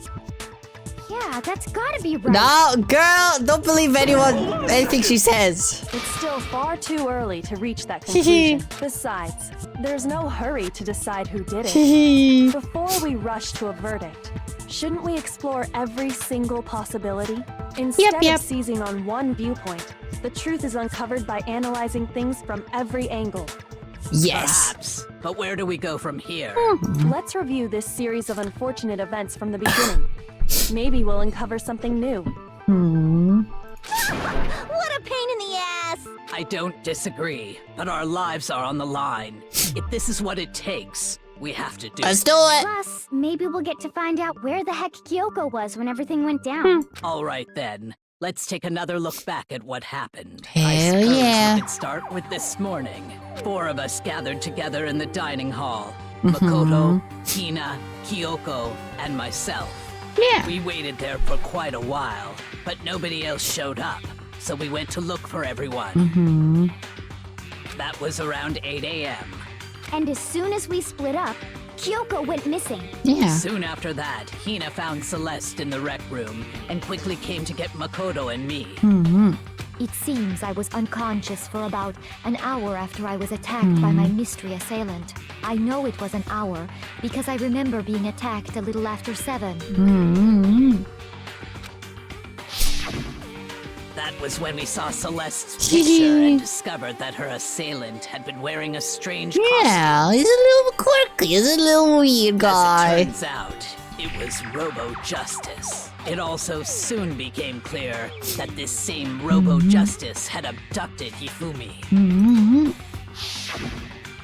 Yeah, that's gotta be right. No, girl, don't believe anything she says. It's still far too early to reach that conclusion. Besides, there's no hurry to decide who did it. Before we rush to a verdict, shouldn't we explore every single possibility? Instead of seizing on one viewpoint, the truth is uncovered by analyzing things from every angle. Yes. Perhaps. But where do we go from here? Let's review this series of unfortunate events from the beginning. Maybe we'll uncover something new. What a pain in the ass! I don't disagree, but our lives are on the line. If this is what it takes, we have to do it. Let's do it! Plus, maybe we'll get to find out where the heck Kyoko was when everything went down. All right then. Let's take another look back at what happened. Hell I suppose yeah. we could start with this morning. 4 of us gathered together in the dining hall. Makoto, Hina, Kyoko, and myself. Yeah. We waited there for quite a while, but nobody else showed up, so we went to look for everyone. That was around 8 a.m. And as soon as we split up, Kyoko went missing. Yeah. Soon after that, Hina found Celeste in the rec room and quickly came to get Makoto and me. It seems I was unconscious for about an hour after I was attacked by my mystery assailant. I know it was an hour because I remember being attacked a little after 7. That was when we saw Celeste's picture and discovered that her assailant had been wearing a strange costume. Yeah, he's a little quirky. He's a little weird guy. As it turns out, it was Robo-Justice. It also soon became clear that this same Robo-Justice had abducted Hifumi.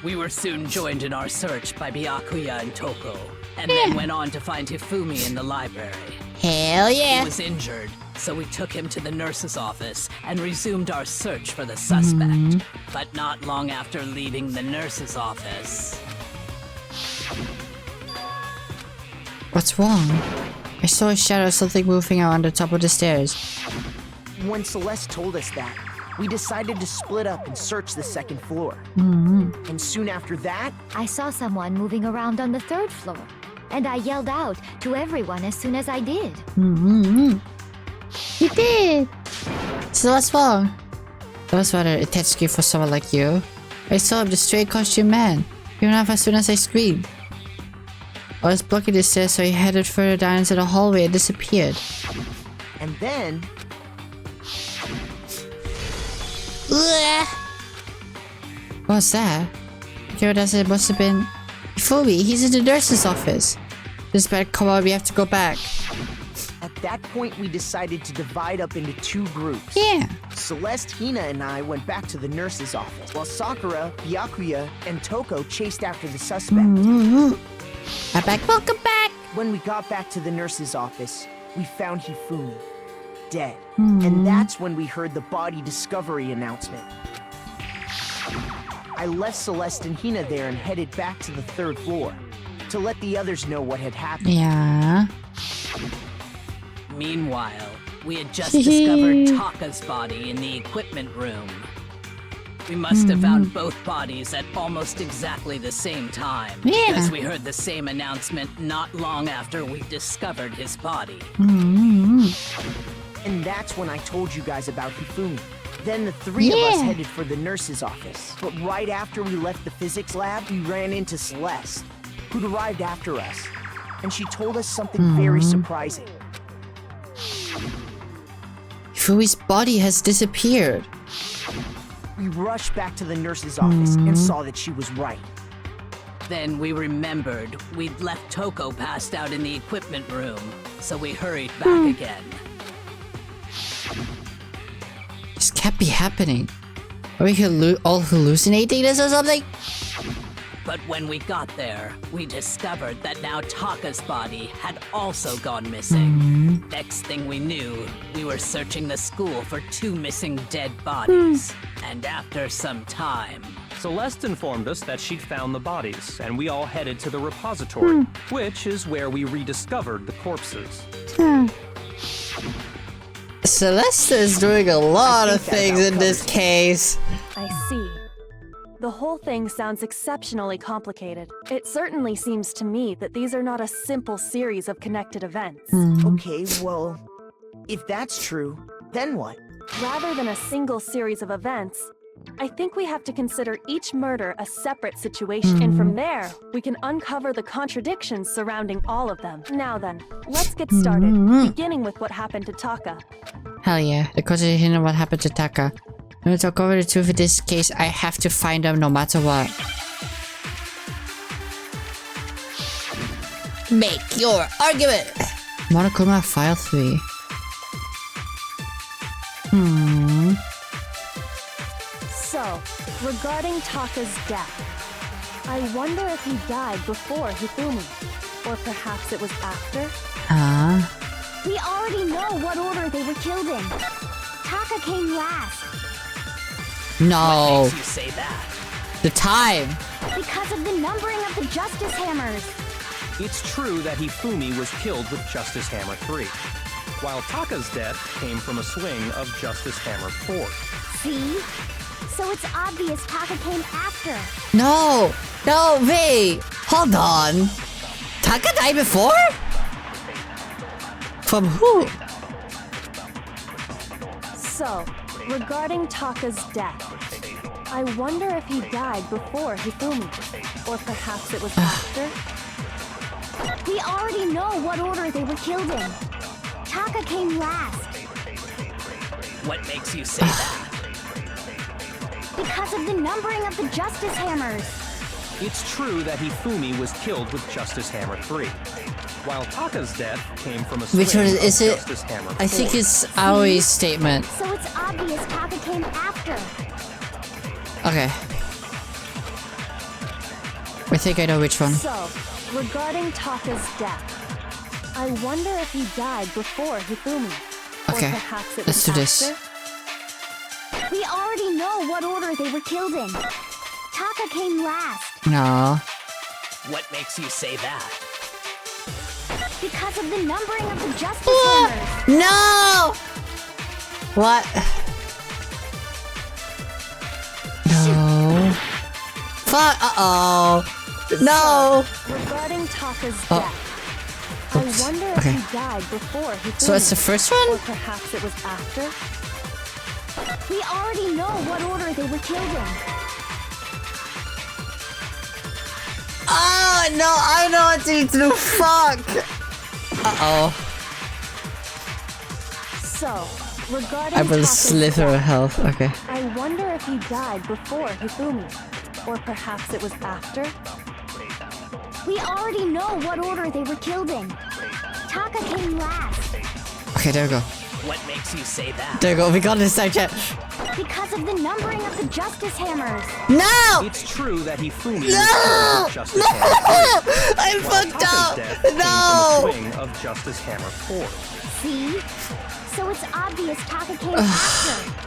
We were soon joined in our search by Byakuya and Toko, and then went on to find Hifumi in the library. Hell yeah. He was injured, so we took him to the nurse's office and resumed our search for the suspect. But not long after leaving the nurse's office... What's wrong? I saw a shadow of something moving out on the top of the stairs. When Celeste told us that, we decided to split up and search the second floor. And soon after that, I saw someone moving around on the 3rd floor, and I yelled out to everyone as soon as I did. You did! So what's wrong? That was rather a touch gift for someone like you. I saw him, the straight costume man. He ran off as soon as I screamed. I was blocking the stairs, so he headed further down into the hallway and disappeared. and then... What's that? Kyoda said it must have been... Hifumi, he's in the nurse's office. This better come on, we have to go back. At that point, we decided to divide up into 2 groups. Yeah. Celeste, Hina, and I went back to the nurse's office, while Sakura, Byakuya, and Toko chased after the suspect. I'm back. Welcome back! When we got back to the nurse's office, we found Hifumi, dead. And that's when we heard the body discovery announcement. I left Celeste and Hina there and headed back to the 3rd floor to let the others know what had happened. Yeah. Meanwhile, we had just discovered Taka's body in the equipment room. We must have found both bodies at almost exactly the same time, because we heard the same announcement not long after we discovered his body. And that's when I told you guys about Hifumi. Then the 3 of us headed for the nurse's office. But right after we left the physics lab, we ran into Celeste, who'd arrived after us. And she told us something very surprising. Hifumi's body has disappeared. We rushed back to the nurse's office and saw that she was right. Then we remembered we'd left Toko passed out in the equipment room, so we hurried back again. This can't be happening. Are we all hallucinating this or something? But when we got there, we discovered that now Taka's body had also gone missing. Next thing we knew, we were searching the school for 2 missing dead bodies. And after some time... Celeste informed us that she'd found the bodies, and we all headed to the repository, which is where we rediscovered the corpses. Celeste is doing a lot of things in this case. I see. The whole thing sounds exceptionally complicated. It certainly seems to me that these are not a simple series of connected events. Okay, well, if that's true, then what? Rather than a single series of events, I think we have to consider each murder a separate situation, and from there, we can uncover the contradictions surrounding all of them. Now then, let's get started, beginning with what happened to Taka. Hell yeah, the contradiction of what happened to Taka. When we talk over the truth of this case, I have to find them no matter what. Make your argument! Monokuma File 3. So, regarding Taka's death, I wonder if he died before Hifumi, or perhaps it was after? We already know what order they were killed in. Taka came last. No. What makes you say that? The time. Because of the numbering of the Justice Hammers. It's true that Hifumi was killed with Justice Hammer 3, while Taka's death came from a swing of Justice Hammer 4. See? So it's obvious Taka came after. No! No, wait! Hold on! Taka died before? From who? So, regarding Taka's death, I wonder if he died before Hifumi, or perhaps it was after? We already know what order they were killed in. Taka came last. What makes you say that? Because of the numbering of the Justice Hammers. It's true that Hifumi was killed with Justice Hammer 3, while Taka's death came from a swing Which one is it? Justice Hammer 4. I think it's Aoi's statement. So it's obvious Taka came after. Okay. I think I know which one. So, regarding Taka's death, I wonder if he died before Hifumi, Okay, or perhaps it let's was do this. after? We already know what order they were killed in. Taka came last. No. What makes you say that? Because of the numbering of the Justice Hammers. No! What? No. Fuck. Uh-oh. No. Regarding Taka's Oh. death, Oops. I wonder if Okay. he died before Hifumi. So it's the first one? Or perhaps it was after? We already know what order they were killed in. Oh, no, I know what to do. Fuck. Uh-oh. So, regarding I will Taka's slither her death, health. Okay. I wonder if he died before Hifumi, or perhaps it was after? We already know what order they were killed in. Taka came last. Okay, there we go. What makes you say that? There we go. We got this side chat. Because of the numbering of the Justice Hammers. No! It's true that Hifumi No! was killed with Justice Hammer 3. I while fucked Taka's up. death came No! from a swing of Justice Hammer 4. See? So it's obvious Taka came after.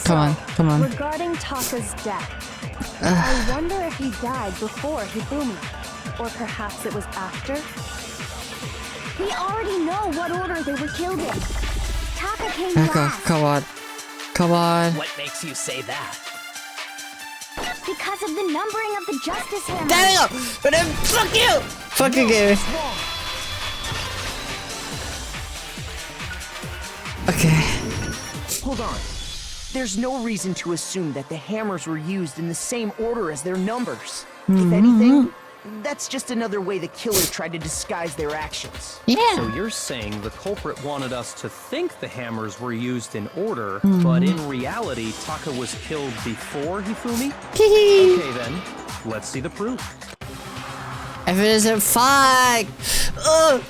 Come on, come on. Regarding Taka's death, I wonder if he died before Hifumi, or perhaps it was after? We already know what order they were killed in. Taka came There we go. last. Come on. Come on. What makes you say that? Because of the numbering of the Justice Hammers. There we go. But then, fuck you. Fuck you, Gary. Okay. Hold on. There's no reason to assume that the hammers were used in the same order as their numbers. If anything, that's just another way the killer tried to disguise their actions. So you're saying the culprit wanted us to think the hammers were used in order, but in reality, Taka was killed before Hifumi? Okay then, let's see the proof. Evidence at 5. Ugh.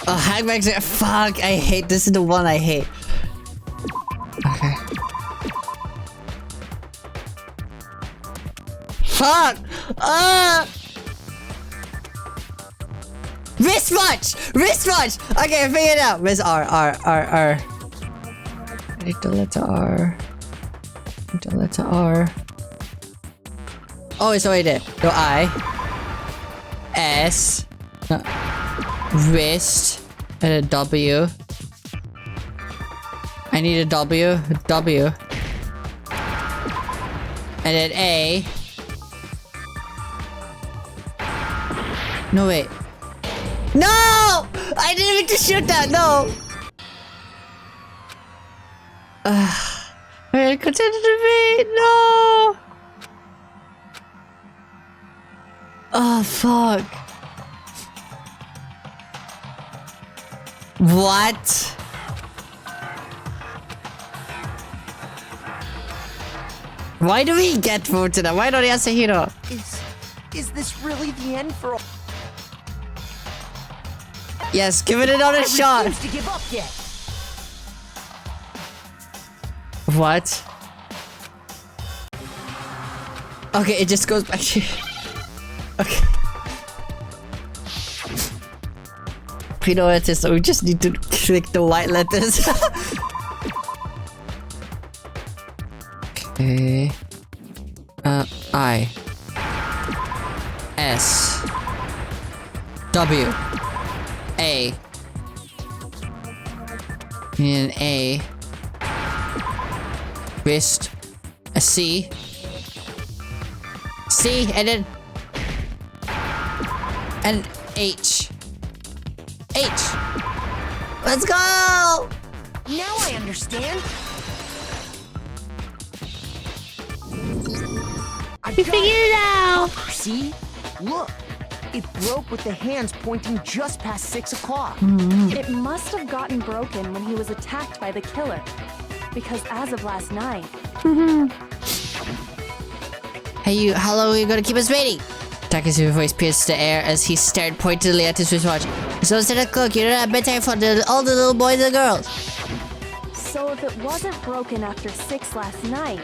Oh, Hagbags. Fuck, I hate. This is the one I hate. Okay. Fuck! Wristwatch! Wristwatch! Okay, I figured it out. Where's R? I need the letter R. The letter R. Oh, it's already there. So I. S. No. Wrist. And a W. I need a W. W. And then A. No, wait. No! I didn't mean to shoot that, no! Wait, continue to be. No! Oh, fuck. What? Why do we get voted? Why don't he answer hero? Is this really the end for all? Yes, give it another shot. To give up yet. What? Okay, it just goes back to... Okay. We know what it is, so we just need to click the white letters. Okay. I. S. W. A. And A. Wrist. A C. C, and then... And H. H. Let's go! Now I understand. We figured it out. See? Look. It broke with the hands pointing just past 6 o'clock. It must have gotten broken when he was attacked by the killer. Because as of last night... Hey you, how long are you gonna keep us waiting? Taka's voice pierced the air as he stared pointedly at his wristwatch. So it's 10 o'clock, you don't have bedtime for all the little boys and girls. So if it wasn't broken after 6 last night,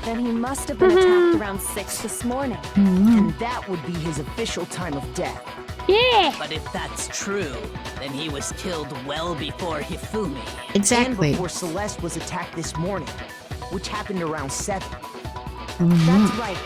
then he must have been attacked around 6 this morning. And that would be his official time of death. Yeah! But if that's true, then he was killed well before Hifumi. Exactly. And before Celeste was attacked this morning, which happened around 7. That's right.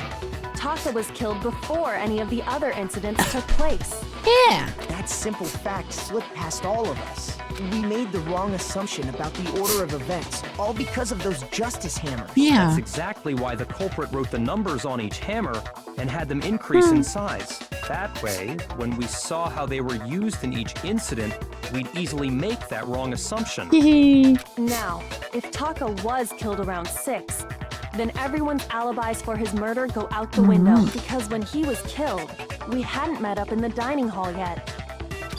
Taka was killed before any of the other incidents took place. Yeah. That simple fact slipped past all of us. We made the wrong assumption about the order of events, all because of those justice hammers. Yeah. That's exactly why the culprit wrote the numbers on each hammer and had them increase in size. That way, when we saw how they were used in each incident, we'd easily make that wrong assumption. Now, if Taka was killed around 6, then everyone's alibis for his murder go out the window, because when he was killed, we hadn't met up in the dining hall yet.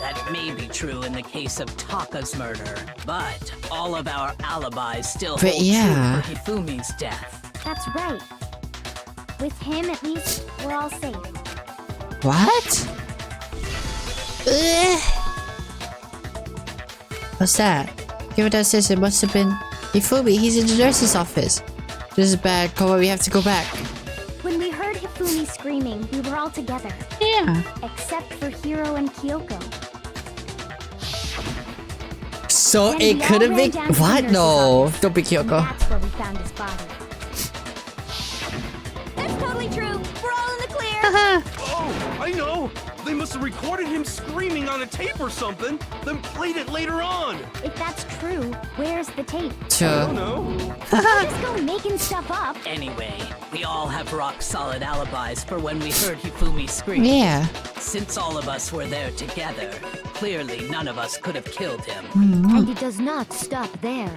That may be true in the case of Taka's murder, but all of our alibis still hold true for Hifumi's death. That's right. With him, at least, we're all safe. What? What's that? Given that says it must have been Hifumi. He's in the nurse's office. This is bad. Come on, we have to go back. When we heard Hifumi screaming, we were all together. Yeah. Except for Hiro and Kyoko. So And it we could all have ran been... down to What? the No. nurse's Don't be office, and Kyoko. that's where we found his body. That's totally true. We're all in the clear. Oh, I know. They must have recorded him screaming on a tape or something, then played it later on. If that's true, where's the tape? Sure. I don't know. Don't just go making stuff up. Anyway, we all have rock-solid alibis for when we heard Hifumi scream. Yeah. Since all of us were there together, clearly none of us could have killed him. And it does not stop there.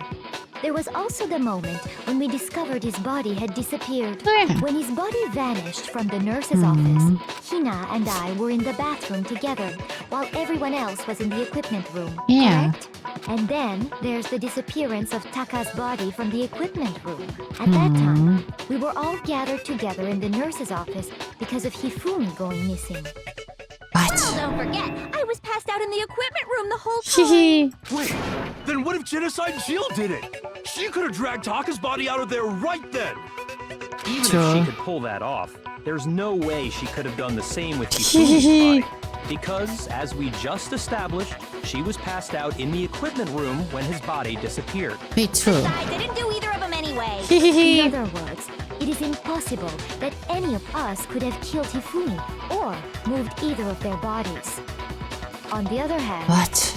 There was also the moment when we discovered his body had disappeared. When his body vanished from the nurse's office, Hina and I were in the bathroom together, while everyone else was in the equipment room. Yeah. Correct? And then there's the disappearance of Taka's body from the equipment room. At that time, we were all gathered together in the nurse's office because of Hifumi going missing. What? Well, don't forget, I was passed out in the equipment room the whole time. Wait, then what if Genocide Jill did it? She could have dragged Taka's body out of there right then. Even if she could pull that off, there's no way she could have done the same with Hifumi's body. Because, as we just established, she was passed out in the equipment room when his body disappeared. Me too. Besides, I didn't do either of them anyway. In other words, it is impossible that any of us could have killed Hifumi or moved either of their bodies. On the other hand,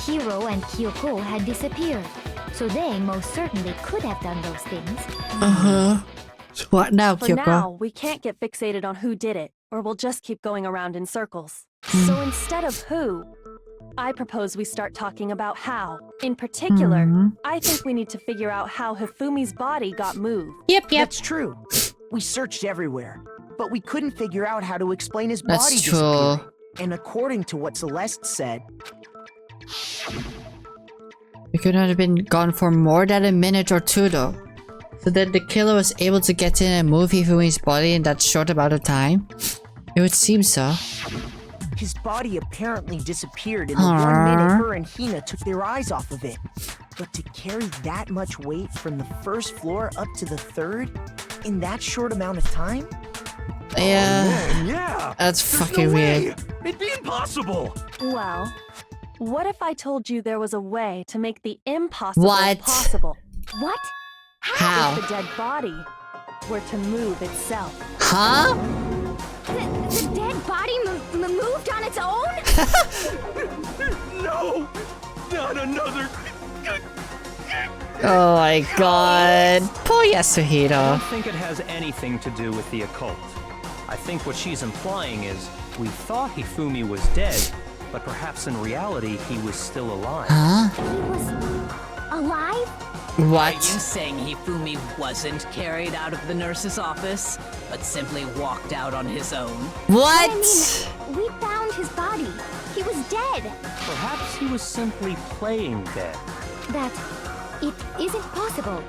Hiro and Kyoko had disappeared, so they most certainly could have done those things. So what now, For Kyoko? now, we can't get fixated on who did it, or we'll just keep going around in circles. So instead of who, I propose we start talking about how. In particular, I think we need to figure out how Hifumi's body got moved. Yep. That's true. We searched everywhere, but we couldn't figure out how to explain his That's body true. disappearing. And according to what Celeste said, We could not have been gone for more than a minute or two, though. So then the killer was able to get in and move Hifumi's body in that short amount of time? It would seem so. his body apparently disappeared in the 1 minute her and Hina took their eyes off of it. But to carry that much weight from the first floor up to the third in that short amount of time? Yeah. That's fucking weird. It'd be impossible. Well, what if I told you there was a way to make the impossible What? possible? What? How? If the dead body were to move itself. Huh? The dead body moved on its own? No! Not another... Oh my god. Poor I Yasuhiro. don't think it has anything to do with the occult. I think what she's implying is we thought Hifumi was dead, but perhaps in reality he was still alive. Huh? He was alive? What? Are you saying Hifumi wasn't carried out of the nurse's office, but simply walked out on his own? What? I mean, we found his body. He was dead. Perhaps he was simply playing dead. That it isn't possible.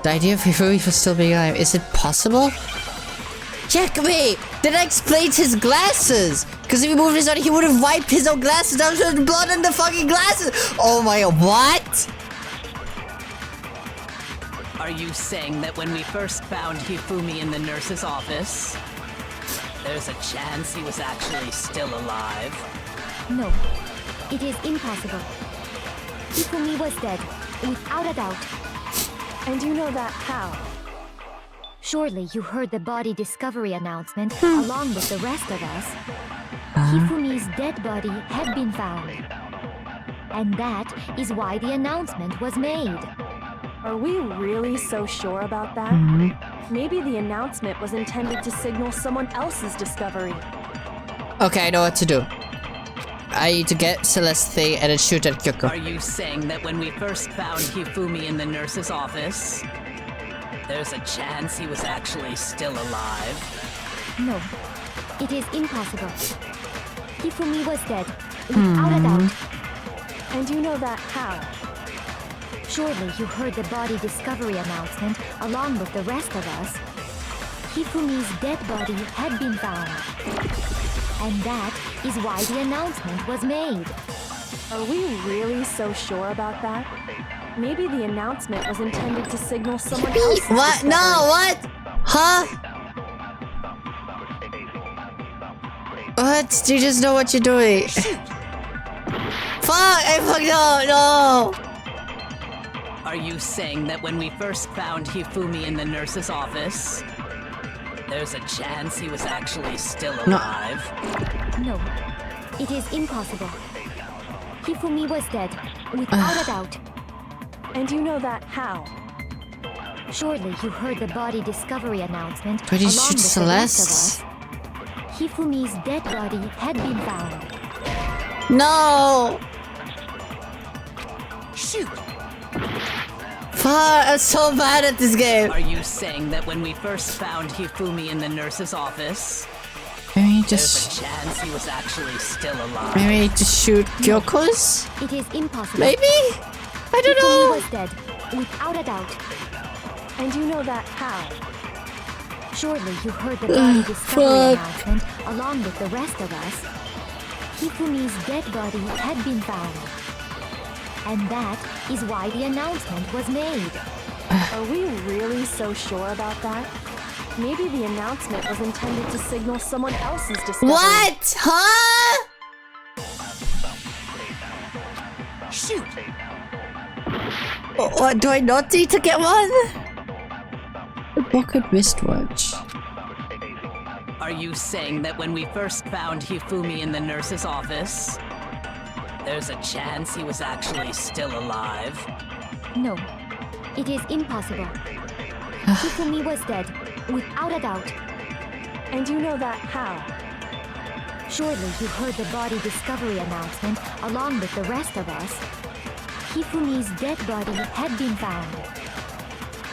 The idea of Hifumi was still being alive. Is it possible? Check me! Did I explain his glasses? Because if he moved his body, he would have wiped his own glasses. That was just blood on the fucking glasses. Oh my god, what? Are you saying that when we first found Hifumi in the nurse's office, there's a chance he was actually still alive? No, it is impossible. Hifumi was dead, without a doubt. And you know that how? Surely you heard the body discovery announcement along with the rest of us. Hifumi's dead body had been found. And that is why the announcement was made. Are we really so sure about that? Maybe the announcement was intended to signal someone else's discovery. Okay, I know what to do. I need to get Celeste thing and then shoot at Kyoko. Are you saying that when we first found Hifumi in the nurse's office, there's a chance he was actually still alive? No, it is impossible. Hifumi was dead, without a doubt. And you know that how? Surely you heard the body discovery announcement along with the rest of us. Hifumi's dead body had been found. And that is why the announcement was made. Are we really so sure about that? Maybe the announcement was intended to signal someone else's What? discovery. No, what? Huh? What? Do you just know what you're doing? Fuck! I fucked up! No! Are you saying that when we first found Hifumi in the nurse's office, there's a chance he was actually still alive? No, it is impossible. Hifumi was dead, without a doubt. And you know that how? Surely you heard the body discovery announcement But he along with shoots the rest Celeste. of us. Hifumi's dead body had been found. No! Shoot! Fuck, I'm so bad at this game. Are you saying that when we first found Hifumi in the nurse's office, Maybe there's just... a chance he was actually still alive? Maybe just shoot Kyoko's? It is impossible. Maybe? I don't Hifumi know. was dead, without a doubt. And you know that how? Surely you heard the body discovery announcement along with the rest of us. Hifumi's dead body had been found. And that is why the announcement was made. Are we really so sure about that? Maybe the announcement was intended to signal someone else's discovery. What? Huh? Shoot! What, do I not need to get one? A broken wristwatch. Are you saying that when we first found Hifumi in the nurse's office, there's a chance he was actually still alive? No, it is impossible. Hifumi was dead, without a doubt. And you know that how? Surely you heard the body discovery announcement along with the rest of us. Hifumi's dead body had been found.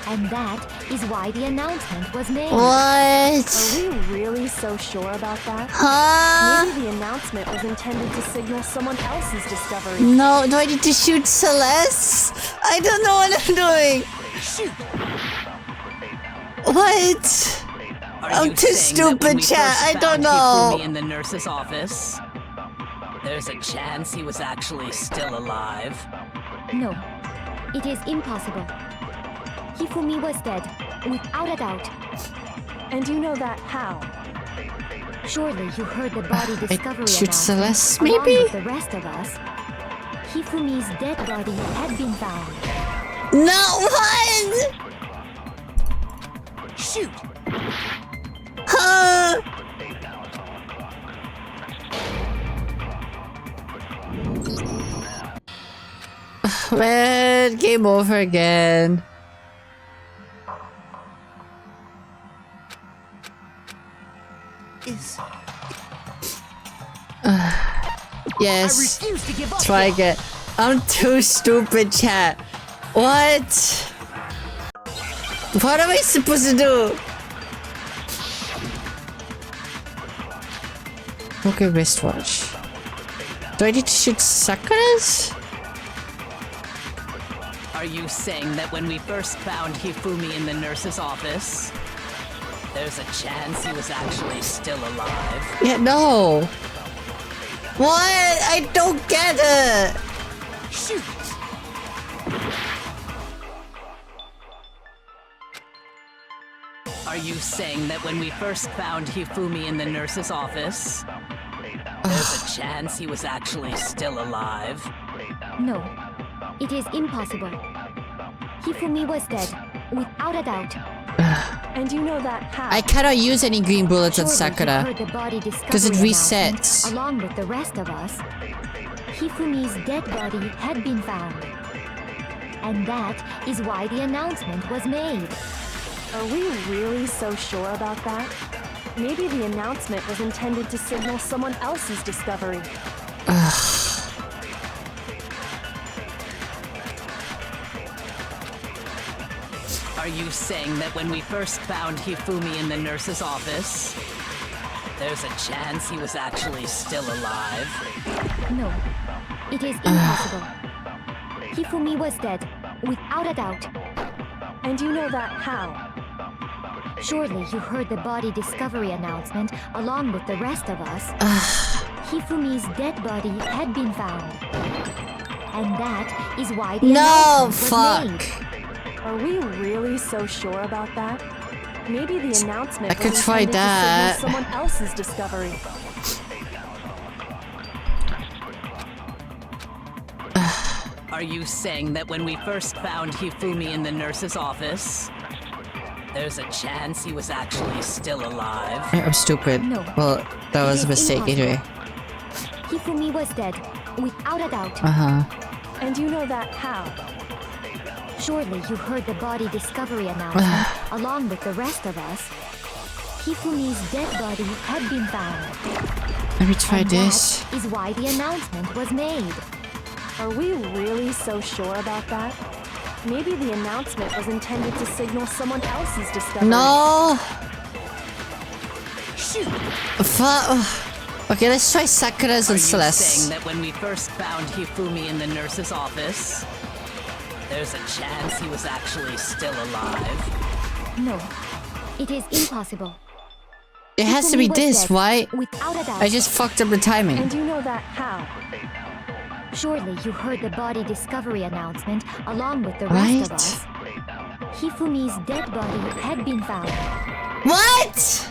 And that is why the announcement was made. What? Are we really so sure about that? Huh? Maybe the announcement was intended to signal someone else's discovery. No, do I need to shoot Celeste? I don't know what I'm doing. Shoot! What? I'm too stupid, chat. I don't know. In the nurse's office, there's a chance he was actually still alive. No, it is impossible. Hifumi was dead, without a doubt. And you know that how? Surely you heard the body discovery shoot announcement Celeste, along maybe? with the rest of us. Hifumi's dead body had been found. No, what? Shoot! Huh? Man, game over again. Yes. I refuse to give up. Try again. I'm too stupid, chat. What? What am I supposed to do? Okay, wristwatch. Do I need to shoot Sakura's? Are you saying that when we first found Hifumi in the nurse's office, there's a chance he was actually still alive? Yeah, no. What? I don't get it. Shoot! Are you saying that when we first found Hifumi in the nurse's office, there's a chance he was actually still alive? No, it is impossible. Hifumi was dead, without a doubt. And you know that how? I cannot use any green bullets on Surely you Sakura. heard the body Because it discovery resets. announcement along with the rest of us. Hifumi's dead body had been found. And that is why the announcement was made. Are we really so sure about that? Maybe the announcement was intended to signal someone else's discovery. Are you saying that when we first found Hifumi in the nurse's office, there's a chance he was actually still alive? No, it is impossible. Hifumi was dead, without a doubt. And you know that how? Surely you heard the body discovery announcement along with the rest of us. Hifumi's dead body had been found. And that is why the announcement was made. Are we really so sure about that? Maybe the announcement I could was try intended that. to signal someone else's discovery. Are you saying that when we first found Hifumi in the nurse's office, there's a chance he was actually still alive? I'm stupid. No. Well, that was a mistake anyway. Hifumi was dead, without a doubt. And you know that how? Surely you heard the body discovery announcement along with the rest of us. Hifumi's dead body had been found. Let me try And this. That is why the announcement was made. Are we really so sure about that? Maybe the announcement was intended to signal someone else's discovery. No. Shoot! Okay, let's try Sakura's and Are you Celeste. saying that when we first found Hifumi in the nurse's office, there's a chance he was actually still alive? No, it is impossible. It has to be was this, dead, right? Without a doubt. I just fucked up the timing. And you know that how? Surely you heard the body discovery announcement along with the rest of us. Hifumi's dead body had been found. What?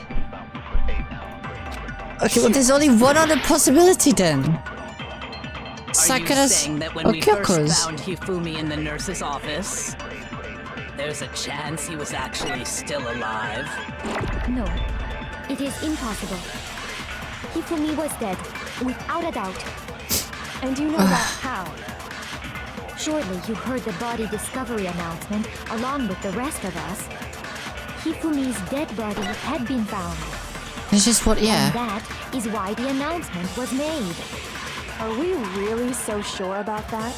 Okay, well, there's only one other possibility then. Are you Sakura's saying that when or we first Kyoko's. found Hifumi in the nurse's office, there's a chance he was actually still alive? No, it is impossible. Hifumi was dead, without a doubt. And you know that how? Surely you heard the body discovery announcement along with the rest of us. Hifumi's dead body had been found. It's just what, And yeah. that is why the announcement was made. Are we really so sure about that?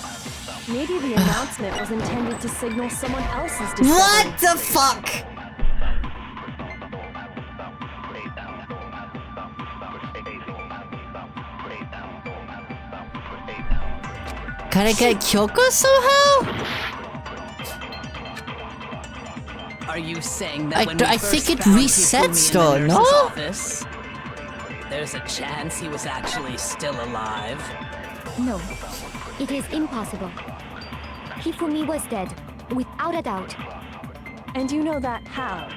Maybe the announcement was intended to signal someone else's discovery. What the fuck? Can I get Kyoko somehow? Are you saying that when I we think first it found resets Hifumi though, in the no? nurse's office, there's a chance he was actually still alive? No, it is impossible. Hifumi was dead, without a doubt. And you know that how?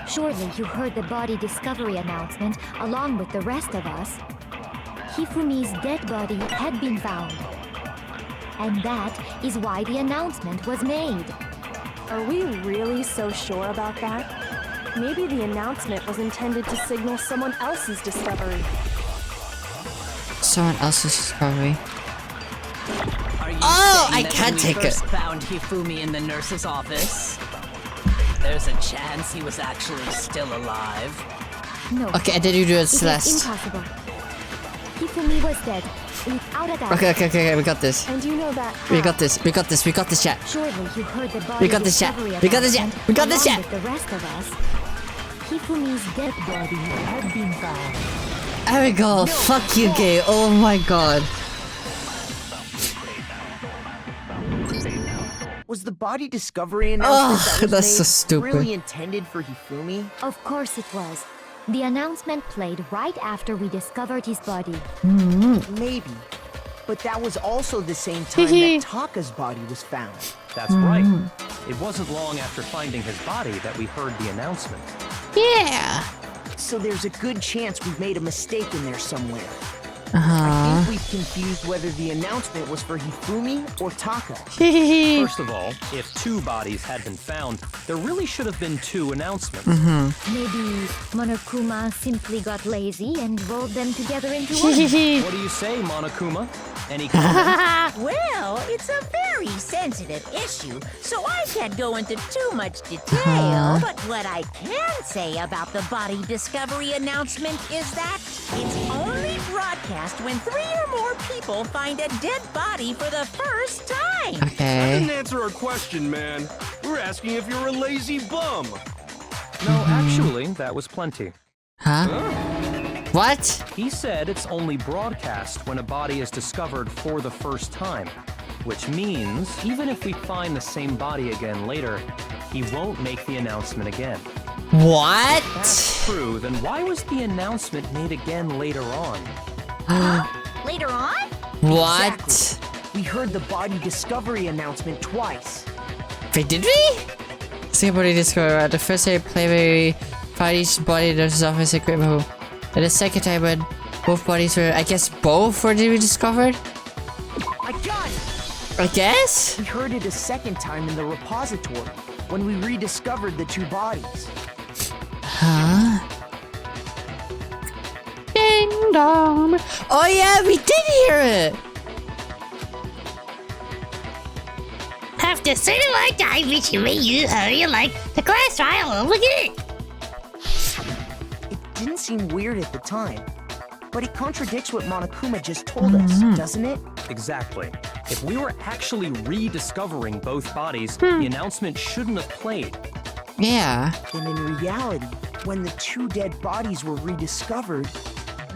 Surely you heard the body discovery announcement along with the rest of us. Hifumi's dead body had been found. And that is why the announcement was made. Are we really so sure about that? Maybe the announcement was intended to signal someone else's discovery. Someone else's discovery. Are you Oh, saying I that can't when take we it. first found Hifumi in the nurse's office, there's a chance he was actually still alive? No. Okay, and then you do it, It is Celeste. impossible. Hifumi was dead, without a doubt. Okay, we got this. And you know that We got this, chat. Surely you heard the body We got this, chat. discovery We got this, chat. announcement We got this, along chat. with the rest of us. Hifumi's dead body had been found. There we go. Fuck you, gay. Oh my god. Was the body discovery announcement that was that's made so stupid. really intended for Hifumi? Of course it was. The announcement played right after we discovered his body. Maybe. But that was also the same time that Taka's body was found. That's right. It wasn't long after finding his body that we heard the announcement. Yeah. So there's a good chance we've made a mistake in there somewhere. I Uh-huh. think we've confused whether the announcement was for Hifumi or Taka. First of all, if two bodies had been found, there really should have been two announcements. Maybe Monokuma simply got lazy and rolled them together into one. What do you say, Monokuma? Any comments? Well, it's a very sensitive issue, so I can't go into too much detail. But what I can say about the body discovery announcement is that it's only broadcast when 3 or more people find a dead body for the first time. That Okay. didn't answer our question, man. We're asking if you're a lazy bum. No, actually, that was plenty. Huh? What? He said it's only broadcast when a body is discovered for the first time, which means even if we find the same body again later, he won't make the announcement again. What? If that's true, then why was the announcement made again later on? Later on? What? We heard the body discovery announcement twice. Wait, did we? Second body discovered. The first time we found each body in the office equipment room. And the second time when both bodies were, I guess both were rediscovered? I got it! I guess? We heard it a second time in the repository when we rediscovered the two bodies. Huh? Ding dong. Oh yeah, we did hear it! After so long time, which you may you hurry like the class trial over here. It didn't seem weird at the time, but it contradicts what Monokuma just told us, doesn't it? Exactly. If we were actually rediscovering both bodies, the announcement shouldn't have played. Yeah. And in reality, when the two dead bodies were rediscovered,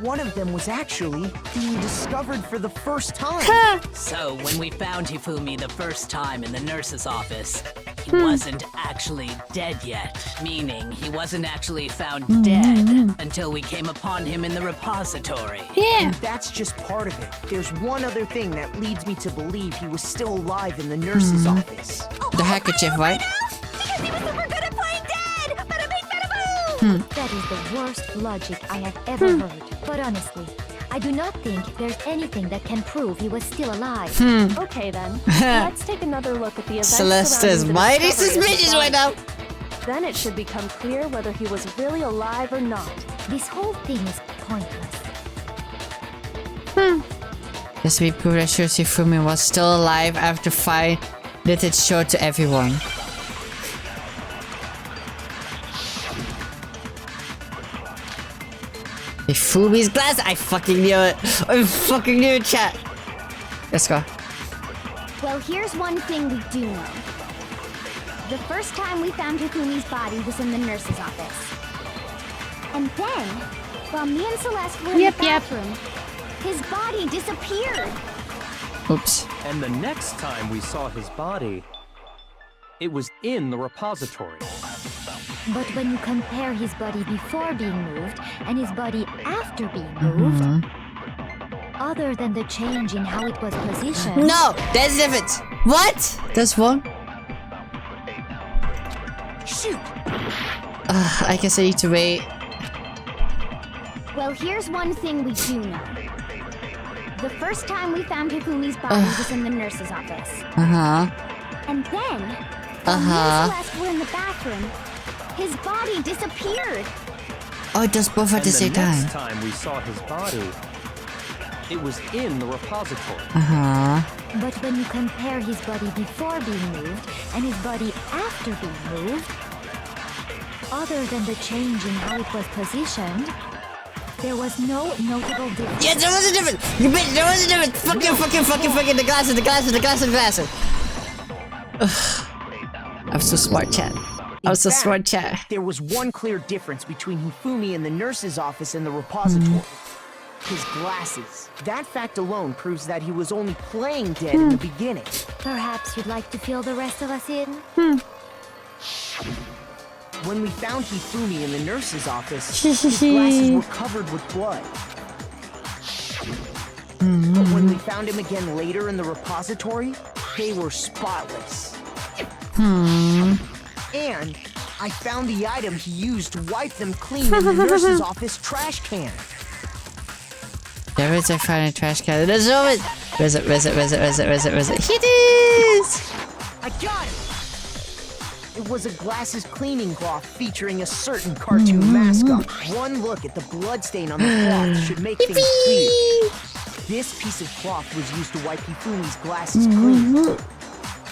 one of them was actually being discovered for the first time. So, when we found Hifumi the first time in the nurse's office, he wasn't actually dead yet. Meaning, he wasn't actually found dead until we came upon him in the repository. And that's just part of it. There's one other thing that leads me to believe he was still alive in the nurse's office. The handkerchief, right? Because he was super good at playing dead! Bada bing, bada boom! That is the worst logic I have ever heard. But honestly, I do not think there's anything that can prove he was still alive. Okay then, let's take another look at the events Celeste's surrounding the mighty discovery of his suspicious right now. body. Then it should become clear whether he was really alive or not. This whole thing is pointless. Yes, we proved that Shifumi was still alive after Fine let it show to everyone. Hifumi's glass! I fucking knew it! I fucking knew it, chat! Let's go. Well, here's one thing we do know. The first time we found Hifumi's body was in the nurse's office. And then, while me and Celeste were in the bathroom, his body disappeared. Oops. And the next time we saw his body, it was in the repository. But when you compare his body before being moved and his body after being moved, other than the change in how it was positioned... No! There's difference! What? There's one? Shoot! I guess I need to wait. Well, here's one thing we do know. The first time we found Hifumi's body was in the nurse's office. And then, while me and Celeste were in the bathroom, his body disappeared. Oh, it does both at the same time. And the next time we saw his body, it was in the repository. But when you compare his body before being moved and his body after being moved, other than the change in how it was positioned, there was no notable difference. Yes, there was a difference! You bitch, there was a difference! Fucking, the glasses! I'm so smart, chat. In fact, there was one clear difference between Hifumi in the nurse's office and the repository. His glasses. That fact alone proves that he was only playing dead in the beginning. Perhaps you'd like to fill the rest of us in? When we found Hifumi in the nurse's office, his glasses were covered with blood. But when we found him again later in the repository, they were spotless. And I found the item he used to wipe them clean in the nurse's office trash can. There is a found a trash can. There's it! Where's it? Here it is! I got it! It was a glasses cleaning cloth featuring a certain cartoon mascot. One look at the bloodstain on the cloth should make things clear. This piece of cloth was used to wipe Hifumi's glasses clean.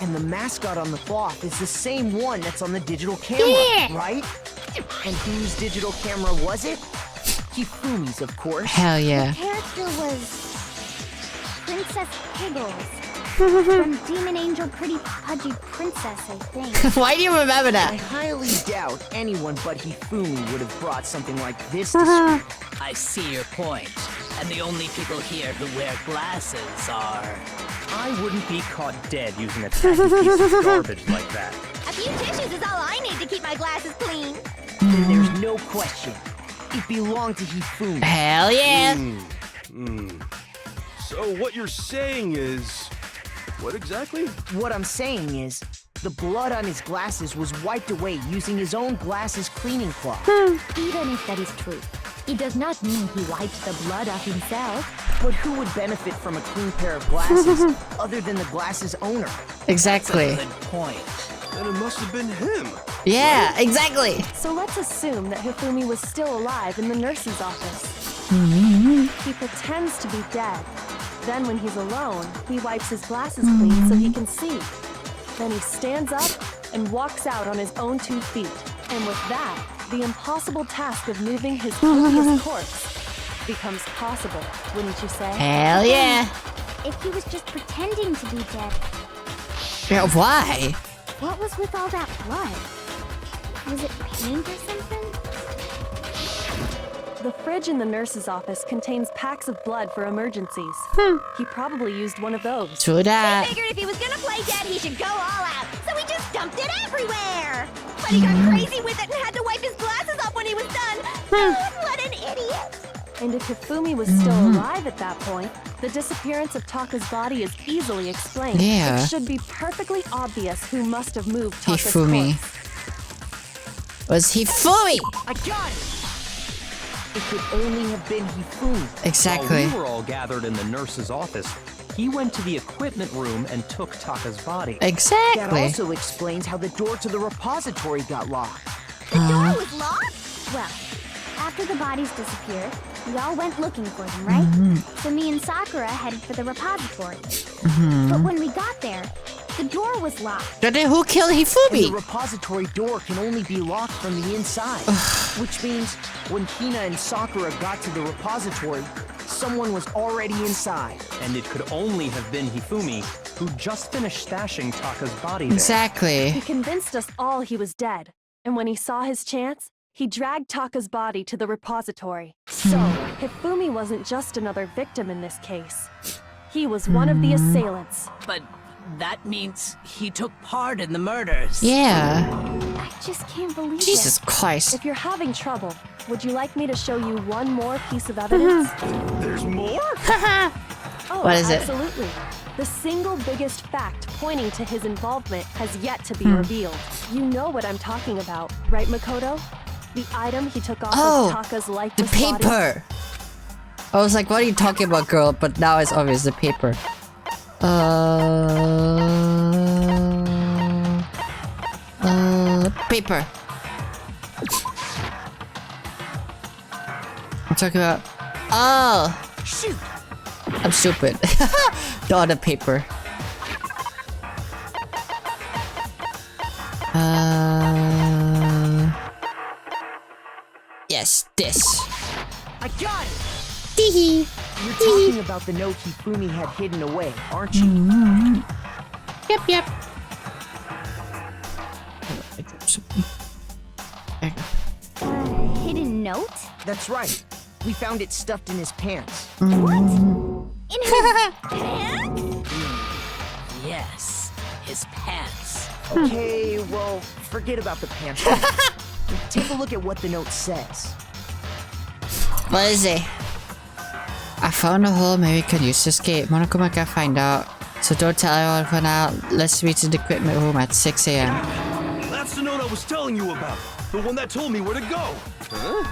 And the mascot on the cloth is the same one that's on the digital camera, right? And whose digital camera was it? Hifumi's, of course. Hell yeah. The character was Princess Piggles from Demon Angel Pretty Pudgy Princess, I think. Why do you remember that? I highly doubt anyone but Hifumi would have brought something like this to screen. I see your point. And the only people here who wear glasses are... I wouldn't be caught dead using a tacky piece of garbage like that. A few tissues is all I need to keep my glasses clean. Then there's no question. It belonged to Hifumi. Hell yeah! So what you're saying is... What exactly? What I'm saying is, the blood on his glasses was wiped away using his own glasses cleaning cloth. Even if that is true, it does not mean he wiped the blood off himself. But who would benefit from a clean pair of glasses other than the glasses owner? Exactly. That's a good point. Then it must have been him. Yeah, exactly. So let's assume that Hifumi was still alive in the nurse's office. He pretends to be dead. Then when he's alone, he wipes his glasses clean so he can see. Then he stands up and walks out on his own 2 feet. And with that, the impossible task of moving his previous corpse becomes possible, wouldn't you say? Hell yeah. If he was just pretending to be dead. Yeah, why? What was with all that blood? Was it paint or something? The fridge in the nurse's office contains packs of blood for emergencies. He probably used one of those. True that. He figured if he was gonna play dead, he should go all out. So he just dumped it everywhere! But he got crazy with it and had to wipe his glasses off when he was done! God, what an idiot! And if Hifumi was still alive at that point, the disappearance of Taka's body is easily explained. Yeah. It should be perfectly obvious who must have moved Taka's Hifumi. corpse. Was Hifumi? I got it! It could only have been Hifumi. Exactly. While we were all gathered in the nurse's office, he went to the equipment room and took Taka's body. Exactly. That also explains how the door to the repository got locked. The door was locked? Well, after the bodies disappeared, we all went looking for them, right? So me and Sakura headed for the repository. But when we got there, the door was locked. But then who killed Hifumi? And the repository door can only be locked from the inside. Which means when Hina and Sakura got to the repository, someone was already inside. And it could only have been Hifumi, who just finished stashing Taka's body there. Exactly. He convinced us all he was dead. And when he saw his chance, he dragged Taka's body to the repository. So, Hifumi wasn't just another victim in this case. He was one of the assailants. But that means he took part in the murders. Yeah. I just can't believe Jesus it. Christ. If you're having trouble, would you like me to show you one more piece of evidence? There's more? Oh, What is it? absolutely. The single biggest fact pointing to his involvement has yet to be revealed. You know what I'm talking about, right, Makoto? The item he took off of Taka's the lifeless body. paper. I was like, what are you talking about, girl? But now it's obvious, the paper. Paper. I'm talking about. Oh, shoot! I'm stupid. The other paper. Yes, this. I got it! Teehee. You're talking about the note Hifumi had hidden away, aren't you? Yep. Hidden note? That's right. We found it stuffed in his pants. What? In his pants? Yes, his pants. Okay, well, forget about the pants. Take a look at what the note says. What is it? I found a hole maybe we can use to escape. Monokuma can find out. So don't tell anyone for now. Let's reach the equipment room at 6 a.m. That's the note I was telling you about. The one that told me where to go. Huh?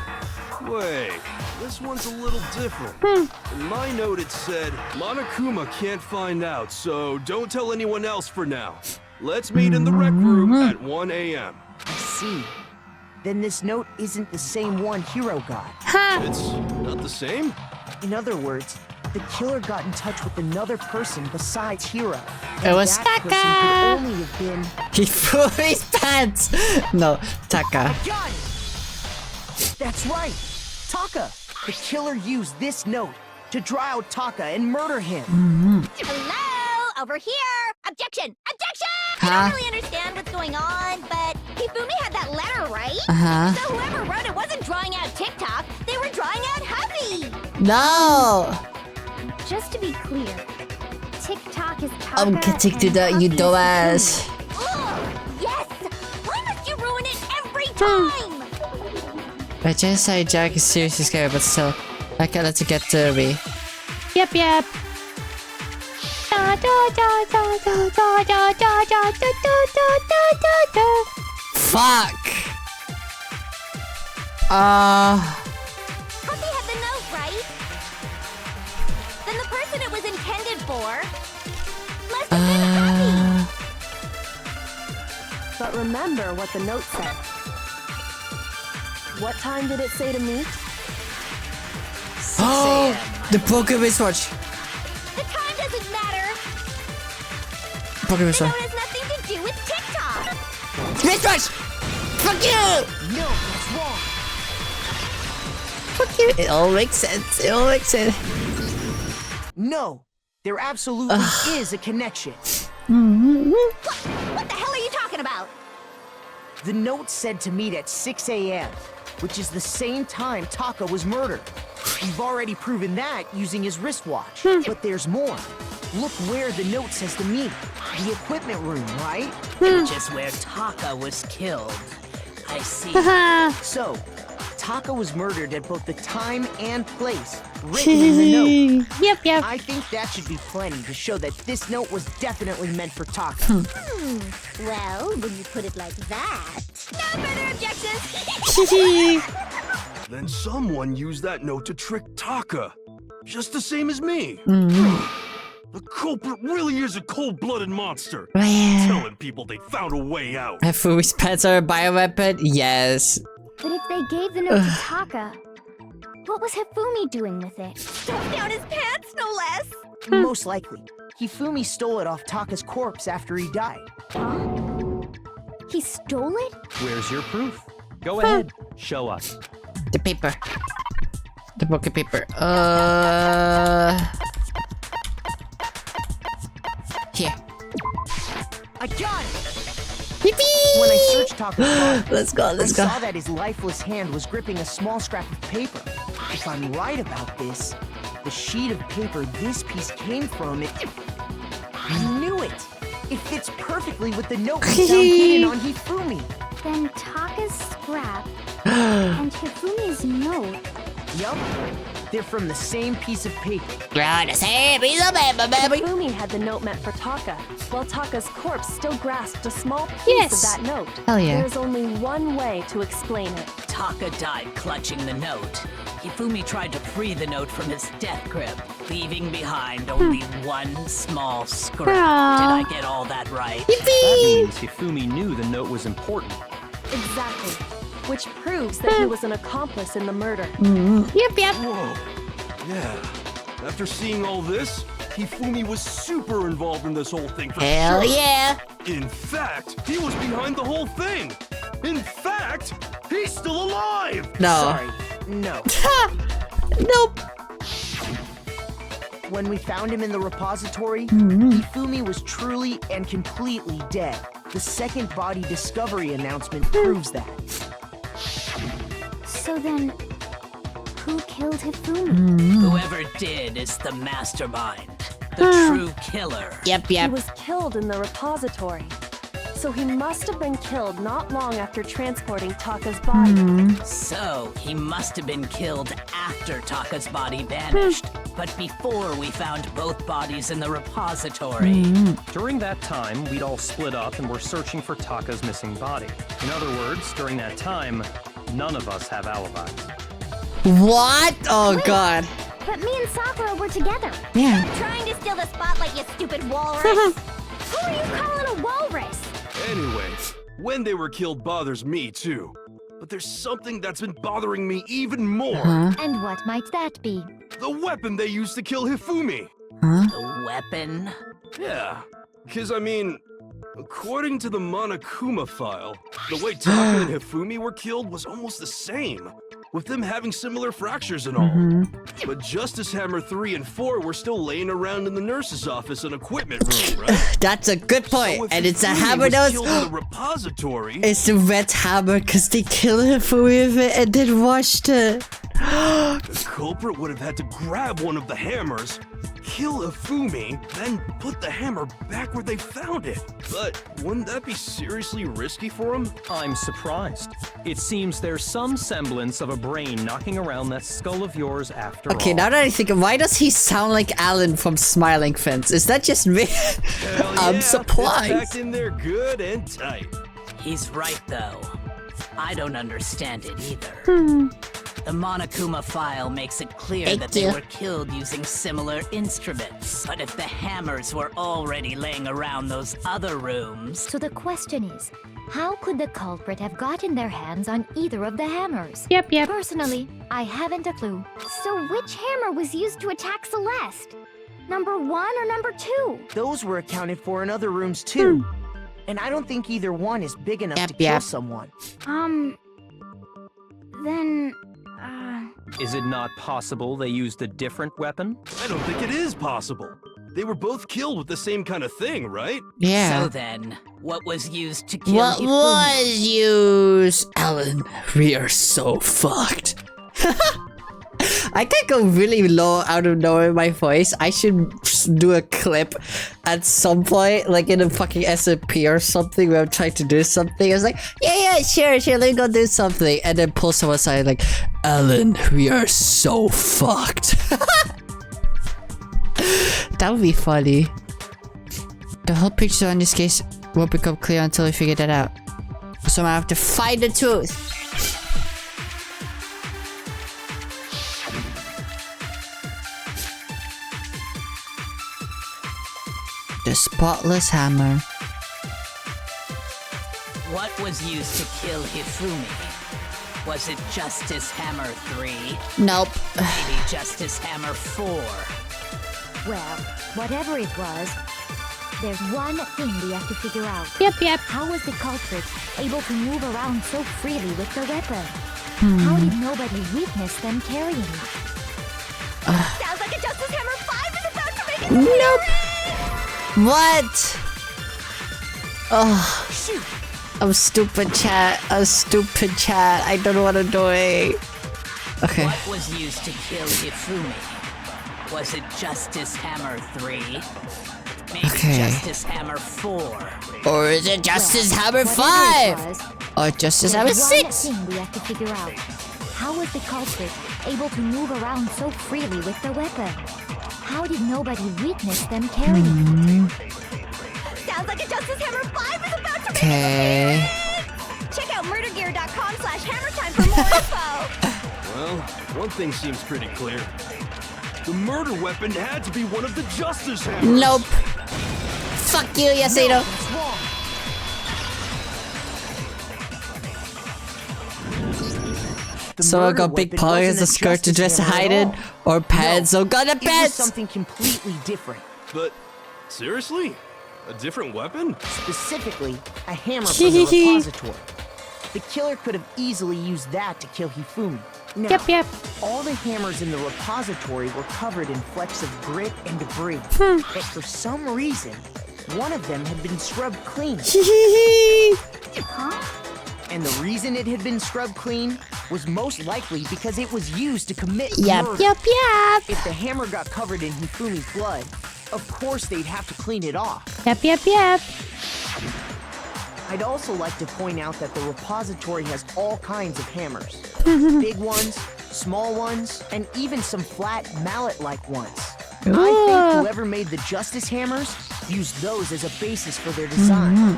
Wait, this one's a little different. In my note it said, Monokuma can't find out, so don't tell anyone else for now. Let's meet in the rec room at 1 a.m. I see. Then this note isn't the same one Hiro got. It's not the same? In other words, the killer got in touch with another person besides Hiro. It was that person could only have been... He threw his pants! No, Taka. I got it! That's right! Taka! The killer used this note to draw out Taka and murder him. Hello? Over here! Objection! Objection! I don't really understand what's going on, but Hifumi had that letter, right? So whoever wrote it wasn't drawing out TikTok, they were drawing out Hubby! No! Just to be clear, TikTok is Taka. I'm getting to that, you dumbass. Yes! Why must you ruin it every time? But Genocide Jack is seriously scary, but still, I can't let it get to me. Yep. Fuck! Hubby had the note, right? Then the person it was intended for must have been Hubby! But remember what the note said. What time did it say to meet? Oh, the Pokemon wristwatch. The time doesn't matter. Pokemon The wristwatch. note has nothing to do with TikTok. Wristwatch! Fuck you! No, that's wrong. Fuck you. It all makes sense. No, there absolutely is a connection. What the hell are you talking about? The note said to meet at 6 a.m., which is the same time Taka was murdered. We've already proven that using his wristwatch. But there's more. Look where the note says to meet. The equipment room, right? Which is where Taka was killed. I see. So, Taka was murdered at both the time and place written in the note. Yep. I think that should be plenty to show that this note was definitely meant for Taka. Well, when you put it like that... No further objections! Then someone used that note to trick Taka. Just the same as me. The culprit really is a cold-blooded monster. Telling people they found a way out. Hifumi's pets are a bioweapon? Yes. But if they gave the note to Taka, what was Hifumi doing with it? Stuffed down his pants, no less! Most likely. Hifumi stole it off Taka's corpse after he died. He stole it? Where's your proof? Go ahead, show us. The paper. The book of paper. Here. I got it! Yippee! When I searched Taka's body, let's go. I saw that his lifeless hand was gripping a small scrap of paper. If I'm right about this, the sheet of paper this piece came from, I knew it! It fits perfectly with the note we found hidden on Hifumi. Then Taka's scrap and Hifumi's note. Yup. They're from the same piece of paper. The same piece of paper, baby. Hifumi had the note meant for Taka, while Taka's corpse still grasped a small piece of that note. Hell yeah. There's only one way to explain it. Taka died clutching the note. Hifumi tried to free the note from his death grip, leaving behind only one small scrap. Did I get all that right? That means Hifumi knew the note was important. Exactly. Which proves that he was an accomplice in the murder. Yep. Whoa. Yeah. After seeing all this, Hifumi was super involved in this whole thing for Hell sure. yeah. In fact, he was behind the whole thing. In fact, he's still alive. No. Sorry. No. Nope. When we found him in the repository, Hifumi was truly and completely dead. The second body discovery announcement proves that. So then, who killed Hifumi? Whoever did is the mastermind, the true killer. Yep. He was killed in the repository. So he must have been killed not long after transporting Taka's body. So he must have been killed after Taka's body vanished, but before we found both bodies in the repository. During that time, we'd all split up and were searching for Taka's missing body. In other words, during that time, none of us have alibis. What? Oh god. But me and Sakura were together. Yeah. Trying to steal the spotlight, you stupid walrus! Who are you calling a walrus? Anyways, when they were killed bothers me too. But there's something that's been bothering me even more. And what might that be? The weapon they used to kill Hifumi. The weapon? Yeah, because I mean, according to the Monokuma file, the way Taka and Hifumi were killed was almost the same, with them having similar fractures and all. But Justice Hammer 3 and 4 were still laying around in the nurse's office and equipment room, right? That's a good point. So if And it's a Hifumi hammer was nose. killed in the repository. It's the red hammer because they killed Hifumi with it and then washed it. The culprit would have had to grab one of the hammers, kill Hifumi, then put the hammer back where they found it. But wouldn't that be seriously risky for him? I'm surprised. It seems there's some semblance of a brain knocking around that skull of yours after Okay, all. now that I think, why does he sound like Alan from Smiling Fence? Is that just me? I'm It's surprised. packed in there good and tight. He's right, though. I don't understand it either. The Monokuma file makes it clear that they were killed using similar instruments. But if the hammers were already laying around those other rooms... So the question is, how could the culprit have gotten their hands on either of the hammers? Yep. Personally, I haven't a clue. So which hammer was used to attack Celeste? Number 1 or number 2? Those were accounted for in other rooms too. And I don't think either one is big enough to kill someone. Then... Is it not possible they used a different weapon? I don't think it is possible. They were both killed with the same kind of thing, right? Yeah. So then, what was used to kill What Hifumi? was used? Alan, we are so fucked. I can go really low out of nowhere in my voice. I should do a clip at some point, like in a fucking SMP or something, where I'm trying to do something. I was like, yeah, sure, let me go do something. And then pull someone aside like, Ellen, we are so fucked. That would be funny. The whole picture on this case won't become clear until we figure that out. So I have to find the truth. The spotless hammer. What was used to kill Hifumi? Was it Justice Hammer 3? Nope. Maybe Justice Hammer 4? Well, whatever it was, there's one thing we have to figure out. Yep. How was the culprit able to move around so freely with the weapon? How did nobody witness them carrying it? Sounds like a Justice Hammer 5 is about to make it. Nope. What? Oh. Shoot. I'm stupid, chat. I don't know what I'm doing. Okay. What was used to kill Hifumi? Was it Justice Hammer 3? Maybe Justice Hammer 4? Or is it Justice Hammer 5? Or Justice Hammer 6? One thing we have to figure out. How was the culprit able to move around so freely with the weapon? How did nobody witness them carrying it? Sounds like a Justice Hammer 5 is about to Okay. Check out murdergear.com/hammertime for more info. Well, one thing seems pretty clear. The murder weapon had to be one of the Justice Hammers. Nope. Fuck you, Yasuno. Someone got big paws, a skirt to dress hide in, or pants, so got a It was pants. something completely different. But seriously? A different weapon? Specifically, a hammer from the repository. The killer could have easily used that to kill Hifumi. Now, Yep. all the hammers in the repository were covered in flecks of grit and debris. But for some reason, one of them had been scrubbed clean. And the reason it had been scrubbed clean was most likely because it was used to commit murder. Yep. If the hammer got covered in Hifumi's blood, of course they'd have to clean it off. Yep. I'd also like to point out that the repository has all kinds of hammers. Big ones, small ones, and even some flat mallet-like ones. I think whoever made the Justice Hammers used those as a basis for their design.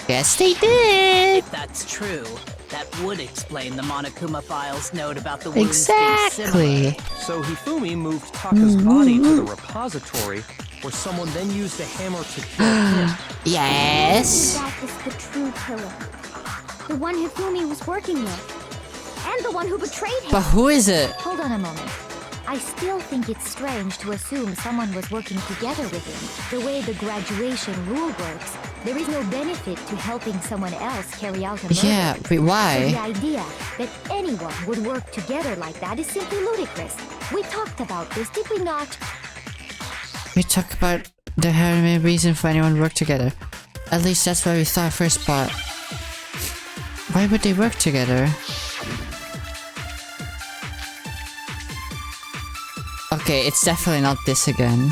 Yes, they did. If that's true, that would explain the Monokuma file's note about the wounds being Exactly. So Hifumi moved Taka's body to the repository, where someone then used the hammer to kill him. Yes. That is the true killer. The one Hifumi was working with. And the one who betrayed him. But who is it? Hold on a moment. I still think it's strange to assume someone was working together with him. The way the graduation rule works, there is no benefit to helping someone else carry out a murder. Yeah, but why? So the idea that anyone would work together like that is simply ludicrous. We talked about this, did we not? We talk about the main reason for anyone to work together. At least that's what we thought first, but why would they work together? Okay, it's definitely not this again.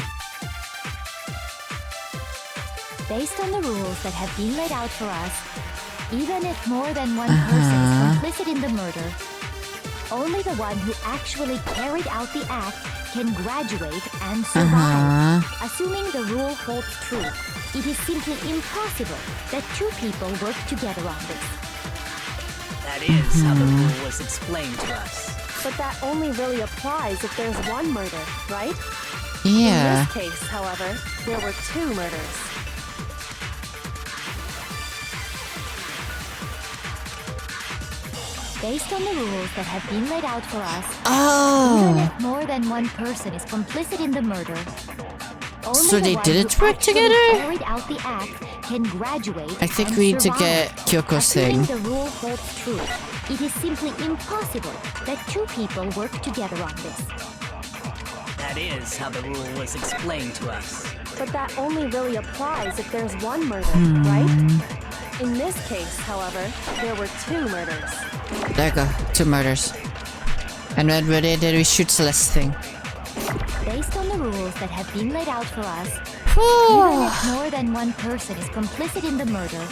Based on the rules that have been laid out for us, even if more than one person is complicit in the murder, only the one who actually carried out the act can graduate and survive. Assuming the rule holds true, it is simply impossible that two people work together on this. That is how the rule was explained to us. But that only really applies if there's one murder, right? Yeah. In this case, however, there were two murders. Based on the rules that have been laid out for us, even if more than one person is complicit in the murder, only So the they one didn't who work actually together? carried out the act can graduate. I think and we need to survive. get Kyoko's Assuming thing. the rule holds true, it is simply impossible that two people work together on this. That is how the rule was explained to us. But that only really applies if there's one murder, right? In this case, however, there were two murders. There you go. 2 murders. And when we're there, we shoot Celeste thing. Based on the rules that have been laid out for us, even if more than one person is complicit in the murder,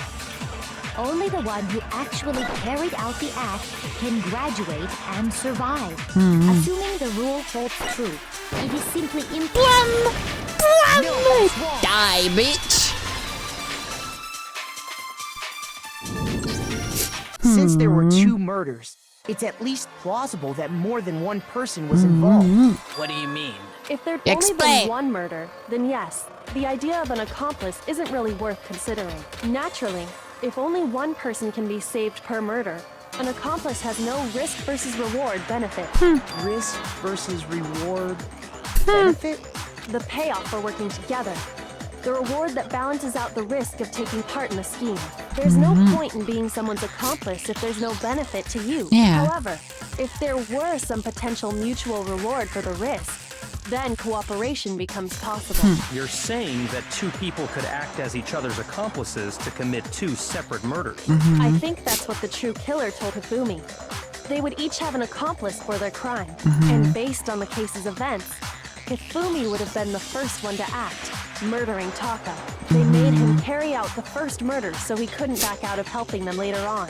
only the one who actually carried out the act can graduate and survive. Assuming the rule holds true, it is simply impossible. Die, bitch! Since there were 2 murders, it's at least plausible that more than one person was involved. What do you mean? If there'd only been one murder, then yes, the idea of an accomplice isn't really worth considering. Naturally, if only one person can be saved per murder, an accomplice has no risk versus reward benefit. Risk versus reward benefit? The payoff for working together. The reward that balances out the risk of taking part in a scheme. There's no point in being someone's accomplice if there's no benefit to you. Yeah. However, if there were some potential mutual reward for the risk, then cooperation becomes possible. You're saying that 2 people could act as each other's accomplices to commit 2 separate murders. I think that's what the true killer told Hifumi. They would each have an accomplice for their crime. And based on the case's events, Hifumi would have been the first one to act, murdering Taka. They made him carry out the first murder so he couldn't back out of helping them later on.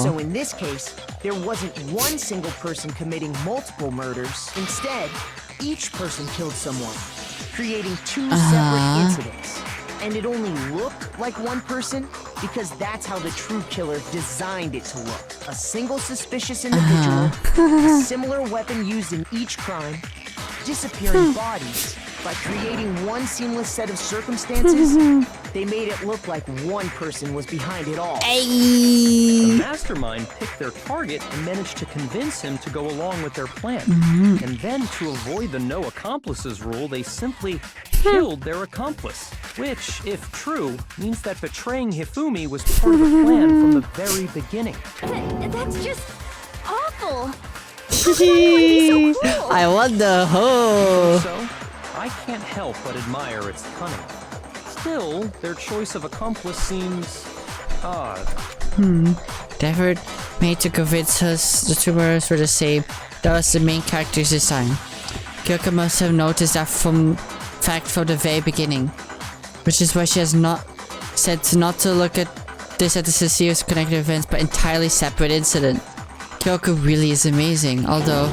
So in this case, there wasn't one single person committing multiple murders. Instead, each person killed someone, creating 2 separate incidents. And it only looked like one person because that's how the true killer designed it to look. A single suspicious individual, a similar weapon used in each crime, disappearing bodies. By creating one seamless set of circumstances, they made it look like one person was behind it all. The mastermind picked their target and managed to convince him to go along with their plan. And then, to avoid the no accomplices rule, they simply killed their accomplice. Which, if true, means that betraying Hifumi was part of the plan from the very beginning. That's just awful. I wonder who. So, I can't help but admire its cunning. Still, their choice of accomplice seems odd. The effort made to convince us the 2 murders were the same. That was the main character's design. Kyoko must have noticed that from the very beginning. Which is why she has said not to look at this as a series of connected events, but entirely separate incident. Kyoko really is amazing, although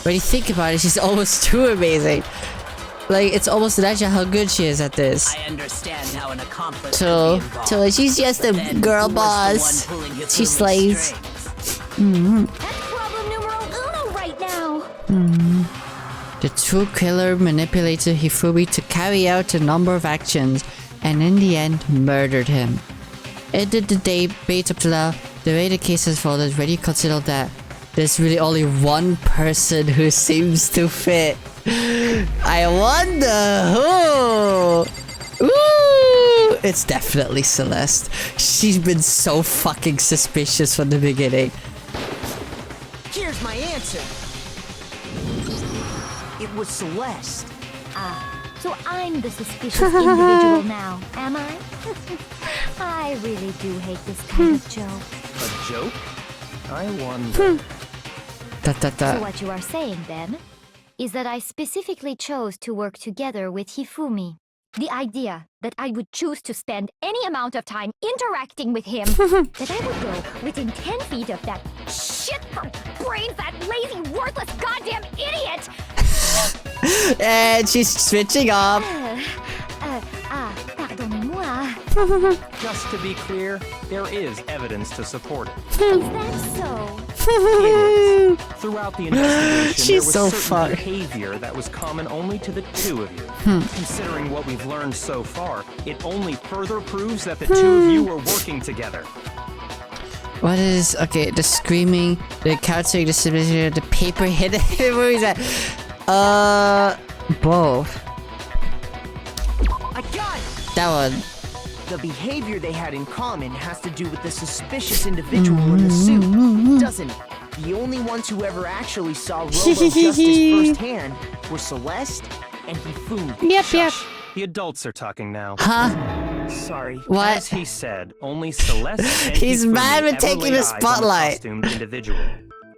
when you think about it, she's almost too amazing. Like, it's almost natural how good she is at this. I understand how an accomplice So she's just a girl boss. She slays. That's problem numero uno right now. The true killer manipulated Hifumi to carry out a number of actions, and in the end, murdered him. In the debate up to now, the way the case has folded, really consider that there's really only one person who seems to fit. I wonder who. Ooh, it's definitely Celeste. She's been so fucking suspicious from the beginning. Here's my answer. It was Celeste. So I'm the suspicious individual now, am I? I really do hate this kind of joke. A joke? I wonder. So what you are saying, then, is that I specifically chose to work together with Hifumi. The idea that I would choose to spend any amount of time interacting with him, that I would go within 10 feet of that Shit for brains, that lazy, worthless, goddamn idiot! And she's switching up. Pardonnez-moi. Just to be clear, there is evidence to support it. Is that so? It is. Throughout the investigation, She's there was so certain funny. behavior that was common only to the 2 of you. Considering what we've learned so far, it only further proves that the 2 of you were working together. What is the screaming, the countering, the submission, the paper hit? Where is that? Both. I got it! That one. The behavior they had in common has to do with the suspicious individual in the suit, doesn't it? The only ones who ever actually saw Robo-Justice firsthand were Celeste and Hifumi. Yep. The adults are talking now. Huh? Sorry. What? As he said, only Celeste and He's Hifumi mad with ever taking laid the eyes on spotlight. costumed individual.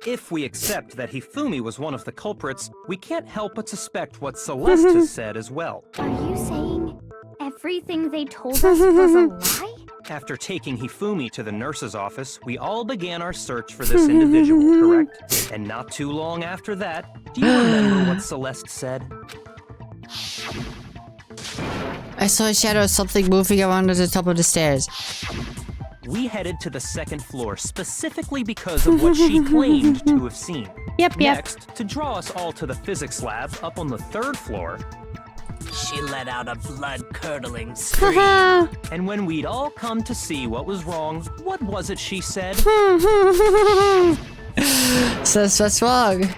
If we accept that Hifumi was one of the culprits, we can't help but suspect what Celeste has said as well. Are you saying everything they told us was a lie? After taking Hifumi to the nurse's office, we all began our search for this individual, correct? And not too long after that, do you remember what Celeste said? I saw a shadow of something moving around at the top of the stairs. We headed to the second floor specifically because of what she claimed to have seen. Yep. Next, to draw us all to the physics lab up on the third floor, she let out a blood-curdling scream. And when we'd all come to see what was wrong, what was it she said? Says what's wrong?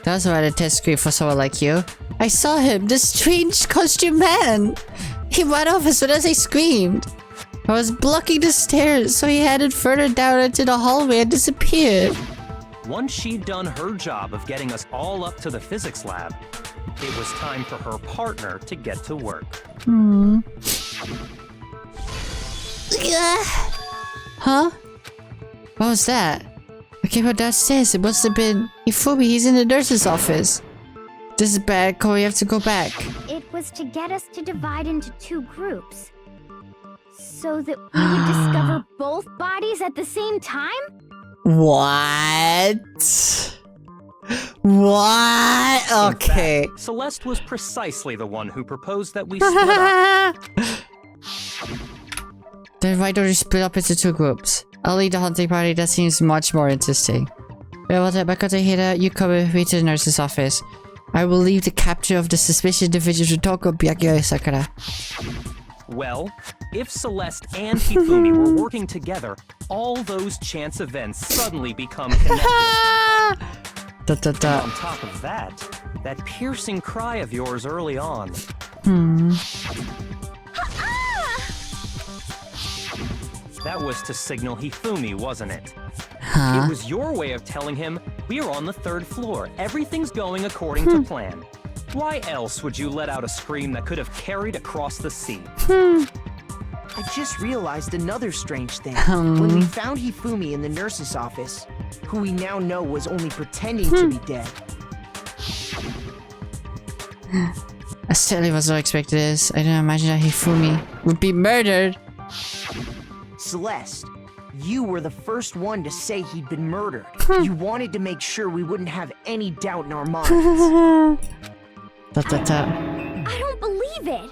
That was a rather test scream for someone like you. I saw him, this strange costume man. He ran off as soon as I screamed. I was blocking the stairs, so he headed further down into the hallway and disappeared. Once she'd done her job of getting us all up to the physics lab, it was time for her partner to get to work. Huh? What was that? I came out downstairs. It must have been Hifumi. He's in the nurse's office. This is bad. Ko, we have to go back. It was to get us to divide into 2 groups. So that we would discover both bodies at the same time? What? What? Okay. In fact, Celeste was precisely the one who proposed that we split up. Then why don't we split up into 2 groups? I'll lead the hunting party. That seems much more interesting. Well, you come with me to the nurse's office. I will leave the capture of the suspicious individual to ᴡᴏʟᴅ Sakura. Well, if Celeste and Hifumi were working together, all those chance events suddenly become connected. And on top of that piercing cry of yours early on. That was to signal Hifumi, wasn't it? It was your way of telling him, we're on the 3rd floor, everything's going according to plan. Why else would you let out a scream that could have carried across the sea? I just realized another strange thing. When we found Hifumi in the nurse's office, who we now know was only pretending to be dead. I certainly was not expecting this. I didn't imagine that Hifumi would be murdered. Celeste, you were the first one to say he'd been murdered. You wanted to make sure we wouldn't have any doubt in our minds. I don't believe it.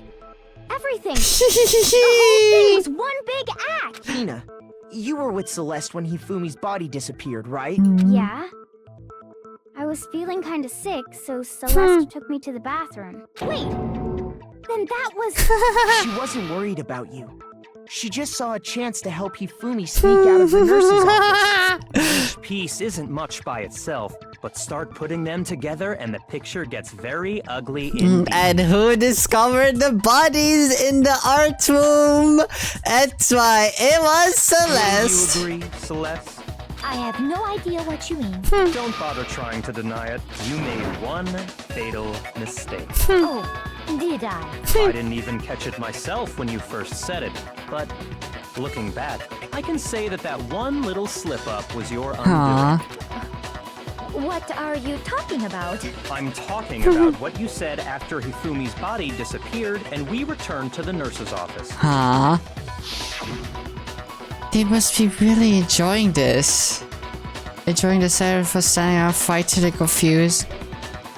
Everything. The whole thing was one big act. Hina, you were with Celeste when Hifumi's body disappeared, right? Yeah. I was feeling kind of sick, so Celeste took me to the bathroom. Wait, then that was... She wasn't worried about you. She just saw a chance to help Hifumi sneak out of the nurse's office. Each piece isn't much by itself, but start putting them together and the picture gets very ugly indeed. And who discovered the bodies in the art room? That's why it was Celeste. Do you agree, Celeste? I have no idea what you mean. Don't bother trying to deny it. You made one fatal mistake. Oh, did I? I didn't even catch it myself when you first said it, but looking back, I can say that one little slip-up was your undoing. What are you talking about? I'm talking about what you said after Hifumi's body disappeared and we returned to the nurse's office. They must be really enjoying this. Enjoying the sight of us standing out fighting and confused.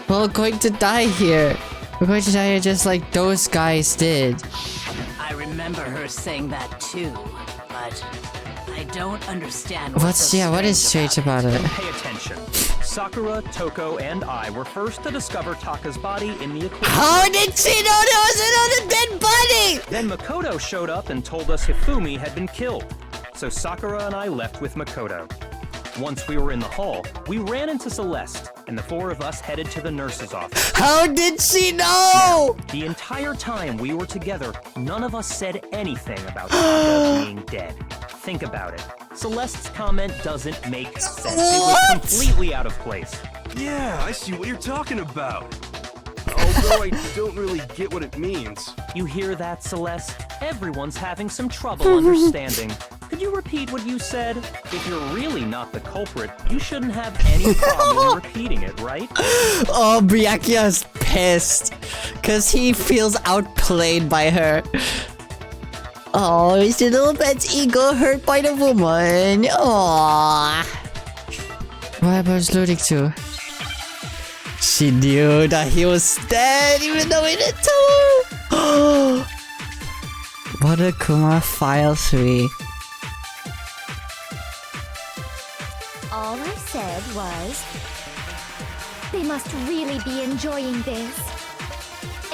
We're all going to die here. We're going to die here just like those guys did. I remember her saying that too, but I don't understand what is strange about it? Pay attention. Sakura, Toko, and I were first to discover Taka's body in the equipment. How did she know there was another dead body? Then Makoto showed up and told us Hifumi had been killed. So Sakura and I left with Makoto. Once we were in the hall, we ran into Celeste, and the 4 of us headed to the nurse's office. How did she know? Now, the entire time we were together, none of us said anything about Taka being dead. Think about it. Celeste's comment doesn't make sense. It was completely out of place. Yeah, I see what you're talking about. Although I don't really get what it means. You hear that, Celeste? Everyone's having some trouble understanding. Could you repeat what you said? If you're really not the culprit, you shouldn't have any problem repeating it, right? Oh, Byakuya's pissed. Because he feels outplayed by her. Oh, is the little pet's ego hurt by the woman? Aww. Why was alluding to? She knew that he was dead even though he didn't tell her. Monokuma File 3. All I said was, they must really be enjoying this.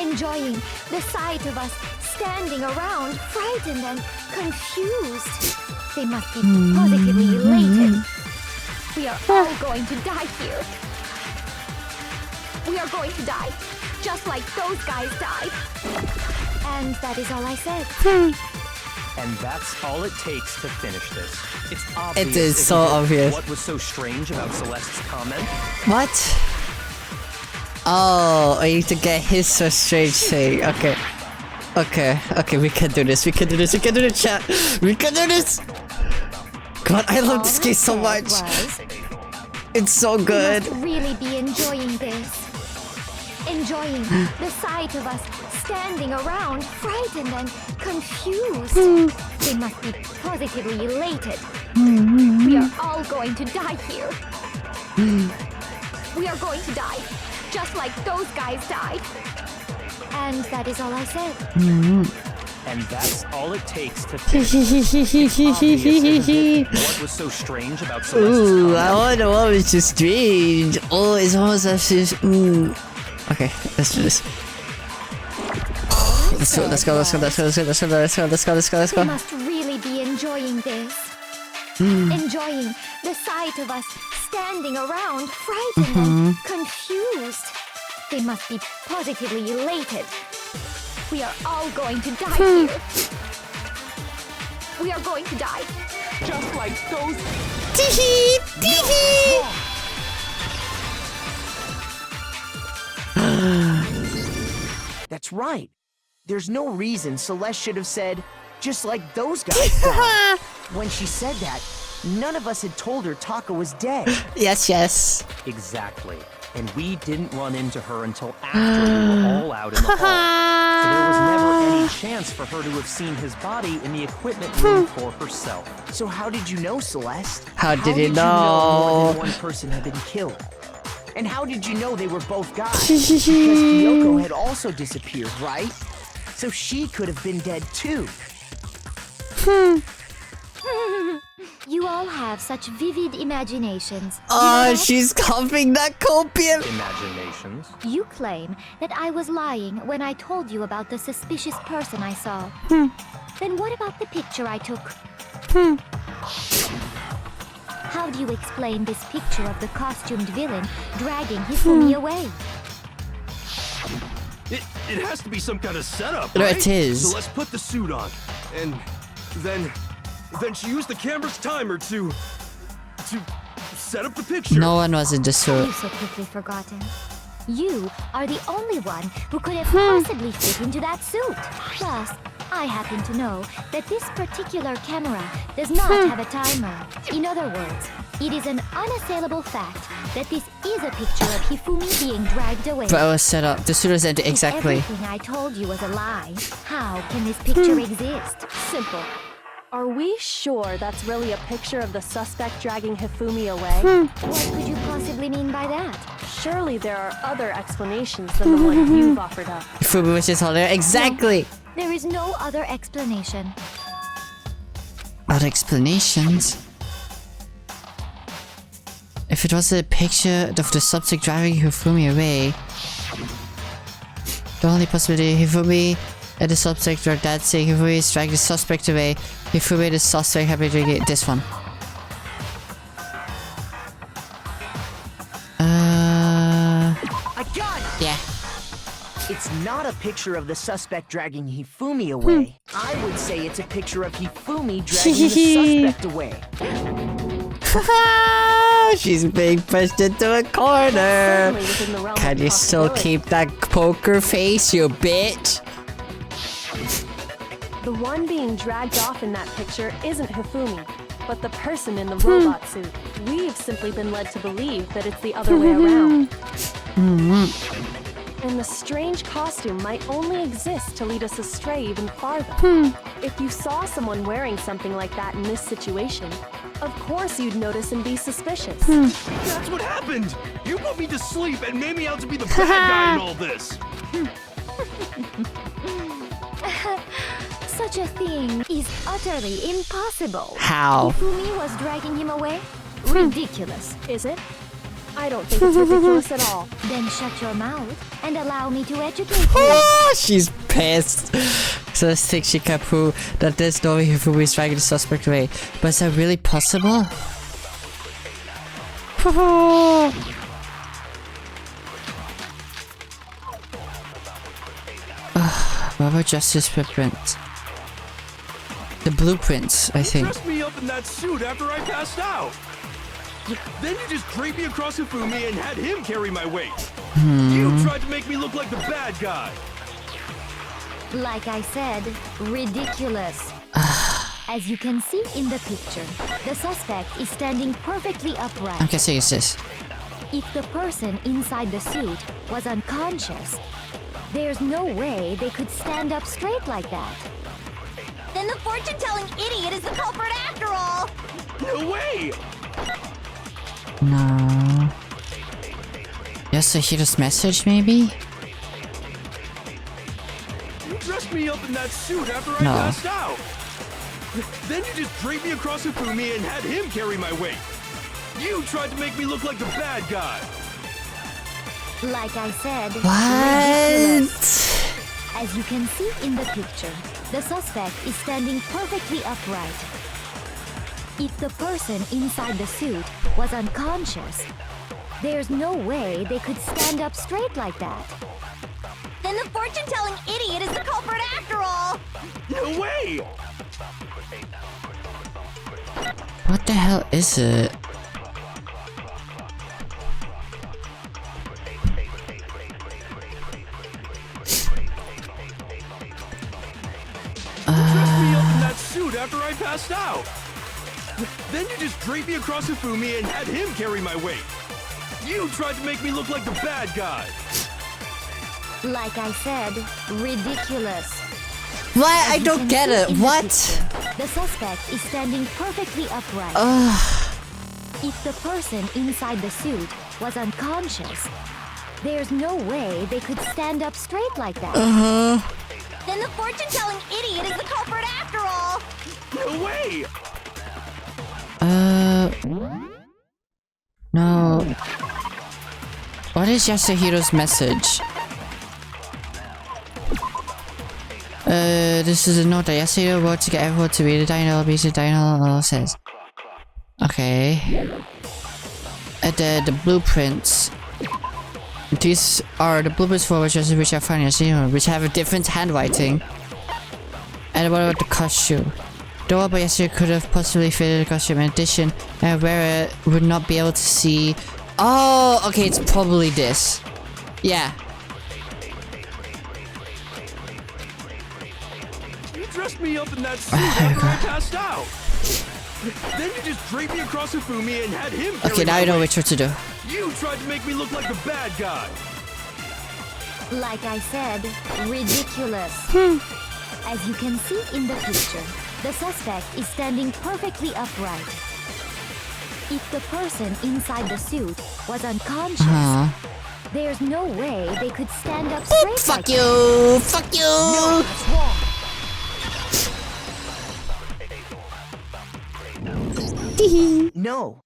Enjoying the sight of us standing around, frightened and confused. They must be positively elated. We are all going to die here. We are going to die, just like those guys died. And that is all I said. And that's all it takes to finish this. It's obvious. It is so obvious. What was so strange about Celeste's comment? What? Oh, I need to get his so strange thing. Okay. Okay, we can do this. We can do this, chat. We can do this! God, I love this game so much. It's so good. They must really be enjoying this. Enjoying the sight of us standing around, frightened and confused. They must be positively elated. We are all going to die here. We are going to die, just like those guys died. And that is all I said. And that's all it takes to finish this. It's obvious, isn't it? What was so strange about Celeste's comment? I wonder what was so strange. Oh, it's almost as if... Okay, let's do this. Let's go. They must really be enjoying this. Enjoying the sight of us standing around, frightened and confused. They must be positively elated. We are all going to die here. We are going to die, just like those... That's right. There's no reason Celeste should have said, just like those guys died. When she said that, none of us had told her Taka was dead. Yes. Exactly. And we didn't run into her until after we were all out in the hall. So there was never any chance for her to have seen his body in the equipment room for herself. So how did you know, Celeste? How did you know more know? than one person had been killed? And how did you know they were both guys? Because Kyoko had also disappeared, right? So she could have been dead too. You all have such vivid imaginations. Oh, she's copying that copium. Imaginations. You claim that I was lying when I told you about the suspicious person I saw. Then what about the picture I took? How do you explain this picture of the costumed villain dragging Hifumi away? It has to be some kind of setup, No, right? it is. So let's put the suit on, and then she used the camera's timer to set up the picture. No one was in the suit. You've so quickly forgotten. You are the only one who could have possibly fit into that suit. Plus, I happen to know that this particular camera does not have a timer. In other words, it is an unassailable fact that this is a picture of Hifumi being dragged away. But it was set up. The suit was empty. Exactly. If everything I told you was a lie, how can this picture exist? Simple. Are we sure that's really a picture of the suspect dragging Hifumi away? What could you possibly mean by that? Surely there are other explanations than the one you've offered up. Hifumi was just holding her. Exactly. There is no other explanation. Other explanations? If it was a picture of the subject driving Hifumi away, the only possibility Hifumi and the subject are dancing. Hifumi is dragging the suspect away. Hifumi and the suspect have been doing it. This one. I got it! Yeah. It's not a picture of the suspect dragging Hifumi away. I would say it's a picture of Hifumi dragging the suspect away. She's being pushed into a corner. Can you still keep that poker face, you bitch? The one being dragged off in that picture isn't Hifumi, but the person in the robot suit. We've simply been led to believe that it's the other way around. And the strange costume might only exist to lead us astray even farther. If you saw someone wearing something like that in this situation, of course you'd notice and be suspicious. That's what happened! You put me to sleep and made me out to be the bad guy in all this! Such a thing is utterly impossible. How? Hifumi was dragging him away? Ridiculous. Is it? I don't think it's ridiculous at all. Then shut your mouth and allow me to educate you. Oh, she's pissed. So let's think Shikapu that there's no way Hifumi is dragging the suspect away. But is that really possible? What about Justice Blueprints? The blueprints, I think. You dressed me up in that suit after I passed out. Then you just draped me across Hifumi and had him carry my weight. You tried to make me look like the bad guy. Like I said, ridiculous. As you can see in the picture, the suspect is standing perfectly upright. Okay, so it's this. If the person inside the suit was unconscious, there's no way they could stand up straight like that. Then the fortune-telling idiot is the culprit after all! No way! No. Yasuhiro's message, maybe? You dressed me up in that suit after I passed out. Then you just draped me across Hifumi and had him carry my weight. You tried to make me look like the bad guy. Like I said, what? As you can see in the picture, the suspect is standing perfectly upright. If the person inside the suit was unconscious, there's no way they could stand up straight like that. Then the fortune-telling idiot is the culprit after all! No way! What the hell is it? Dressed me up in that suit after I passed out. Then you just draped me across Hifumi and had him carry my weight. You tried to make me look like the bad guy. Like I said, ridiculous. Why? I don't get it. What? The suspect is standing perfectly upright. If the person inside the suit was unconscious, there's no way they could stand up straight like that. Then the fortune-telling idiot is the culprit after all! No way! No. What is Yasuhiro's message? This is a note that Yasuhiro wrote to get everyone to read the Dino, because Dino says. Okay. The blueprints. These are the blueprints for which are finding, which have a different handwriting. And what about the costume? The robot Yasuhiro could have possibly fitted the costume. In addition, a wearer would not be able to see. Oh, okay, it's probably this. Yeah. You dressed me up in that suit after I passed out. Then you just draped me across Hifumi and had him carry Okay, now my I know weight. which one to do. You tried to make me look like the bad guy. Like I said, ridiculous. As you can see in the picture, the suspect is standing perfectly upright. If the person inside the suit was unconscious, there's no way they could stand up straight. Fuck you! Fuck you! No, that's wrong. No.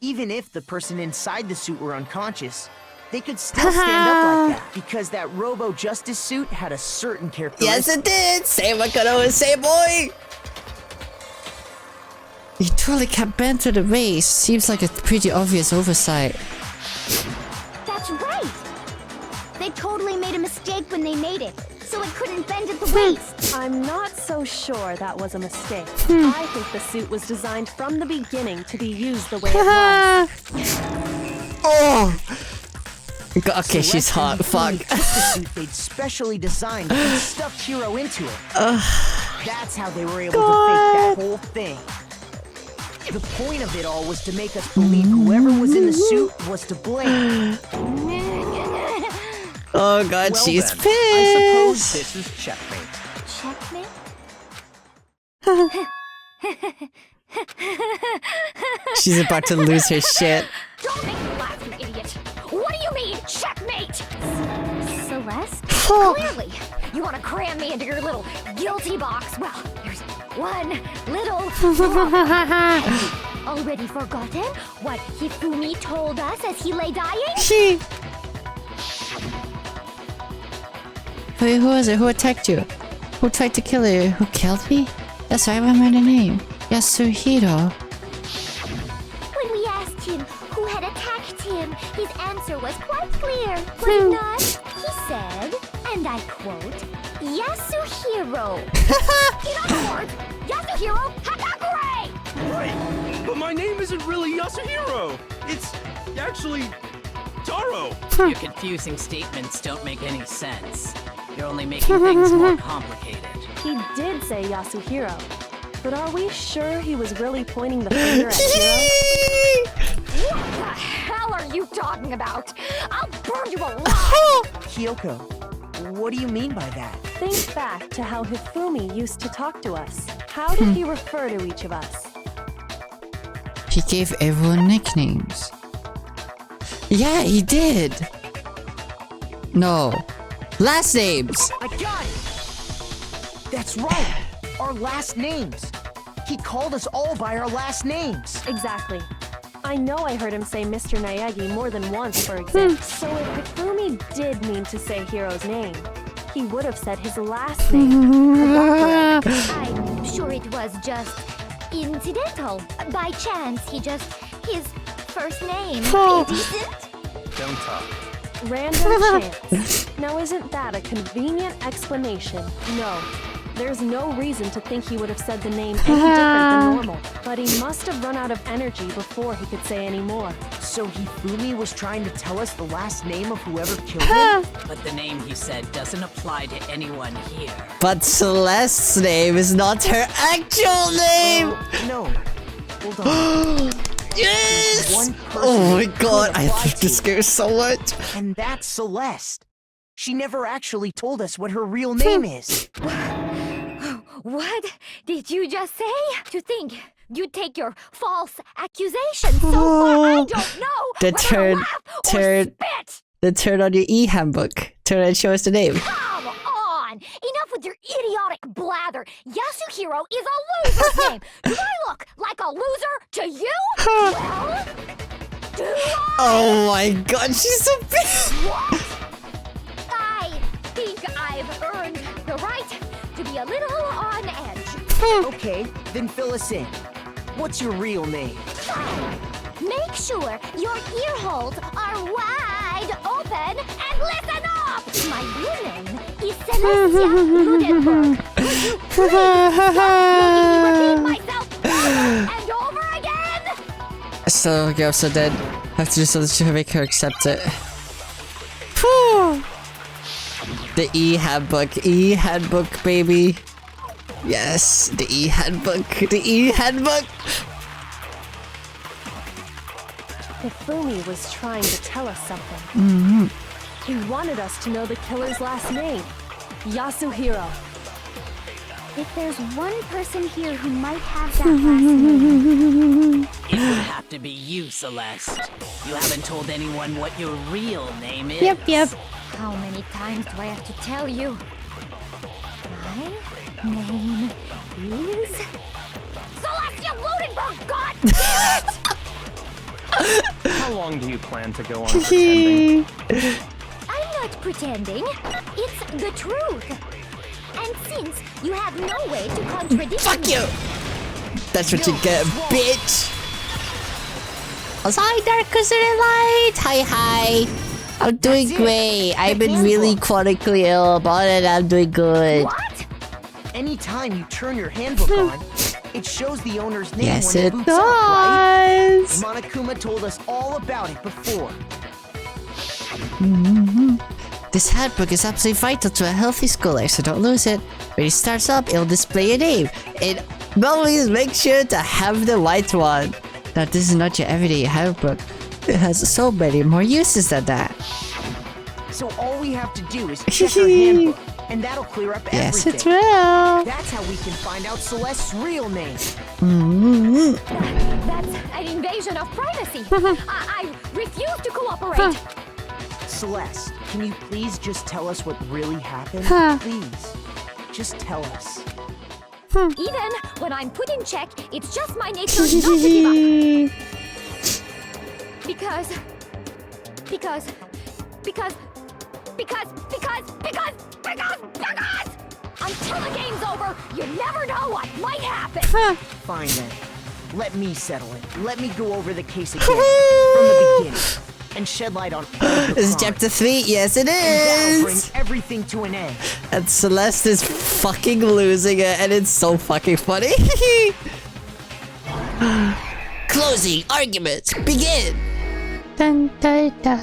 Even if the person inside the suit were unconscious, they could still stand up like that because that Robo Justice suit had a certain characteristic. Yes, it did! Say what could always say, boy! You totally can't bend to the race. Seems like a pretty obvious oversight. That's right! They totally made a mistake when they made it, so it couldn't bend at the waist. I'm not so sure that was a mistake. I think the suit was designed from the beginning to be used the way it was. Oh! Okay, she's hot. Fuck. The suit they'd specially designed and stuffed Hero into it. That's how they were able to fake that whole thing. The point of it all was to make us believe whoever was in the suit was to blame. Oh god, Well she's then, pissed. I suppose this is checkmate. Checkmate? She's about to lose her shit. Don't make me laugh, you idiot! What do you mean, checkmate? Celeste? Clearly, you want to cram me into your little guilty box. Well, there's one little problem. Have you already forgotten what Hifumi told us as he lay dying? Wait, who was it? Who attacked you? Who tried to kill you? Who killed me? That's right, I remember the name. Yasuhiro. When we asked him who had attacked him, his answer was quite clear, was it not? He said, and I quote, Yasuhiro. In other words, Yasuhiro Hakakure! Right, but my name isn't really Yasuhiro. It's actually Taro. Your confusing statements don't make any sense. You're only making things more complicated. He did say Yasuhiro, but are we sure he was really pointing the finger at Hiro? What the hell are you talking about? I'll burn you alive! Kyoko, what do you mean by that? Think back to how Hifumi used to talk to us. How did he refer to each of us? He gave everyone nicknames. Yeah, he did. No. Last names. I got it! That's right! Our last names! He called us all by our last names! Exactly. I know I heard him say Mr. Naegi more than once, for example. So if Hifumi did mean to say Hiro's name, he would have said his last name. I'm sure it was just incidental. By chance, his first name. Indecent? Don't talk. Random chance. Now isn't that a convenient explanation? No. There's no reason to think he would have said the name any different than normal. But he must have run out of energy before he could say any more. So Hifumi was trying to tell us the last name of whoever killed him? But the name he said doesn't apply to anyone here. But Celeste's name is not her actual name! No. Hold on. Yes! One person Oh my could god, I apply love this to. game so much. And that's Celeste. She never actually told us what her real name is. What did you just say? To think you'd take your false accusation so far, I don't know The whether to laugh or spit! The turn on your e-handbook. Turn and show us the name. Come on! Enough with your idiotic blather! Yasuhiro is a loser's name! Do I look like a loser to you? Well, do I? Oh my god, she's so big! What? I think I've earned the right to be a little on edge. Okay, then fill us in. What's your real name? Make sure your ear holes are wide open and listen up! My real name is Celestia ᴡᴏᴅ. Could you please stop making me repeat myself over and over again? So, okay, so then I have to do something to make her accept it. Whew. The e-handbook. E-handbook, baby. Yes, the e-handbook. The e-handbook. Hifumi was trying to tell us something. He wanted us to know the killer's last name, Yasuhiro. If there's one person here who might have that last name... It would have to be you, Celeste. You haven't told anyone what your real name is. Yep. How many times do I have to tell you? My name is... Celestia Bludenberg, god damn it! How long do you plan to go on pretending? I'm not pretending. It's the truth. And since you have no way to contradict Fuck me... you! That's what you get, bitch! Hi, Darkest Light! Hi! I'm doing great. I've been really chronically ill about it. I'm doing good. What? Anytime you turn your handbook on, it shows the owner's name Yes, when it boots up, right? does. Monokuma told us all about it before. This handbook is absolutely vital to a healthy school life, so don't lose it. When it starts up, it'll display your name. And always make sure to have the right one. Now, this is not your everyday handbook. It has so many more uses than that. So all we have to do is check our handbook, and that'll clear up everything. Yes, it's real. That's how we can find out Celeste's real name. That's an invasion of privacy. I refuse to cooperate. Celeste, can you please just tell us what really happened? Please, just tell us. Even when I'm put in check, it's just my nature not to give up. Because until the game's over, you never know what might happen. Fine then. Let me settle it. Let me go over the case again from the beginning and shed light on all the This is crimes. chapter 3. Yes, it And that'll bring is. everything to an end. And Celeste is fucking losing it, and it's so fucking funny. Closing arguments begin. Dun, da, da.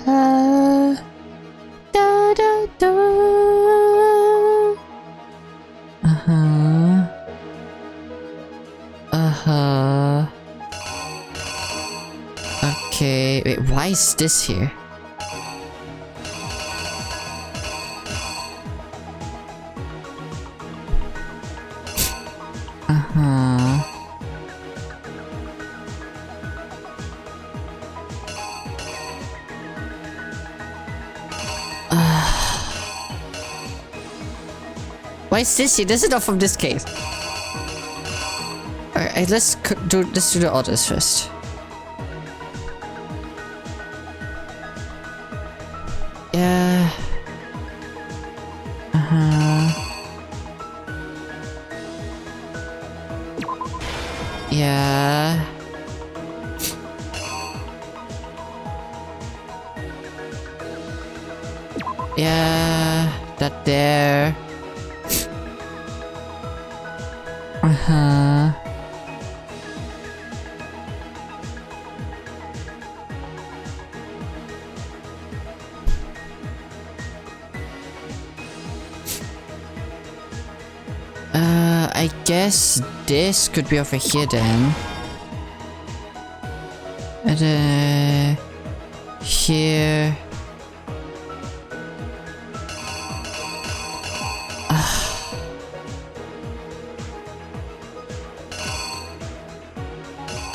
Da, da, da. Okay, wait, why is this here? Why is this here? This is not from this case. Alright, let's do the others first. Yeah. Yeah. Yeah. That there. I guess this could be over here then. And here.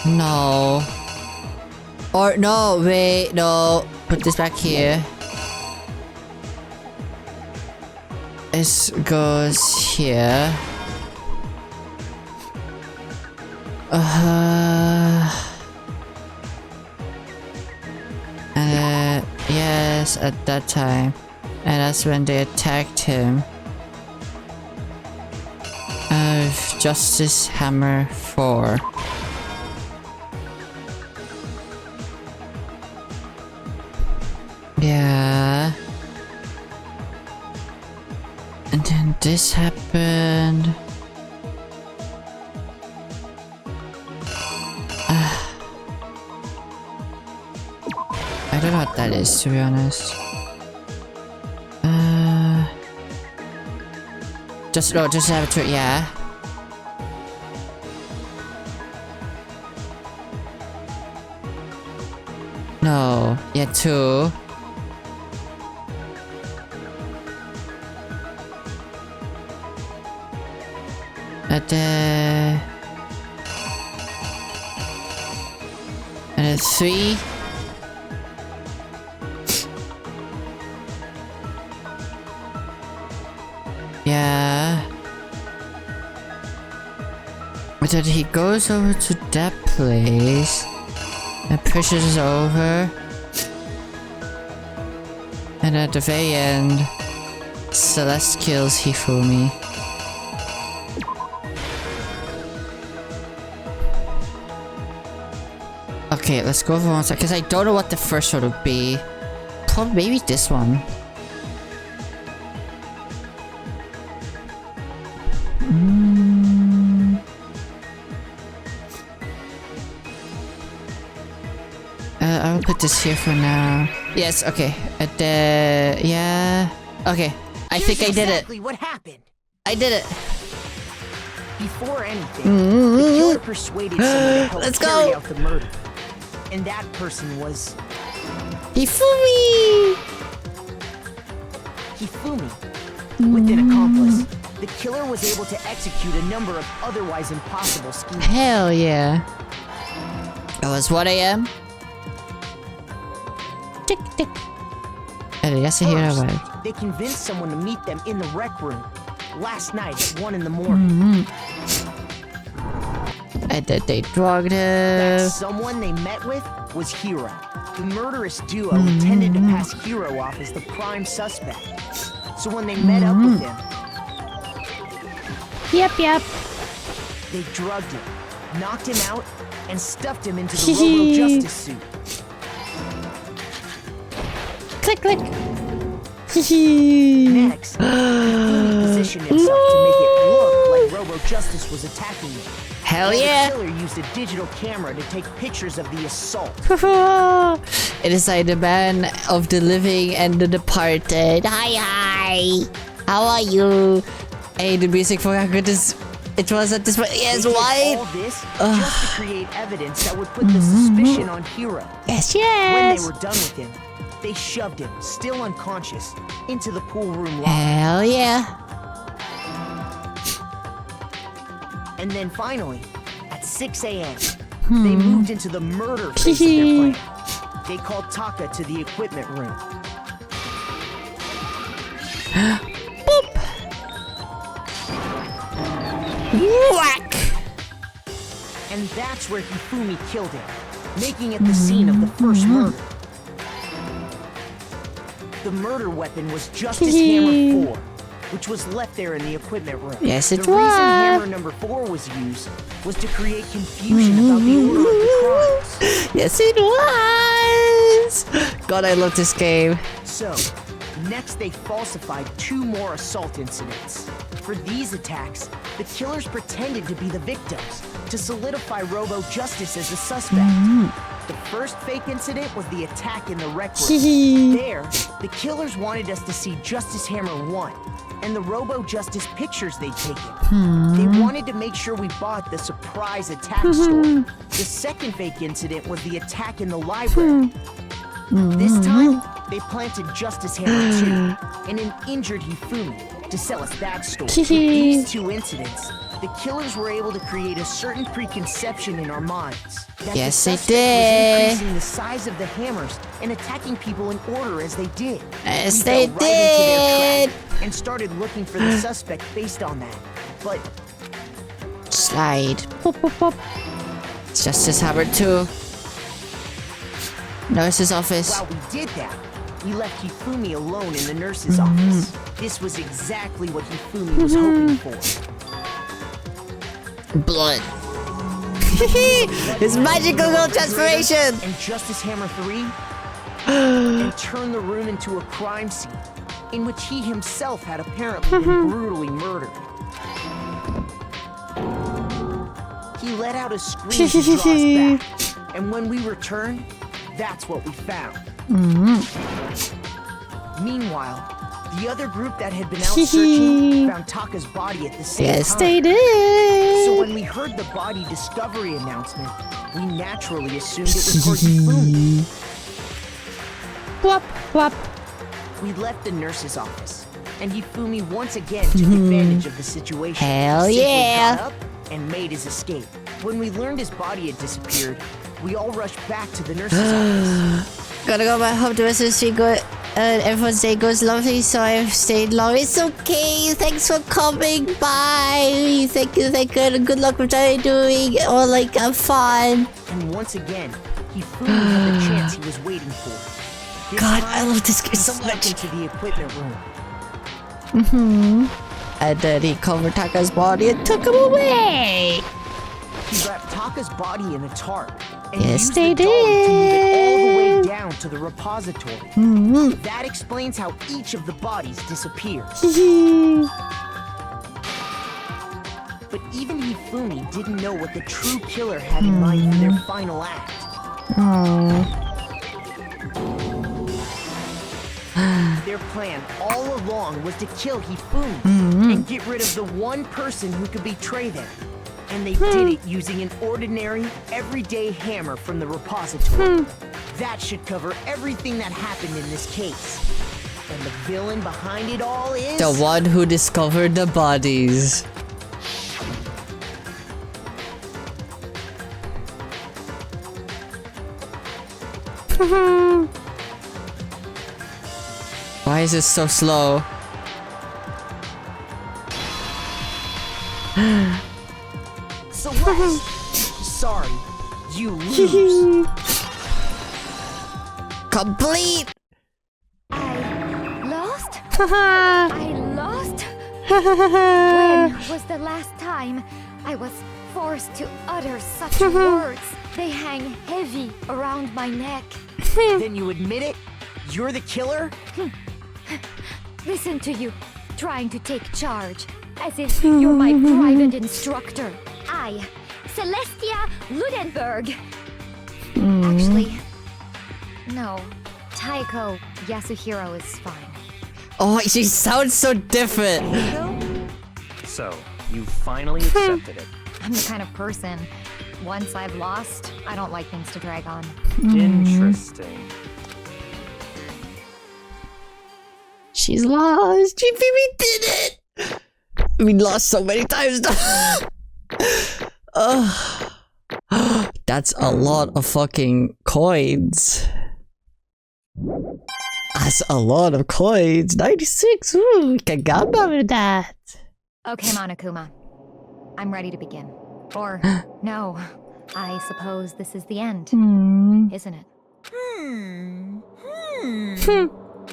No. Or no, wait, no. Put this back here. This goes here. And yes, at that time. And that's when they attacked him. Justice Hammer 4. Yeah. And then this happened. I don't know what that is, to be honest. Just have it, yeah. No, yeah, 2. And then 3. Yeah. But then he goes over to that place and pushes over. And at the very end, Celeste kills Hifumi. Okay, let's go over one second, because I don't know what the first one would be. Probably maybe this one. I'll put this here for now. Yes, okay. Yeah. Okay, I think I did it. Exactly what happened. I did it. Before anything, the killer persuaded someone to help Let's carry go. out the murder. And that person was Hifumi! Hifumi. With an accomplice, the killer was able to execute a number of otherwise impossible schemes. Hell yeah. It was 1 a.m. Tick, tick. First, they convinced someone to meet them in the rec room last night at 1 in the morning. And then they drugged him. That someone they met with was Hiro. The murderous duo intended to pass Hiro off as the prime suspect. So when they met up with him, Yep. they drugged him, knocked him out, and stuffed him into the Robo Justice suit. Click, click. Next, he positioned himself to make it look like Robo Justice was attacking him. Hell While yeah. The killer used a digital camera to take pictures of the assault. It is like the man of the living and the departed. Hi. How are you? Hey, the music for how good is... It was at this point. Yes, They did why? all this just to create evidence that would put the suspicion on Hiro. Yes. When they were done with him, they shoved him, still unconscious, into the pool room lobby. Hell yeah. And then finally, at 6 a.m., they moved into the murder phase of their plan. They called Taka to the equipment room. Boop. Whack. And that's where Hifumi killed him, making it the scene of the first murder. The murder weapon was Justice Hammer 4, which was left there in the equipment room. Yes, it the reason was. Hammer number 4 was used was to create confusion about the order of the crimes. Yes, it was. God, I love this game. So, next they falsified 2 more assault incidents. For these attacks, the killers pretended to be the victims to solidify Robo Justice as the suspect. The first fake incident was the attack in the rec room. There, the killers wanted us to see Justice Hammer 1 and the Robo Justice pictures they'd taken. They wanted to make sure we bought the surprise attack story. The second fake incident was the attack in the library. This time, they planted Justice Hammer 2 and an injured Hifumi to sell us that story. With these 2 incidents, the killers were able to create a certain preconception in our minds. That Yes, the they suspect did. was increasing the size of the hammers and attacking people in order as they did. Yes, We they fell right into their did. trap and started looking for the suspect based on that. But Slide. Boop, boop, boop. It's Justice Hammer 2. Nurse's office. while we did that, we left Hifumi alone in the nurse's office. This was exactly what Hifumi was hoping for. Blood. His magical girl transformation. And Justice Hammer 3 and turned the room into a crime scene in which he himself had apparently been brutally murdered. He let out a scream to draw us back, and when we returned, that's what we found. Meanwhile, the other group that had been out searching found Taka's body at the same time. Yes, they did. So when we heard the body discovery announcement, we naturally assumed it was for Hifumi. Whoop, whoop. We left the nurse's office, and Hifumi once again took advantage of the situation. Hell He simply yeah. got up and made his escape. When we learned his body had disappeared, we all rushed back to the nurse's office. Gotta go back home to rest of the street. Everyone's day goes lovely, so I've stayed long. It's okay. Thanks for coming by. Thank you. Good luck with what you're doing. Or like, have fun. And once again, Hifumi had the chance he was waiting for. This God, time, I love this game he so snuck much. into the equipment room. And then he covered Taka's body and took him away. He wrapped Taka's body in a tarp and Yes, used they the dolly to move it all the way did. down to the repository. That explains how each of the bodies disappeared. But even Hifumi didn't know what the true killer had in mind for their final act. Their plan all along was to kill Hifumi and get rid of the one person who could betray them. And they did it using an ordinary, everyday hammer from the repository. That should cover everything that happened in this case. And the villain behind it all is... the one who discovered the bodies. Why is it so slow? Celeste! Sorry, you lose. Complete! Lost? I lost? When was the last time I was forced to utter such words? They hang heavy around my neck. Then you admit it? You're the killer? Listen to you, trying to take charge, as if you're my private instructor. I, Celestia Ludenberg. Actually, no. Taiko Yasuhiro is fine. Oh, she sounds so different. So, you finally accepted it. I'm the kind of person, once I've lost, I don't like things to drag on. Interesting. She's lost. We did it. We lost so many times. That's a lot of fucking coins. That's a lot of coins. 96. Ooh, we can gamble with that. Okay, Monokuma. I'm ready to begin. Or, no. I suppose this is the end. Isn't it?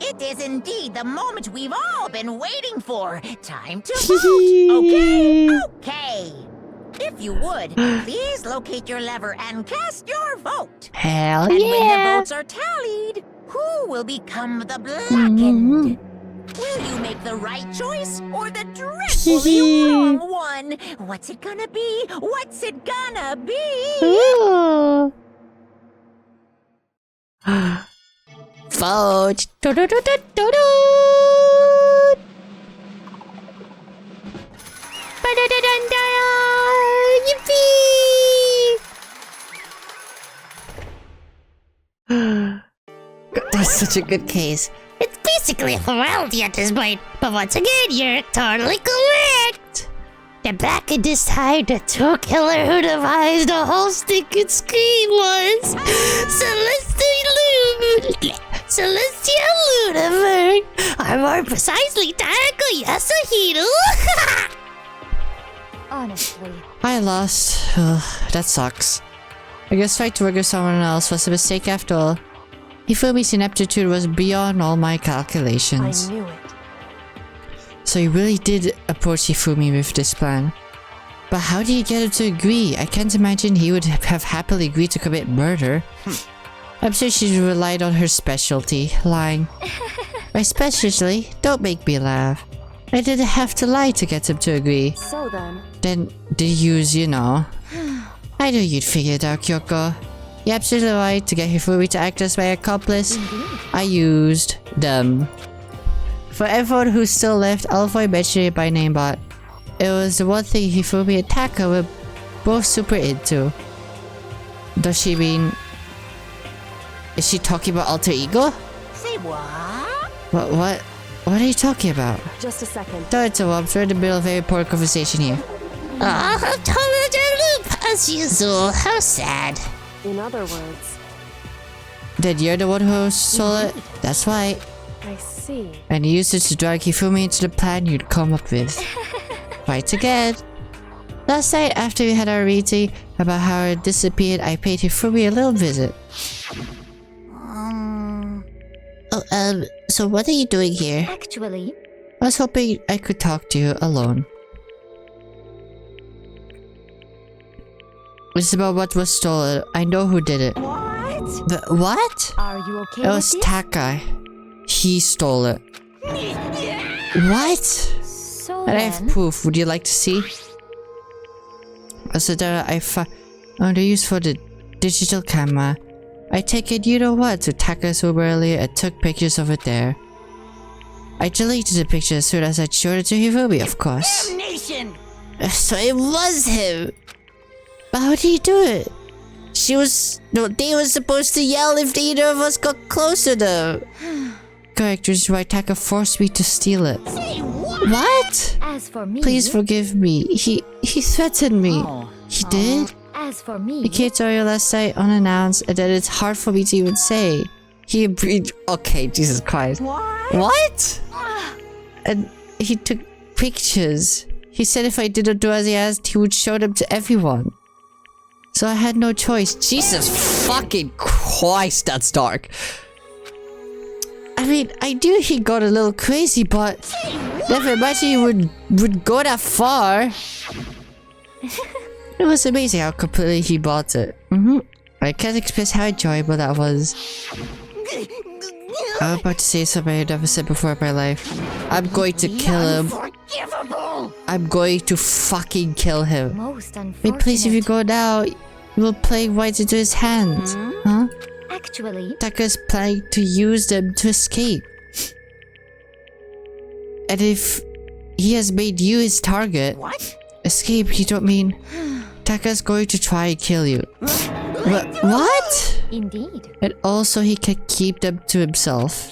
It is indeed the moment we've all been waiting for. Time to vote. Okay. If you would, please locate your lever and cast your vote. Hell and yeah. when the votes are tallied, who will become the blackened? Will you make the right choice or the dreadfully wrong one? What's it gonna be? What's it gonna be? Vote. That's such a good case. It's basically a formality at this point, but once again, you're totally correct. The back of this time, the true killer who devised the whole stinking scheme was Celestia Ludenberg, or more precisely, Taiko Yasuhiro. Honestly. I lost. That sucks. I guess trying to work with someone else was a mistake after all. Hifumi's ineptitude was beyond all my calculations. I knew it. So you really did approach Hifumi with this plan. But how did you get him to agree? I can't imagine he would have happily agreed to commit murder. I'm sure she relied on her specialty, lying. My specialty? Don't make me laugh. I didn't have to lie to get him to agree. So then... Then, did you use, you know... I knew you'd figure it out, Kyoko. You're absolutely right. To get Hifumi to act as my accomplice, I used them. For everyone who's still left, I'll avoid mentioning it by name, but it was the one thing Hifumi and Taka were both super into. Does she mean... Is she talking about alter ego? Say what? What are you talking about? Just a second. Don't interrupt, we're in the middle of a very important conversation here. I'm totally in the loop, as usual. How sad. In other words... Then you're the one who stole it? That's right. I see. And you used it to drag Hifumi into the plan you'd come up with. Right again. Last night, after we had our meeting about how it disappeared, I paid Hifumi a little visit. So what are you doing here? Actually... I was hoping I could talk to you alone. It's about what was stolen. I know who did it. What? What? Are you okay It with was this? Taka. He stole it. What? So And I have proof. Would you like to see? So that I found the use for the digital camera. I take it you know what to Taka's room earlier and took pictures of it there. I deleted the picture as soon as I showed it to Hifumi, of course. Damnation! So it was him! But how did he do it? They were supposed to yell if either of us got close to them. Characters who Taka forced me to steal it. Say What? As for me, Please forgive me. He threatened me. He did? As for me, He came to you last night unannounced, and then it's hard for me to even say. He agreed. Okay, Jesus Christ. What? And he took pictures. He said if I didn't do as he asked, he would show them to everyone. So I had no choice. Jesus fucking Christ, that's dark. I mean, I knew he got a little crazy, but never imagined he would go that far. It was amazing how completely he bought it. I can't express how enjoyable that was. I'm about to say something I never said before in my life. I'm going to kill him. I'm going to fucking kill him. most I mean, please, if you go now, you will play right into his hands. Huh? actually, Taka's planning to use them to escape. And if he has made you his target, escape, you don't mean Taka's going to try and kill you. What? indeed. And also he can keep them to himself.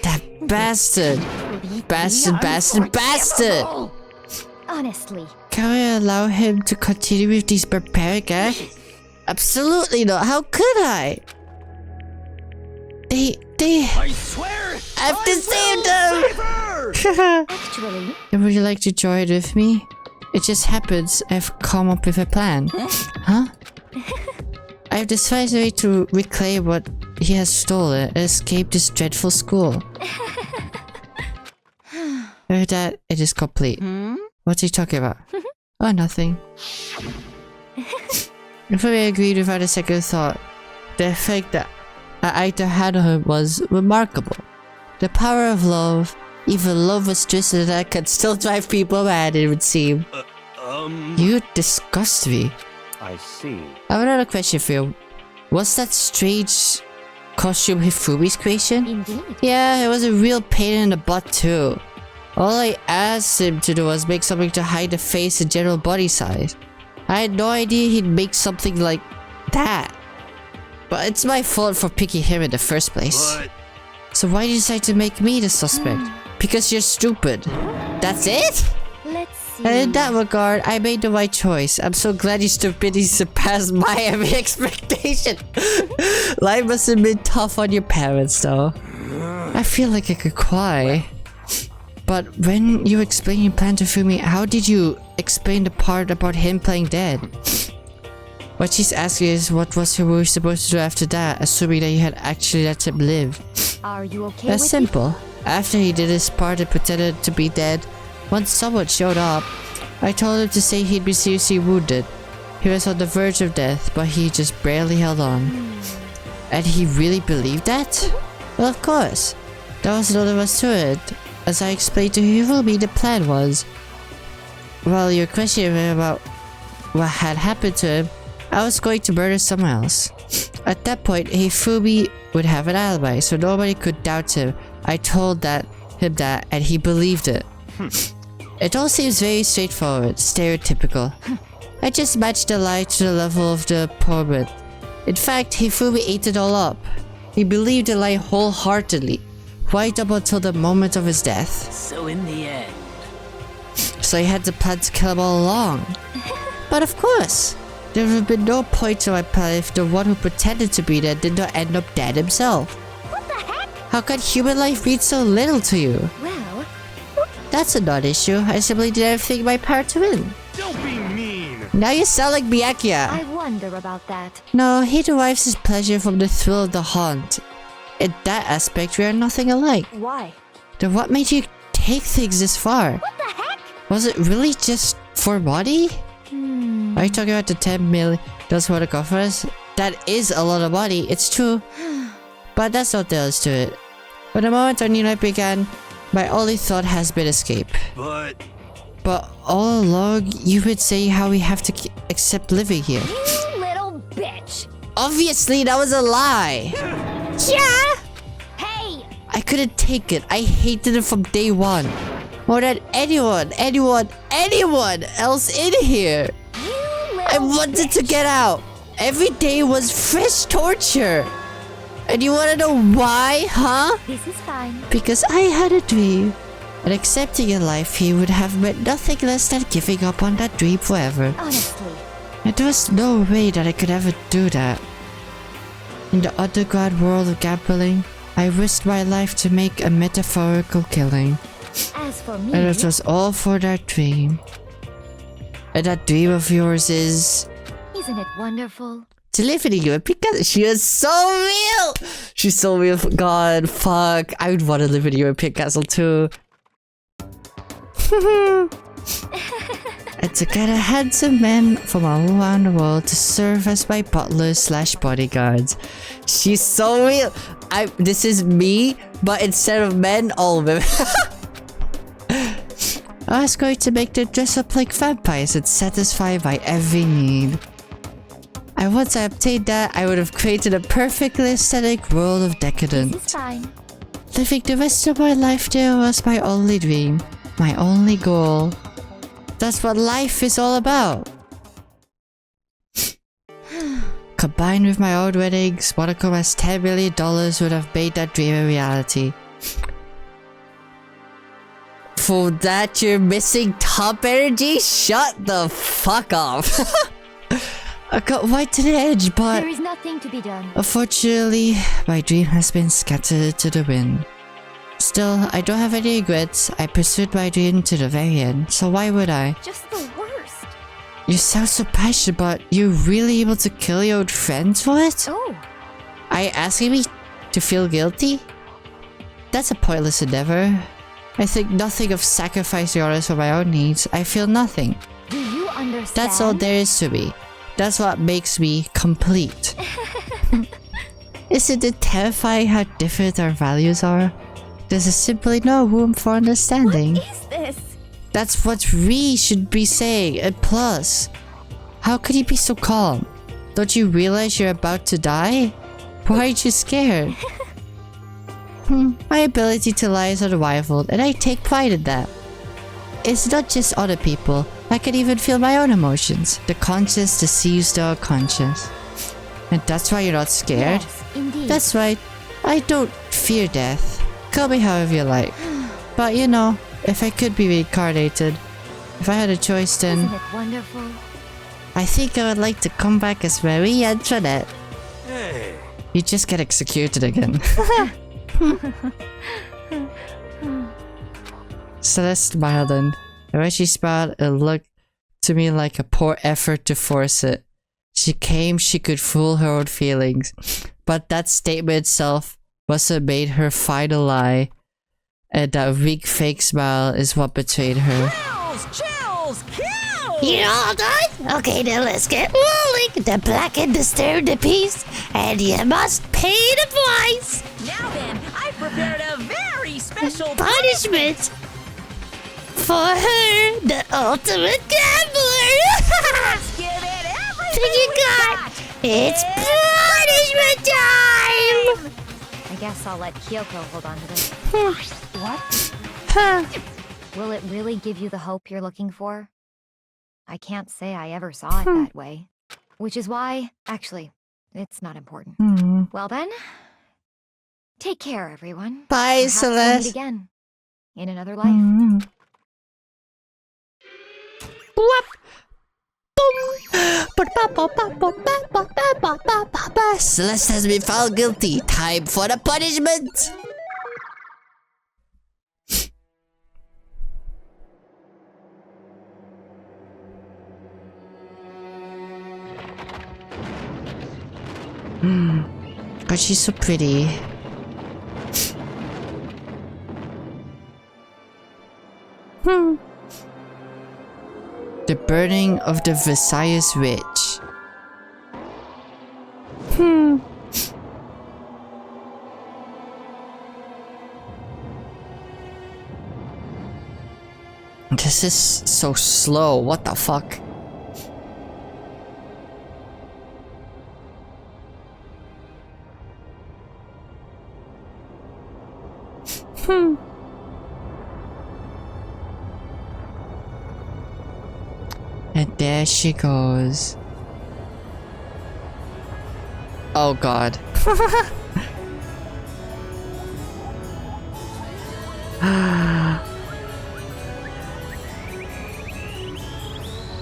That bastard! Bastard! Honestly, Can we allow him to continue with these barbaric acts? Absolutely not. How could I? They I swear! I've deceived them! actually, Would you like to join with me? It just happens I've come up with a plan. Huh? I've decided a way to reclaim what he has stolen and escape this dreadful school. With that, it is complete. What's he talking about? Oh, nothing. If I agreed without a second thought, the effect that I had on him was remarkable. The power of love, even love was twisted that can still drive people mad, it would seem. You disgust me. I see. I have another question for you. Was that strange costume Hifumi's creation? indeed. Yeah, it was a real pain in the butt too. All I asked him to do was make something to hide the face and general body size. I had no idea he'd make something like that. But it's my fault for picking him in the first place. So why did you decide to make me the suspect? Because you're stupid. That's it? Let's see. And in that regard, I made the right choice. I'm so glad your stupidity surpassed my every expectation. Life must have been tough on your parents though. I feel like I could cry. But when you explained your plan to Fumi, how did you explain the part about him playing dead? What she's asking is what was Hiroshi supposed to do after that, assuming that you had actually let him live. Are you okay That's with simple. After he did his part and pretended to be dead, once someone showed up, I told him to say he'd be seriously wounded. He was on the verge of death, but he just barely held on. And he really believed that? Well, of course. There was none of us to it. As I explained to Hifumi, the plan was... Well, your question about what had happened to him, I was going to murder someone else. At that point, Hifumi would have an alibi, so nobody could doubt him. I told him that, and he believed it. It all seems very straightforward, stereotypical. I just matched the lie to the level of the opponent. In fact, Hifumi ate it all up. He believed the lie wholeheartedly, right up until the moment of his death. So in the end... So he had the plan to kill him all along. But of course, there would have been no point to my plan if the one who pretended to be dead did not end up dead himself. What the heck? How could human life mean so little to you? Well, That's a non-issue. I simply did everything in my power to win. Don't be mean! Now you sound like Byakuya. I wonder about that. No, he derives his pleasure from the thrill of the hunt. In that aspect, we are nothing alike. Why? Then what made you take things this far? What the heck? Was it really just for money? Are you talking about the 10 million does want to go for us? That is a lot of money, it's true. But that's not there is to it. From the moment our new life began, my only thought has been escape. But all along, you've been saying how we have to accept living here. You little bitch. Obviously, that was a lie. Yeah. Hey. I couldn't take it. I hated it from day one. More than anyone else in here. I wanted to get out. Every day was fresh torture. And you wanna know why, huh? This is fine. Because I had a dream. And accepting a life here would have meant nothing less than giving up on that dream forever. Honestly. And there was no way that I could ever do that. In the underground world of gambling, I risked my life to make a metaphorical killing. As for me... And it was all for that dream. And that dream of yours is... Isn't it wonderful? To live in a human Picasso. She is so real! She's so real. God, fuck. I would want to live in a human Picasso too. And to get a handsome men from all around the world to serve as my butlers / bodyguards. She's so real. This is me, but instead of men, all women. I was going to make them dress up like vampires and satisfy my every need. And once I obtained that, I would have created a perfectly aesthetic world of decadence. This is fine. Living the rest of my life there was my only dream. My only goal. That's what life is all about. Combined with my own weddings, Monaco's $10 million would have made that dream a reality. For that you're missing top energy? Shut the fuck up. I got right to the edge, but... There is nothing to be done. Unfortunately, my dream has been scattered to the wind. Still, I don't have any regrets. I pursued my dream to the very end, so why would I? Just the worst. You sound so passionate, but you're really able to kill your old friends for it? Oh. Are you asking me to feel guilty? That's a pointless endeavor. I think nothing of sacrificing others for my own needs. I feel nothing. Do you understand? That's all there is to me. That's what makes me complete. Isn't it terrifying how different our values are? There's simply no room for understanding. What is this? That's what we should be saying. And plus, how could you be so calm? Don't you realize you're about to die? Why aren't you scared? My ability to lie is unrivaled, and I take pride in that. It's not just other people. I can even feel my own emotions. The conscious deceives the unconscious. And that's why you're not scared? Yes, indeed. That's right. I don't fear death. Call me however you like. But you know, if I could be reincarnated, if I had a choice, then... Isn't it wonderful? I think I would like to come back as Marie Antoinette. Hey. You just get executed again. Celeste smiled, and when she smiled, it looked to me like a poor effort to force it. She could fool her own feelings. But that statement itself must have made her final lie. And that weak fake smile is what betrayed her. Chills, kills! You all done? Okay, then let's get rolling. The black and disturbed the piece, and you must pay the price. Now then, I prepared a very special punishment for her, the ultimate gambler. Let's give it everything you got. It's punishment time. I guess I'll let Kyoko hold on to this. What? Huh. Will it really give you the hope you're looking for? I can't say I ever saw it that way. Which is why, actually, it's not important. Well then, take care, everyone. Bye, Perhaps we'll meet Celeste. again in another life. Celeste has been found guilty. Time for the punishment. God, she's so pretty. The burning of the Versailles Ridge. This is so slow. What the fuck? And there she goes. Oh god.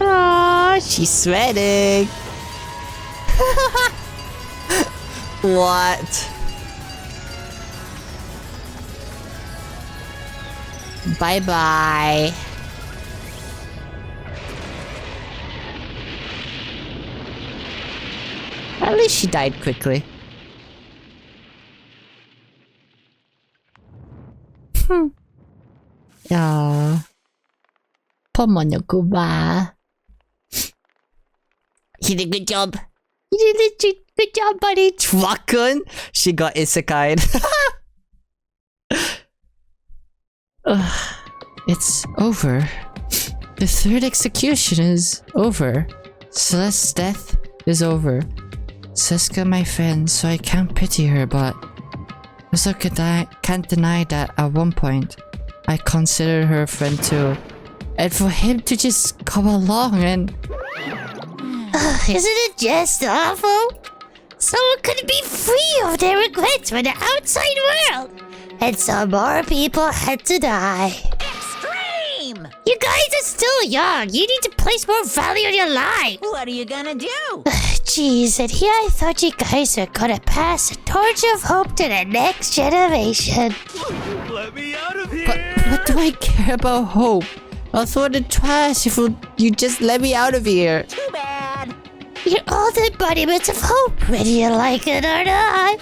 Oh, she's sweating. What? Bye bye. At least she died quickly. Yeah. ᴊᴏʀᴅ. You did a good job. You did a good job, buddy. Chwakun. She got isekai'd. It's over. The third execution is over. Celeste's death is over. Seska my friend, so I can't pity her, but also can't deny that at one point I considered her a friend too. And for him to just come along and... Isn't it just awful? Someone could be free of their regrets for the outside world, and some more people had to die. Extreme! You guys are still young. You need to place more value in your life. What are you gonna do? Jeez, and here I thought you guys were gonna pass the torch of hope to the next generation. Let me out of here! But what do I care about hope? I'll throw it in the trash if you just let me out of here. Too bad. You're all the embodiments of hope, whether you like it or not.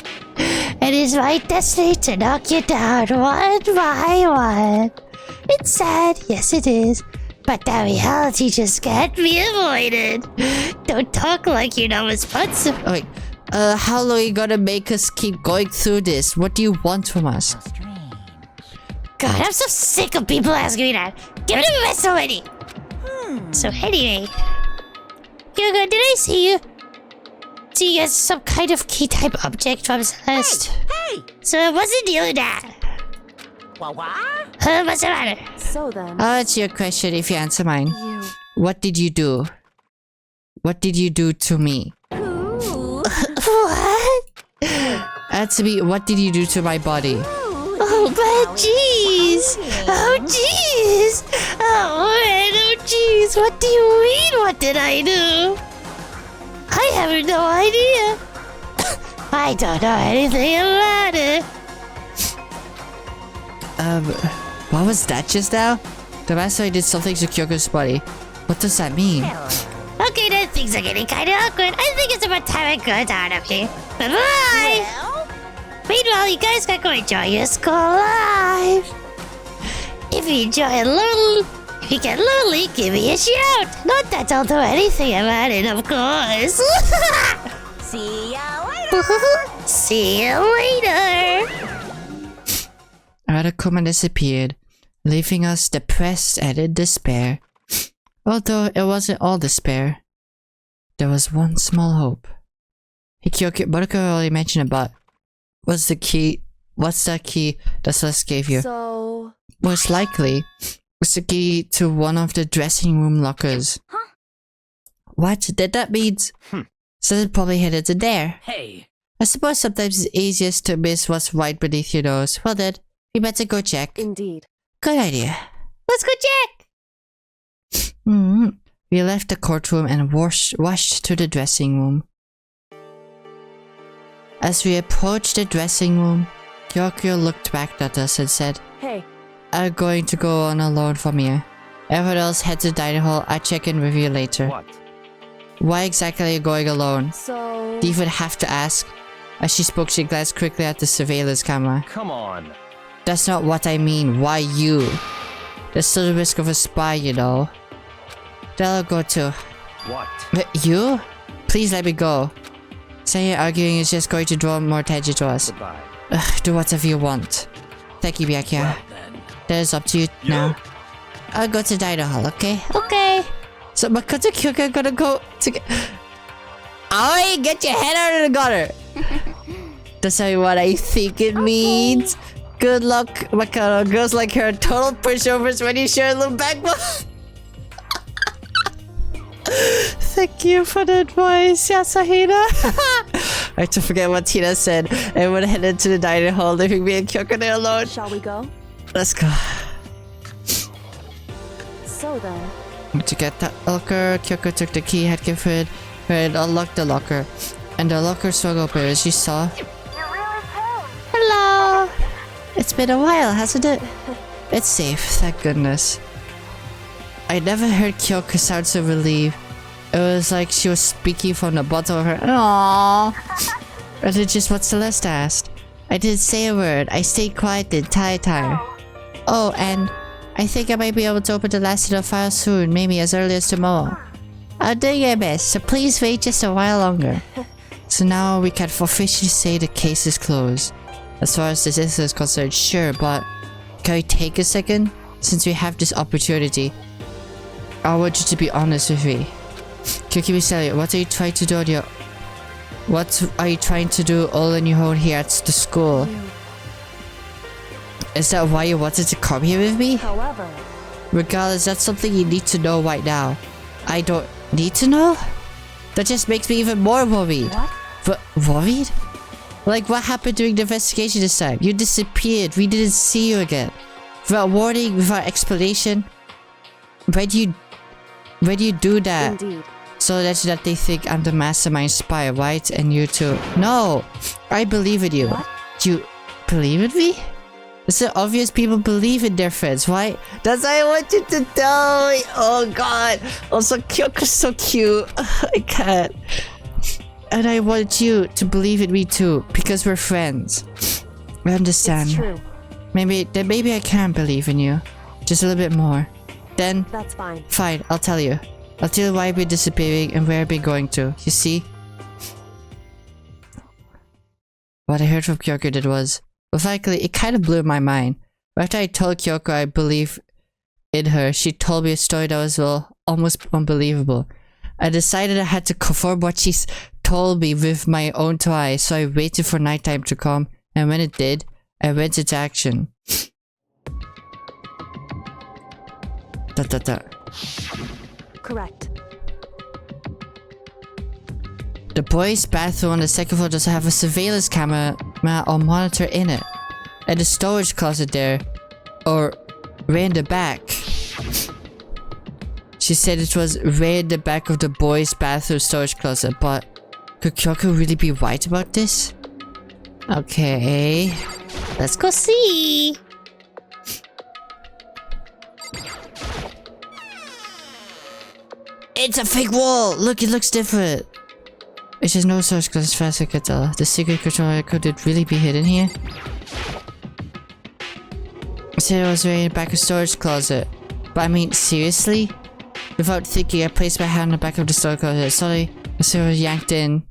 It is my destiny to knock you down one by one. It's sad, yes it is, but that reality just can't be avoided. Don't talk like you're not responsible. Oh, wait. How long are you gonna make us keep going through this? What do you want from us? God, I'm so sick of people asking me that. Give it a rest already. So anyway, Hugo, did I see you? See you as some kind of key type object from Celeste? Hey! So what's the deal with that? What? What's the matter? So then... I'll answer your question if you answer mine. What did you do? What did you do to me? What? Answer me, what did you do to my body? Oh, but jeez! Oh, jeez! Oh, man, oh, jeez! What do you mean, what did I do? I have no idea! I don't know anything about it! What was that just now? The master did something to Kyoko's body. What does that mean? Okay, then things are getting kinda awkward. I think it's about time I got out of here. Bye-bye! Meanwhile, you guys can go enjoy your school life. If you get lonely, give me a shout. Not that I'll do anything about it, of course. See ya later! See you later! Arakuma disappeared, leaving us depressed and in despair. Although it wasn't all despair, there was one small hope. Baruko already mentioned it, but what's the key that Celeste gave you? So... Most likely, it's the key to one of the dressing room lockers. Huh? What did that mean? So it probably headed to there. Hey. I suppose sometimes it's easiest to miss what's right beneath your nose. Well then, we better go check. Indeed. Good idea. Let's go check! We left the courtroom and rushed to the dressing room. As we approached the dressing room, Kyokyo looked back at us and said, Hey. I'm going to go on alone from here. Everyone else head to the dining hall. I'll check in with you later. What? Why exactly are you going alone? So... Do you even have to ask? As she spoke, she glanced quickly at the surveillance camera. Come on. That's not what I mean. Why you? There's still the risk of a spy, you know. Then I'll go too. What? You? Please let me go. Saying you're arguing is just going to draw more attention to us. Goodbye. Do whatever you want. Thank you, Byakuya. Well, then. That is up to you now. I'll go to the dining hall, okay? Okay. So Makoto Kyoko gonna go to... Oi, get your head out of the gutter! That's not what I think it means. Good luck, Makoto. Girls like her are total pushovers when you share a little backbone. Thank you for the advice, Yasuhina. I have to forget what Tina said. Everyone headed to the dining hall, leaving me and Kyoko there alone. Shall we go? Let's go. So then. To get that locker, Kyoko took the key had given her and unlocked the locker. And the locker swung open as she saw. Hello! It's been a while, hasn't it? It's safe, thank goodness. I never heard Kyoko sound so relieved. It was like she was speaking from the bottom of her. Aww. And it's just what Celeste asked. I didn't say a word. I stayed quiet the entire time. Oh, and I think I might be able to open the last of the file soon, maybe as early as tomorrow. I'll do your best, so please wait just a while longer. So now we can officially say the case is closed. As far as this incident is concerned, sure, but can we take a second? Since we have this opportunity, I want you to be honest with me. Kyoko, what are you trying to do on your... What are you trying to do all on your own here at the school? Is that why you wanted to come here with me? However... Regardless, that's something you need to know right now. I don't need to know? That just makes me even more worried. What? Worried? Like, what happened during the investigation this time? You disappeared. We didn't see you again. Without warning, without explanation. Why do you do that? Indeed. So that they think I'm the mastermind spy, right? And you too. No! I believe in you. What? You believe in me? It's so obvious people believe in their friends, right? That's why I want you to tell me. Oh god. Also, Kyoko's so cute. I can't. And I want you to believe in me too, because we're friends. I understand. It's true. Maybe I can believe in you. Just a little bit more. Then... That's fine. Fine, I'll tell you. I'll tell you why I've been disappearing and where I've been going to. You see? What I heard from Kyoko did was... Well, frankly, it kind of blew my mind. After I told Kyoko I believe in her, she told me a story that was, well, almost unbelievable. I decided I had to confirm what she told me with my own two eyes, so I waited for nighttime to come, and when it did, I went into action. Correct. The boys' bathroom on the second floor does have a surveillance camera or monitor in it. And the storage closet there, or way in the back. She said it was way in the back of the boys' bathroom storage closet, but could Kyoko really be right about this? Okay, let's go see. It's a fake wall! Look, it looks different. It's just no source close as far as I could tell. The secret controller could it really be hidden here? I said it was right in the back of the storage closet. But I mean, seriously? Without thinking, I placed my hand on the back of the storage closet. Suddenly, I saw it was yanked in.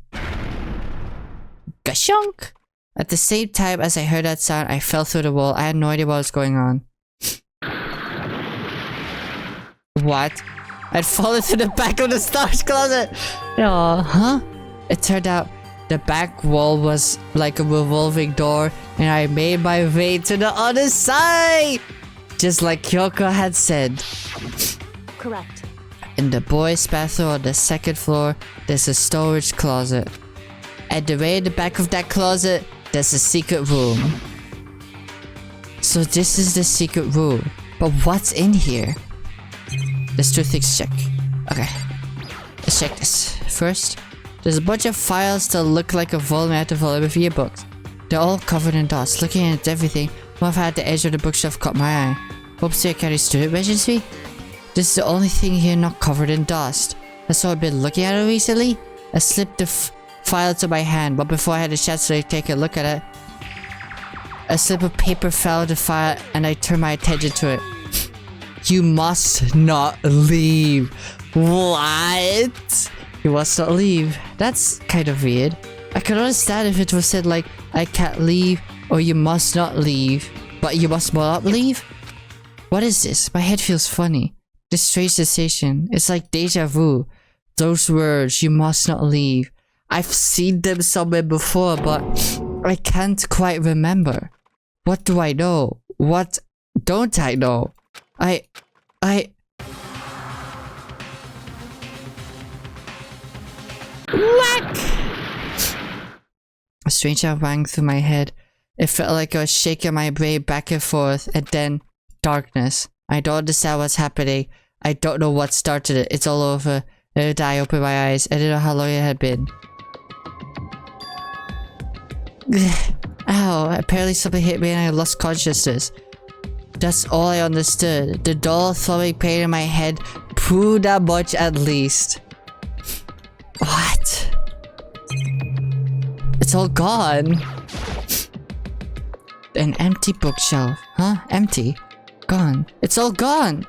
Gashonk! At the same time as I heard that sound, I fell through the wall. I had no idea what was going on. What? I'd fallen through the back of the storage closet! Oh, huh? It turned out the back wall was like a revolving door, and I made my way to the other side! Just like Kyoko had said. Correct. In the boys' bathroom on the second floor, there's a storage closet. And the way in the back of that closet, there's a secret room. So this is the secret room. But what's in here? There's two things to check. Okay. Let's check this. First, there's a bunch of files that look like a volume after volume of yearbooks. They're all covered in dust. Looking at everything, one at the edge of the bookshelf caught my eye. Hopes here carries student registry? This is the only thing here not covered in dust. That's why I've been looking at it recently. I slipped the file to my hand, but before I had a chance to take a look at it, a slip of paper fell in the file and I turned my attention to it. You must not leave. What? You must not leave. That's kind of weird. I could understand if it was said like, I can't leave or you must not leave, but you must not leave? What is this? My head feels funny. This strange sensation. It's like deja vu. Those words, you must not leave. I've seen them somewhere before, but I can't quite remember. What do I know? What don't I know? A strange sound rang through my head. It felt like I was shaking my brain back and forth, and then darkness. I don't understand what's happening. I don't know what started it. It's all over. And I opened my eyes. I didn't know how long it had been. Ow, apparently something hit me and I lost consciousness. That's all I understood. The dull throbbing pain in my head proved that much at least. What? It's all gone. An empty bookshelf. Huh? Empty? Gone. It's all gone!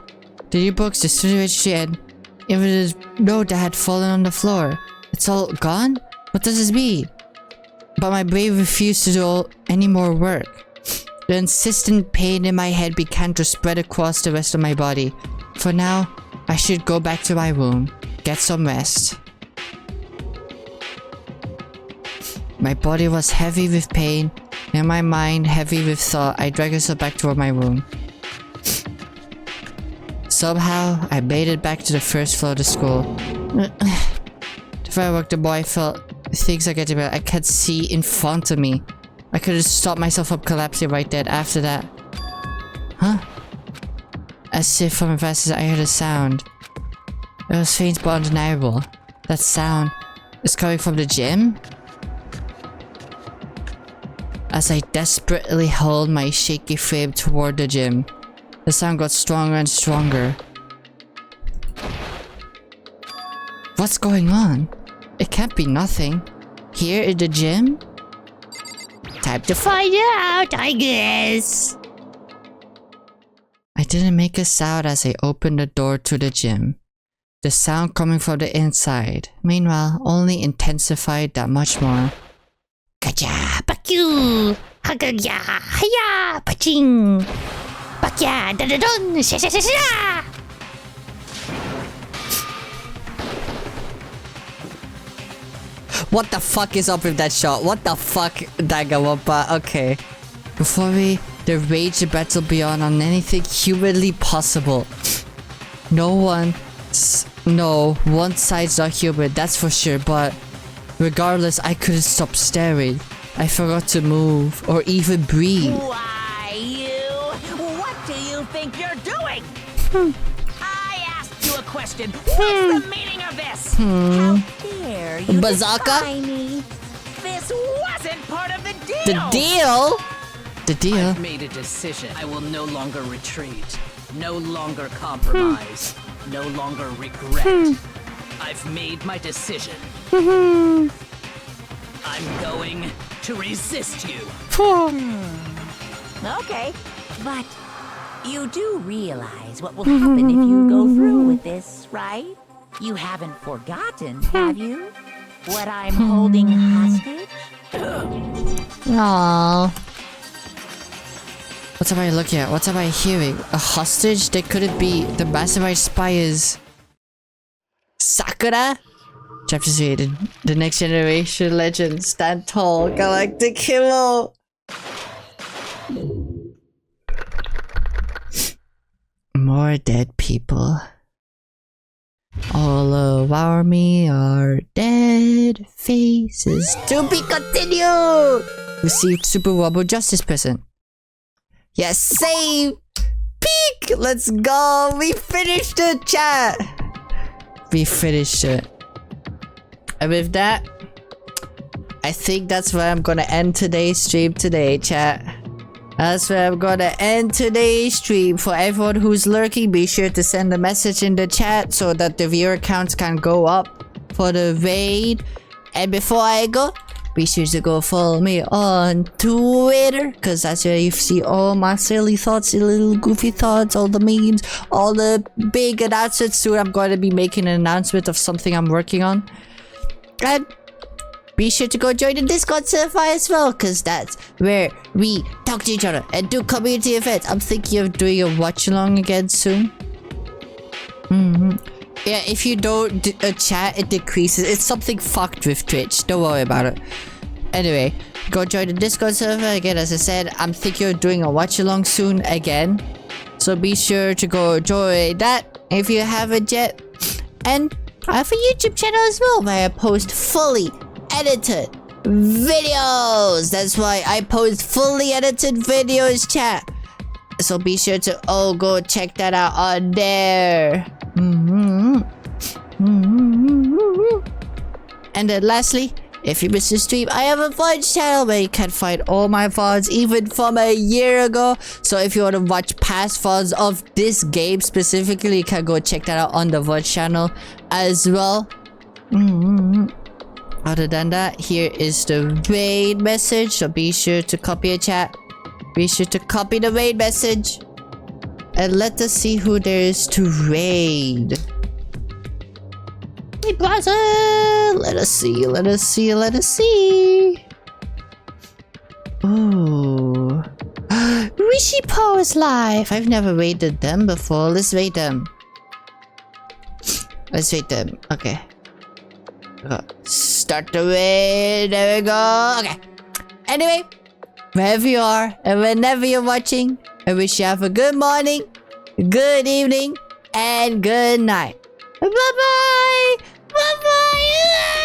The new books, the student registry, and even the note that had fallen on the floor. It's all gone? What does this mean? But my brain refused to do any more work. The insistent pain in my head began to spread across the rest of my body. For now, I should go back to my room, get some rest. My body was heavy with pain, and my mind heavy with thought. I dragged myself back toward my room. Somehow, I made it back to the first floor of the school. The further I walked, the more I felt things are getting better. I could see in front of me. I could have stopped myself from collapsing right there after that. Huh? As if from a vast, I heard a sound. It was faint but undeniable. That sound is coming from the gym? As I desperately held my shaky frame toward the gym, the sound got stronger and stronger. What's going on? It can't be nothing. Here in the gym? Time to find out, I guess. I didn't make a sound as I opened the door to the gym. The sound coming from the inside, meanwhile, only intensified that much more. Kaja, bakyu, hagagya, haya, paching, bakya, dadadon, sha. What the fuck is up with that shot? What the fuck, Danganronpa? Okay. Before me, the rage battle beyond on anything humanly possible. One side's not human, that's for sure, but regardless, I couldn't stop staring. I forgot to move or even breathe. Why, what do you think you're doing? I asked you a question. What's the meaning of this? How dare you defy me? This wasn't part of the deal. The deal? The deal? I've made a decision. I will no longer retreat. No longer compromise. No longer regret. I've made my decision. I'm going to resist you. Okay, but you do realize what will happen if you go through with this, right? You haven't forgotten, have you? What I'm holding hostage? Aww. What am I looking at? What am I hearing? A hostage? They couldn't be. The mastermind spy is Sakura? Chapter 3. The next generation legend. Stand tall. Galactic hero. More dead people. All around me are dead faces. To be continued! Received Super Robo Justice present. Yes, save! Peek! Let's go! We finished the chat! We finished it. And with that, I think that's where I'm gonna end today's stream today, chat. That's where I'm gonna end today's stream. For everyone who's lurking, be sure to send a message in the chat so that the viewer counts can go up for the raid. And before I go, be sure to go follow me on Twitter, because that's where you see all my silly thoughts, little goofy thoughts, all the memes, all the big announcements. Soon I'm going to be making an announcement of something I'm working on. And be sure to go join the Discord server as well, because that's where we talk to each other and do community events. I'm thinking of doing a watch-along again soon. Yeah, if you don't chat, it decreases. It's something fucked with Twitch. Don't worry about it. Anyway, go join the Discord server. Again, as I said, I'm thinking of doing a watch-along soon again. So be sure to go join that if you haven't yet. And I have a YouTube channel as well where I post fully edited videos. That's why I post fully edited videos, chat. So be sure to go check that out on there. And then lastly, if you missed the stream, I have a VOD channel where you can find all my VODs, even from a year ago. So if you want to watch past VODs of this game specifically, you can go check that out on the VOD channel as well. Other than that, here is the raid message. So be sure to copy it, chat. Be sure to copy the raid message. And let us see who there is to raid. Let us see. Ooh. Rishi Po is live. I've never raided them before. Let's raid them. Okay. Start the raid. There we go. Okay. Anyway, wherever you are and whenever you're watching, I wish you have a good morning, good evening, and good night. Bye-bye. Bye-bye.